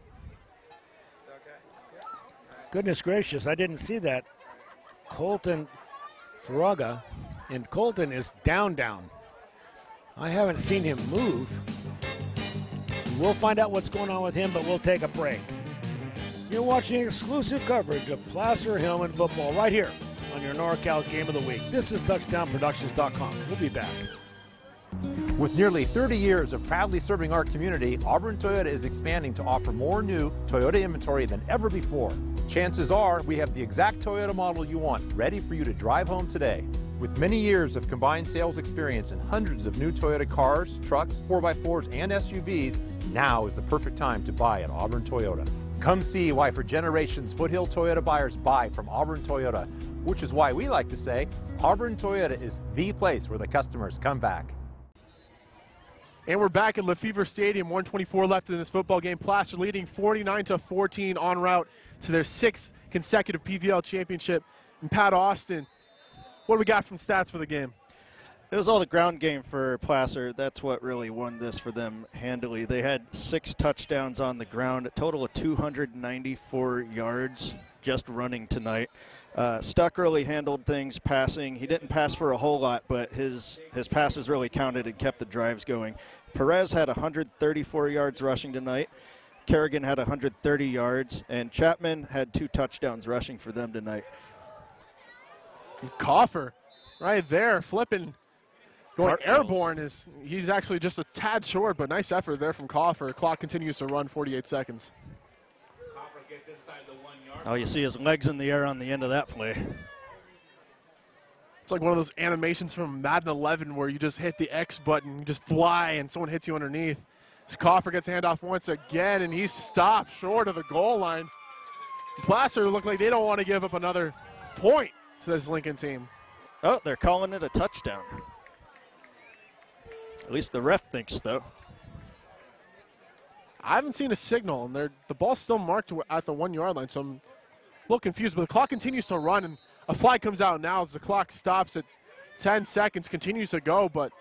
Goodness gracious, I didn't see that. Colton Farraga, and Colton is down. I haven't seen him move. We'll find out what's going on with him, but we'll take a break. You're watching exclusive coverage of Placer Hillmen football right here on your NorCal Game of the Week. This is TouchdownProductions.com. We'll be back. With nearly 30 years of proudly serving our community, Auburn Toyota is expanding to offer more new Toyota inventory than ever before. Chances are we have the exact Toyota model you want, ready for you to drive home today. With many years of combined sales experience and hundreds of new Toyota cars, trucks, 4x4s, and SUVs, now is the perfect time to buy at Auburn Toyota. Come see why for generations Foothill Toyota buyers buy from Auburn Toyota, which is why we like to say Auburn Toyota is the place where the customers come back. And we're back at Lefevre Stadium, 1:24 left in this football game. Placer leading 49-14 en route to their 6th consecutive PVL championship. And Pat Austin, what do we got from stats for the game? It was all the ground game for Placer. That's what really won this for them handily. They had 6 touchdowns on the ground, a total of 294 yards just running tonight. Stuck really handled things passing. He didn't pass for a whole lot, but his passes really counted and kept the drives going. Perez had 134 yards rushing tonight. Kerrigan had 130 yards, and Chapman had 2 touchdowns rushing for them tonight. Coffer right there, flipping, going airborne. He's actually just a tad short, but nice effort there from Coffer. Clock continues to run, 48 seconds. Oh, you see his legs in the air on the end of that play. It's like one of those animations from Madden 11 where you just hit the X button, you just fly, and someone hits you underneath. This Coffer gets a handoff once again, and he's stopped short of the goal line. Placer look like they don't want to give up another point to this Lincoln team. Oh, they're calling it a touchdown. At least the ref thinks, though. I haven't seen a signal, and the ball's still marked at the 1 yard line, so I'm a little confused. But the clock continues to run, and a flag comes out now as the clock stops at 10 seconds, continues to go, but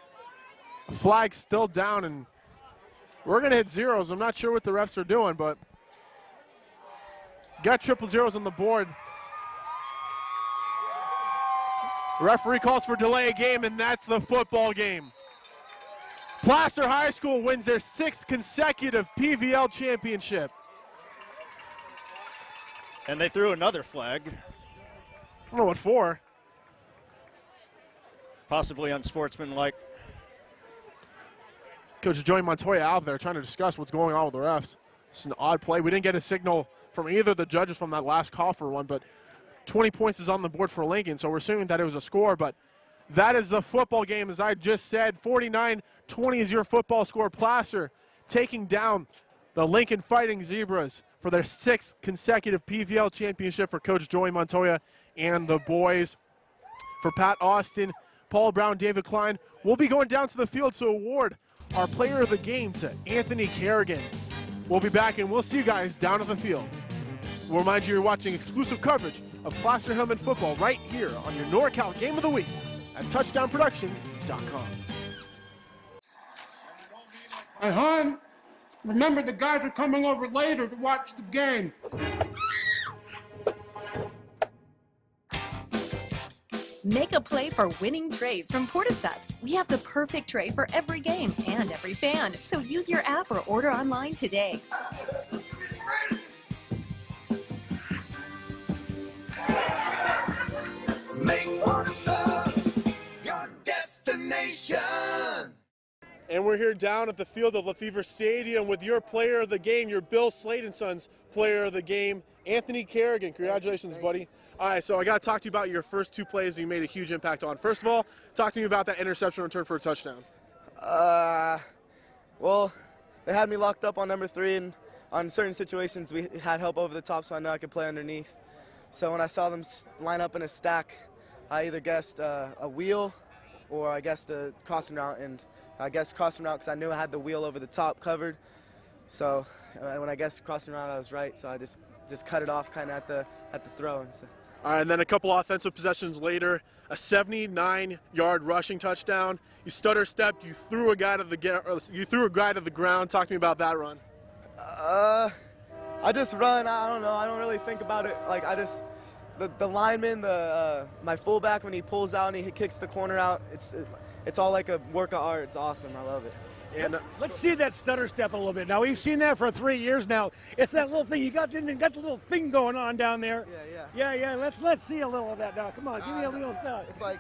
a flag's still down, and we're going to hit zeros. I'm not sure what the refs are doing, but got triple zeros on the board. Referee calls for delay of game, and that's the football game. Placer High School wins their 6th consecutive PVL championship. And they threw another flag. I don't know what for. Possibly unsportsmanlike. Coach Joey Montoya out there trying to discuss what's going on with the refs. It's an odd play. We didn't get a signal from either of the judges from that last Coffer one, but 20 points is on the board for Lincoln, so we're assuming that it was a score, but that is the football game, as I just said. 49-20 is your football score. Placer taking down the Lincoln Fighting Zebras for their 6th consecutive PVL championship for Coach Joey Montoya and the boys. For Pat Austin, Paul Brown, David Klein, we'll be going down to the field to award our player of the game to Anthony Kerrigan. We'll be back, and we'll see you guys down at the field. We'll remind you you're watching exclusive coverage of Placer Hillmen football right here on your NorCal Game of the Week at TouchdownProductions.com. Hey, hon, remember the guys are coming over later to watch the game. Make a play for winning trays from Portisubs. We have the perfect tray for every game and every fan. So use your app or order online today. Make Port of Subs your destination. And we're here down at the field of Lefevre Stadium with your player of the game, your Bill Slade & Sons player of the game, Anthony Kerrigan. Congratulations, buddy. All right, so I got to talk to you about your first two plays that you made a huge impact on. First of all, talk to me about that interception return for a touchdown. Well, they had me locked up on number 3, and on certain situations we had help over the top, so I know I could play underneath. So when I saw them line up in a stack, I either guessed a wheel or I guessed a crossing route, and I guessed crossing route because I knew I had the wheel over the top covered. So when I guessed crossing route, I was right. So I just cut it off kind of at the throw. And so. All right, and then a couple offensive possessions later, a 79-yard rushing touchdown. You stutter stepped. You threw a guy to the ground. Talk to me about that run. I just run. I don't know. I don't really think about it. Like the lineman, my fullback, when he pulls out and he kicks the corner out, it's all like a work of art. It's awesome. I love it. And let's see that stutter step a little bit. Now, we've seen that for 3 years now. It's that little thing. You got the little thing going on down there. Yeah. Let's see a little of that now. Come on, give me a little stuff. It's like.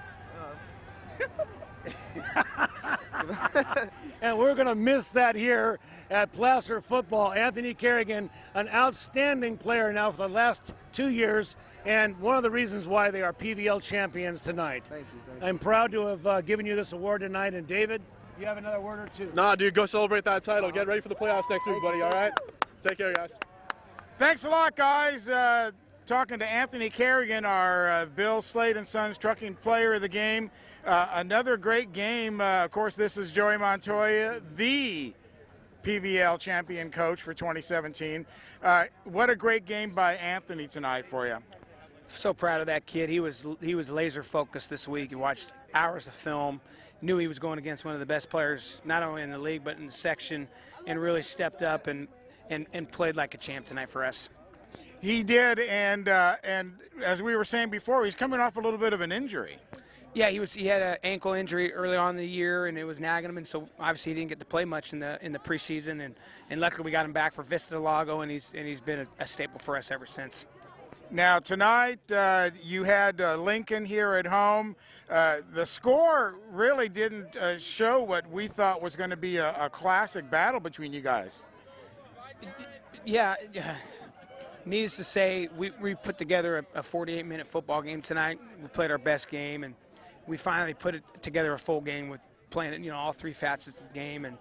And we're going to miss that here at Placer football. Anthony Kerrigan, an outstanding player now for the last 2 years, and one of the reasons why they are PVL champions tonight. Thank you. I'm proud to have given you this award tonight. And David, you have another word or two? Nah, dude, go celebrate that title. Get ready for the playoffs next week, buddy, all right? Take care, guys. Thanks a lot, guys. Talking to Anthony Kerrigan, our Bill Slade & Sons trucking player of the game. Another great game. Of course, this is Joey Montoya, the PVL champion coach for 2017. What a great game by Anthony tonight for you. So proud of that kid. He was laser focused this week. He watched hours of film, knew he was going against one of the best players, not only in the league but in the section, and really stepped up and played like a champ tonight for us. He did, and as we were saying before, he's coming off a little bit of an injury. Yeah, he had an ankle injury early on in the year, and it was nagging him, and so obviously he didn't get to play much in the preseason, and luckily we got him back for Vista del Lago, and he's been a staple for us ever since. Now tonight you had Lincoln here at home. The score really didn't show what we thought was going to be a classic battle between you guys. Yeah. Needless to say, we put together a 48-minute football game tonight. We played our best game, and we finally put it together a full game with playing it, all three facets of the game. And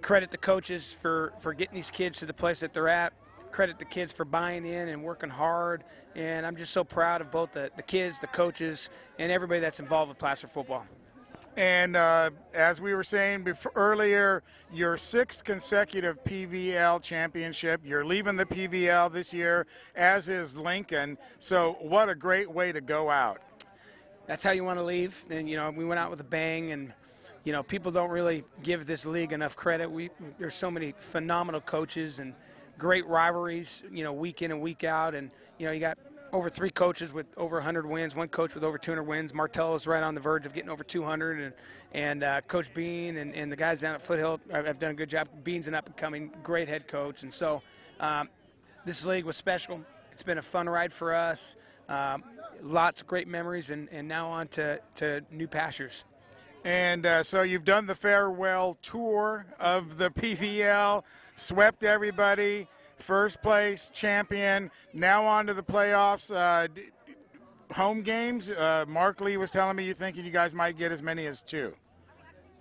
credit the coaches for getting these kids to the place that they're at. Credit the kids for buying in and working hard. And I'm just so proud of both the kids, the coaches, and everybody that's involved with Placer football. And as we were saying earlier, your 6th consecutive PVL championship. You're leaving the PVL this year, as is Lincoln. So what a great way to go out. That's how you want to leave. And, we went out with a bang. And, people don't really give this league enough credit. There's so many phenomenal coaches and great rivalries, week in and week out. And, you got over 3 coaches with over 100 wins, 1 coach with over 200 wins. Martell is right on the verge of getting over 200, and Coach Bean and the guys down at Foothill have done a good job. Bean's an up-and-coming great head coach, and so this league was special. It's been a fun ride for us. Lots of great memories, and now on to new pastures. And so you've done the farewell tour of the PVL, swept everybody. First place, champion, now on to the playoffs. Home games, Mark Lee was telling me you thinking you guys might get as many as 2.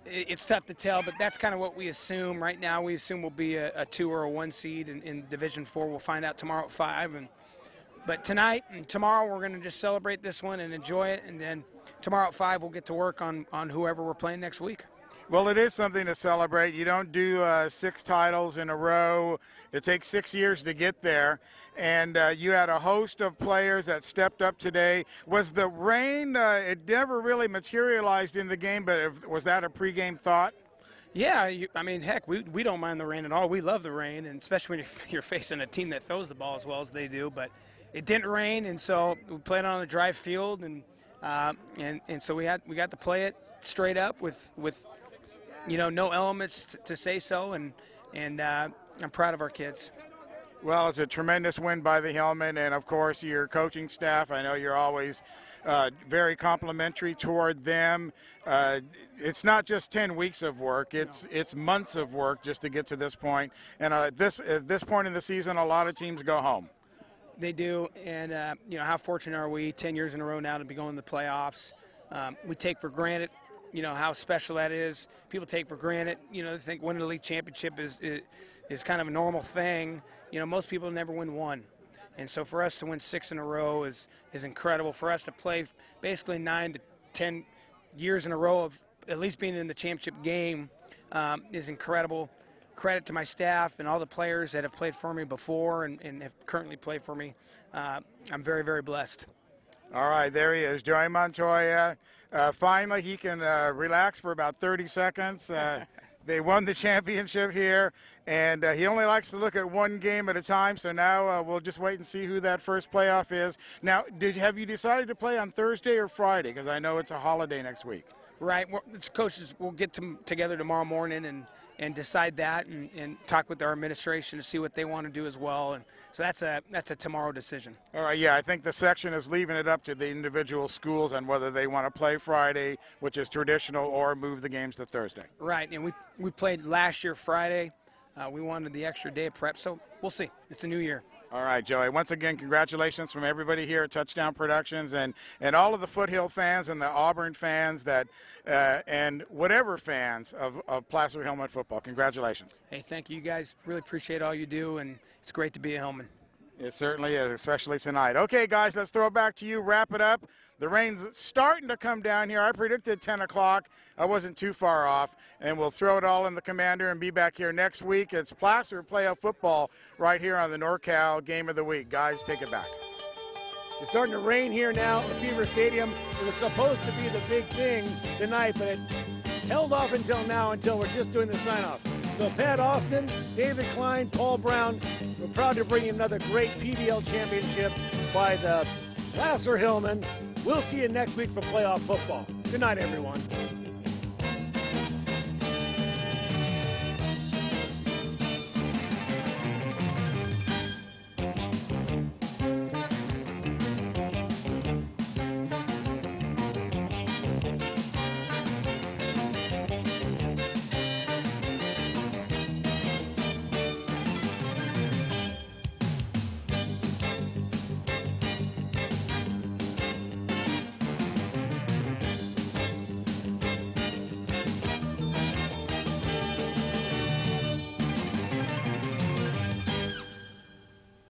It's tough to tell, but that's kind of what we assume. Right now we assume we'll be a 2 or a 1 seed in Division 4. We'll find out tomorrow at 5. But tonight and tomorrow we're going to just celebrate this one and enjoy it. And then tomorrow at 5 we'll get to work on whoever we're playing next week. Well, it is something to celebrate. You don't do 6 titles in a row. It takes 6 years to get there. And you had a host of players that stepped up today. Was the rain, it never really materialized in the game, but was that a pregame thought? Yeah, heck, we don't mind the rain at all. We love the rain, and especially when you're facing a team that throws the ball as well as they do. But it didn't rain, and so we played on a dry field, and so we got to play it straight up with no elements to say so, and I'm proud of our kids. Well, it's a tremendous win by the Hillmen, and of course your coaching staff. I know you're always very complimentary toward them. It's not just 10 weeks of work; it's months of work just to get to this point. And at this point in the season, a lot of teams go home. They do, and how fortunate are we 10 years in a row now to be going to the playoffs. We take for granted, how special that is. People take for granted, they think winning the league championship is kind of a normal thing. Most people never win one. And so for us to win 6 in a row is incredible. For us to play basically 9 to 10 years in a row of at least being in the championship game is incredible. Credit to my staff and all the players that have played for me before and have currently played for me. I'm very, very blessed. All right, there he is, Joey Montoya. Finally, he can relax for about 30 seconds. They won the championship here, and he only likes to look at one game at a time, so now we'll just wait and see who that first playoff is. Now, have you decided to play on Thursday or Friday? Because I know it's a holiday next week. Right. The coaches will get together tomorrow morning and decide that and talk with our administration to see what they want to do as well. And so that's a tomorrow decision. All right, yeah, I think the section is leaving it up to the individual schools on whether they want to play Friday, which is traditional, or move the games to Thursday. Right, and we played last year Friday. We wanted the extra day of prep, so we'll see. It's a new year. All right, Joey. Once again, congratulations from everybody here at Touchdown Productions and all of the Foothill fans and the Auburn fans and whatever fans of Placer Hillmen football. Congratulations. Hey, thank you guys. Really appreciate all you do, and it's great to be a Hillman. It certainly is, especially tonight. Okay, guys, let's throw it back to you. Wrap it up. The rain's starting to come down here. I predicted 10 o'clock. I wasn't too far off. And we'll throw it all in the Commander and be back here next week. It's Placer Playoff Football right here on the NorCal Game of the Week. Guys, take it back. It's starting to rain here now at Fever Stadium. It was supposed to be the big thing tonight, but it held off until now, until we're just doing the sign-off. So Pat Austin, David Klein, Paul Brown, we're proud to bring you another great PVL championship by the Placer Hillmen. We'll see you next week for playoff football. Good night, everyone.